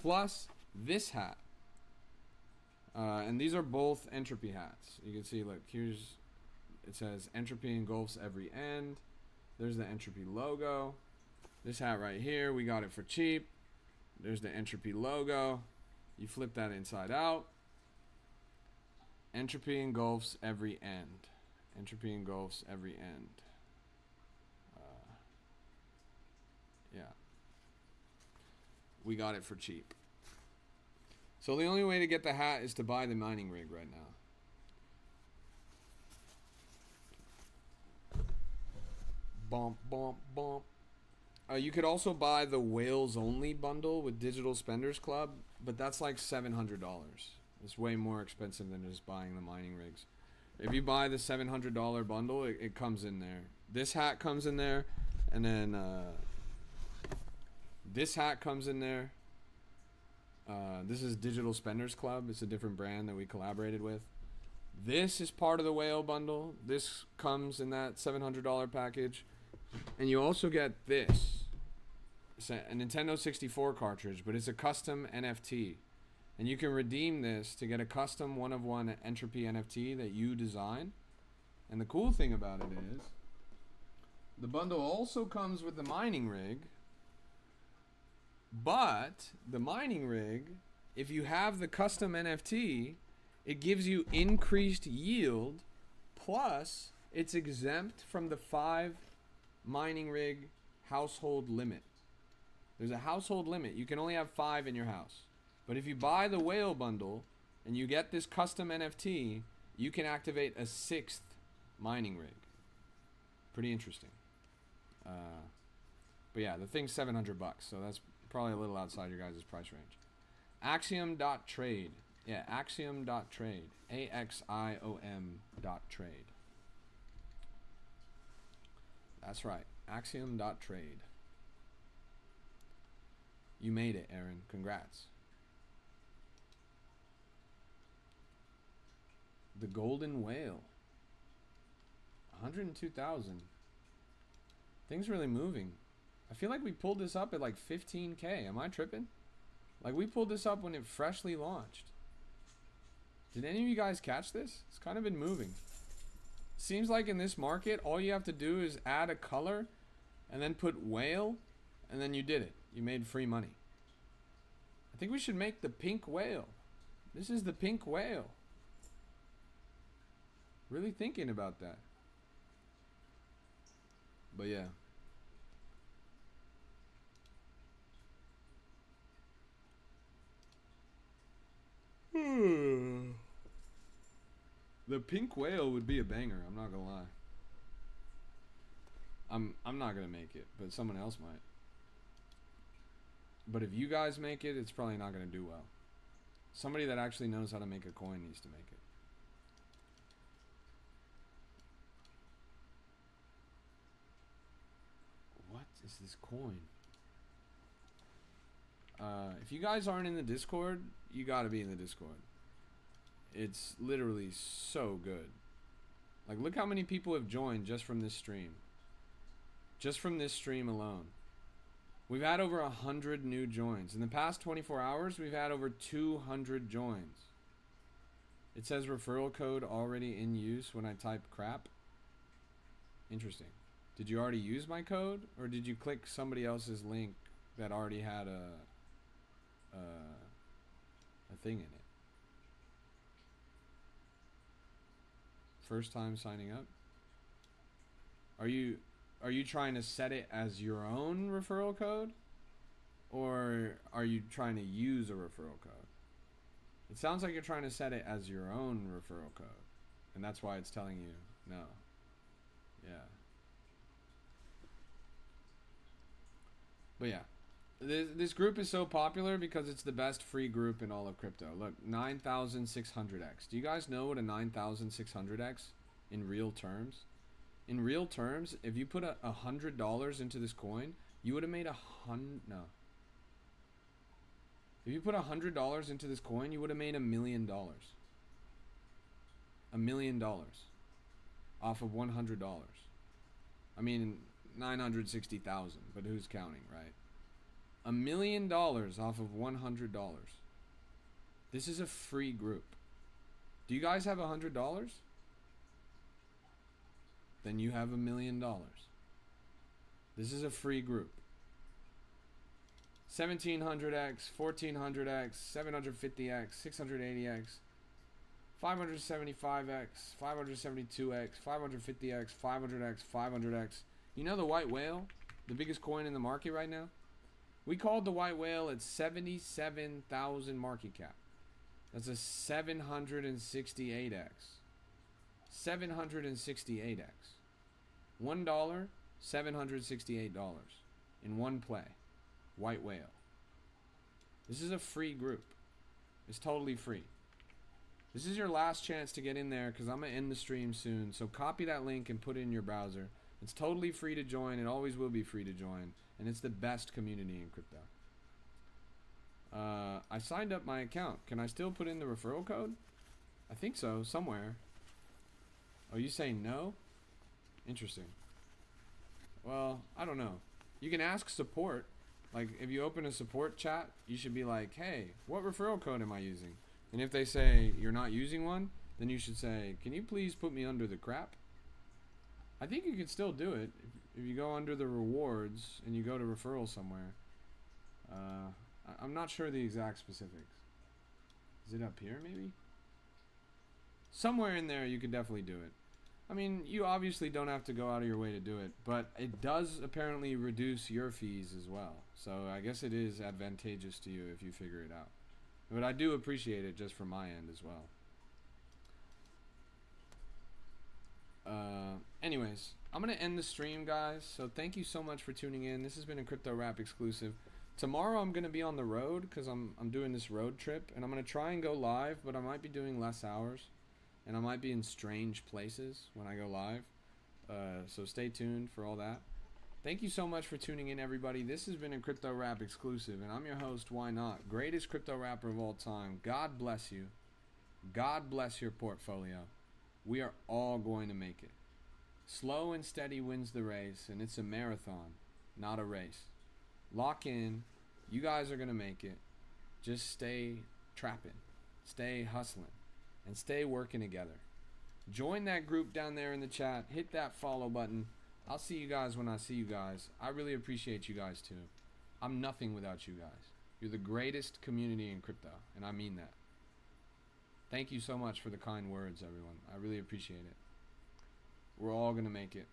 plus this hat. And these are both Entropy hats. You can see, look, here's, it says Entropy engulfs every end. There's the Entropy logo. This hat right here, we got it for cheap. There's the Entropy logo. You flip that inside out. Entropy engulfs every end. Entropy engulfs every end. Yeah. We got it for cheap. So the only way to get the hat is to buy the mining rig right now. Bump, bump, bump. You could also buy the Whales Only bundle with Digital Spenders Club, but that's like $700. It's way more expensive than just buying the mining rigs. If you buy the $700 bundle, it comes in there. This hat comes in there, and then this hat comes in there. This is Digital Spenders Club. It's a different brand that we collaborated with. This is part of the Whale bundle. This comes in that $700 package. And you also get this. It's a Nintendo 64 cartridge, but it's a custom NFT. And you can redeem this to get a custom one-of-one Entropy NFT that you design. And the cool thing about it is, the bundle also comes with the mining rig. But the mining rig, if you have the custom NFT, it gives you increased yield, plus it's exempt from the 5 mining rig household limit. There's a household limit. You can only have 5 in your house. But if you buy the Whale bundle and you get this custom NFT, you can activate a 6th mining rig. Pretty interesting. But yeah, the thing's $700, so that's probably a little outside your guys' price range. Axiom.trade. Yeah, Axiom.trade. AXIOM.trade. That's right. Axiom.trade. You made it, Aaron. Congrats. The Golden Whale. 102,000. Things really moving. I feel like we pulled this up at like 15K. Am I tripping? Like, we pulled this up when it freshly launched. Did any of you guys catch this? It's kind of been moving. Seems like in this market, all you have to do is add a color and then put whale, and then you did it. You made free money. I think we should make the pink whale. This is the pink whale. Really thinking about that. But yeah. The pink whale would be a banger, I'm not gonna lie. I'm not gonna make it, but someone else might. But if you guys make it, it's probably not gonna do well. Somebody that actually knows how to make a coin needs to make it. What is this coin? If you guys aren't in the Discord, you gotta be in the Discord. It's literally so good. Like, look how many people have joined just from this stream. Just from this stream alone. We've had over 100 new joins. In the past 24 hours, we've had over 200 joins. It says referral code already in use when I type crap. Interesting. Did you already use my code? Or did you click somebody else's link that already had a thing in it? First time signing up? Are you trying to set it as your own referral code? Or are you trying to use a referral code? It sounds like you're trying to set it as your own referral code. And that's why it's telling you no. Yeah. But yeah. This group is so popular because it's the best free group in all of crypto. Look, 9,600x. Do you guys know what a 9,600x in real terms? In real terms, if you put $100 into this coin, you would have made If you put $100 into this coin, you would have made $1 million. $1 million off of $100. I mean, 960,000, but who's counting, right? $1 million off of $100. This is a free group. Do you guys have $100? Then you have $1 million. This is a free group. 1700x, 1400x, 750x, 680x, 575x, 572x, 550x, 500x, 500x. You know the white whale, the biggest coin in the market right now? We called the white whale at 77,000 market cap. That's a 768x. 768x. $1, $768 in one play. White whale. This is a free group. It's totally free. This is your last chance to get in there because I'm going to end the stream soon. So copy that link and put it in your browser. It's totally free to join. It always will be free to join. And it's the best community in crypto. I signed up my account. Can I still put in the referral code? I think so, somewhere. Oh, you say no? Interesting. Well, I don't know. You can ask support. Like, if you open a support chat, you should be like, hey, what referral code am I using? And if they say you're not using one, then you should say, can you please put me under the crap? I think you can still do it. If you go under the rewards and you go to referral somewhere. I'm not sure the exact specifics. Is it up here, maybe? Somewhere in there, you could definitely do it. I mean, you obviously don't have to go out of your way to do it, but it does apparently reduce your fees as well. So I guess it is advantageous to you if you figure it out. But I do appreciate it just from my end as well. Anyways, I'm going to end the stream, guys. So thank you so much for tuning in. This has been a Crypto Rap exclusive. Tomorrow I'm going to be on the road because I'm doing this road trip. And I'm going to try and go live, but I might be doing less hours. And I might be in strange places when I go live. So stay tuned for all that. Thank you so much for tuning in, everybody. This has been a Crypto Rap exclusive. And I'm your host, YNOT. Greatest crypto rapper of all time. God bless you. God bless your portfolio. We are all going to make it. Slow and steady wins the race, and it's a marathon, not a race. Lock in. You guys are going to make it. Just stay trapping. Stay hustling. And stay working together. Join that group down there in the chat. Hit that follow button. I'll see you guys when I see you guys. I really appreciate you guys too. I'm nothing without you guys. You're the greatest community in crypto, and I mean that. Thank you so much for the kind words, everyone. I really appreciate it. We're all going to make it.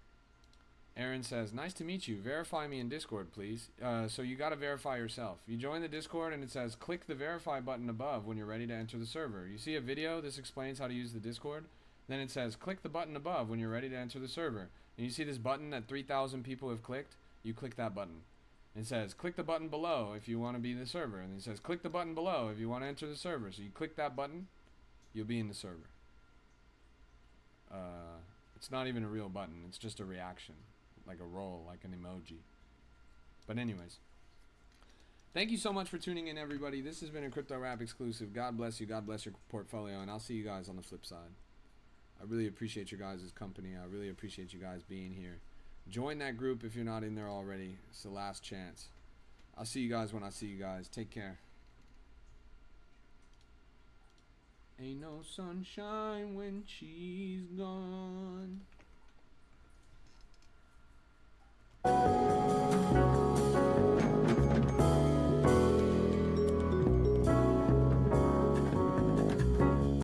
Aaron says, nice to meet you. Verify me in Discord, please. So you got to verify yourself. You join the Discord and it says, click the verify button above when you're ready to enter the server. You see a video? This explains how to use the Discord. Then it says, click the button above when you're ready to enter the server. And you see this button that 3,000 people have clicked? You click that button. It says, click the button below if you want to be in the server. And it says, click the button below if you want to enter the server. So you click that button, you'll be in the server. It's not even a real button. It's just a reaction. Like a roll, like an emoji. But anyways. Thank you so much for tuning in, everybody. This has been a Crypto Rap exclusive. God bless you. God bless your portfolio. And I'll see you guys on the flip side. I really appreciate your guys' company. I really appreciate you guys being here. Join that group if you're not in there already. It's the last chance. I'll see you guys when I see you guys. Take care. Ain't no sunshine when she's gone.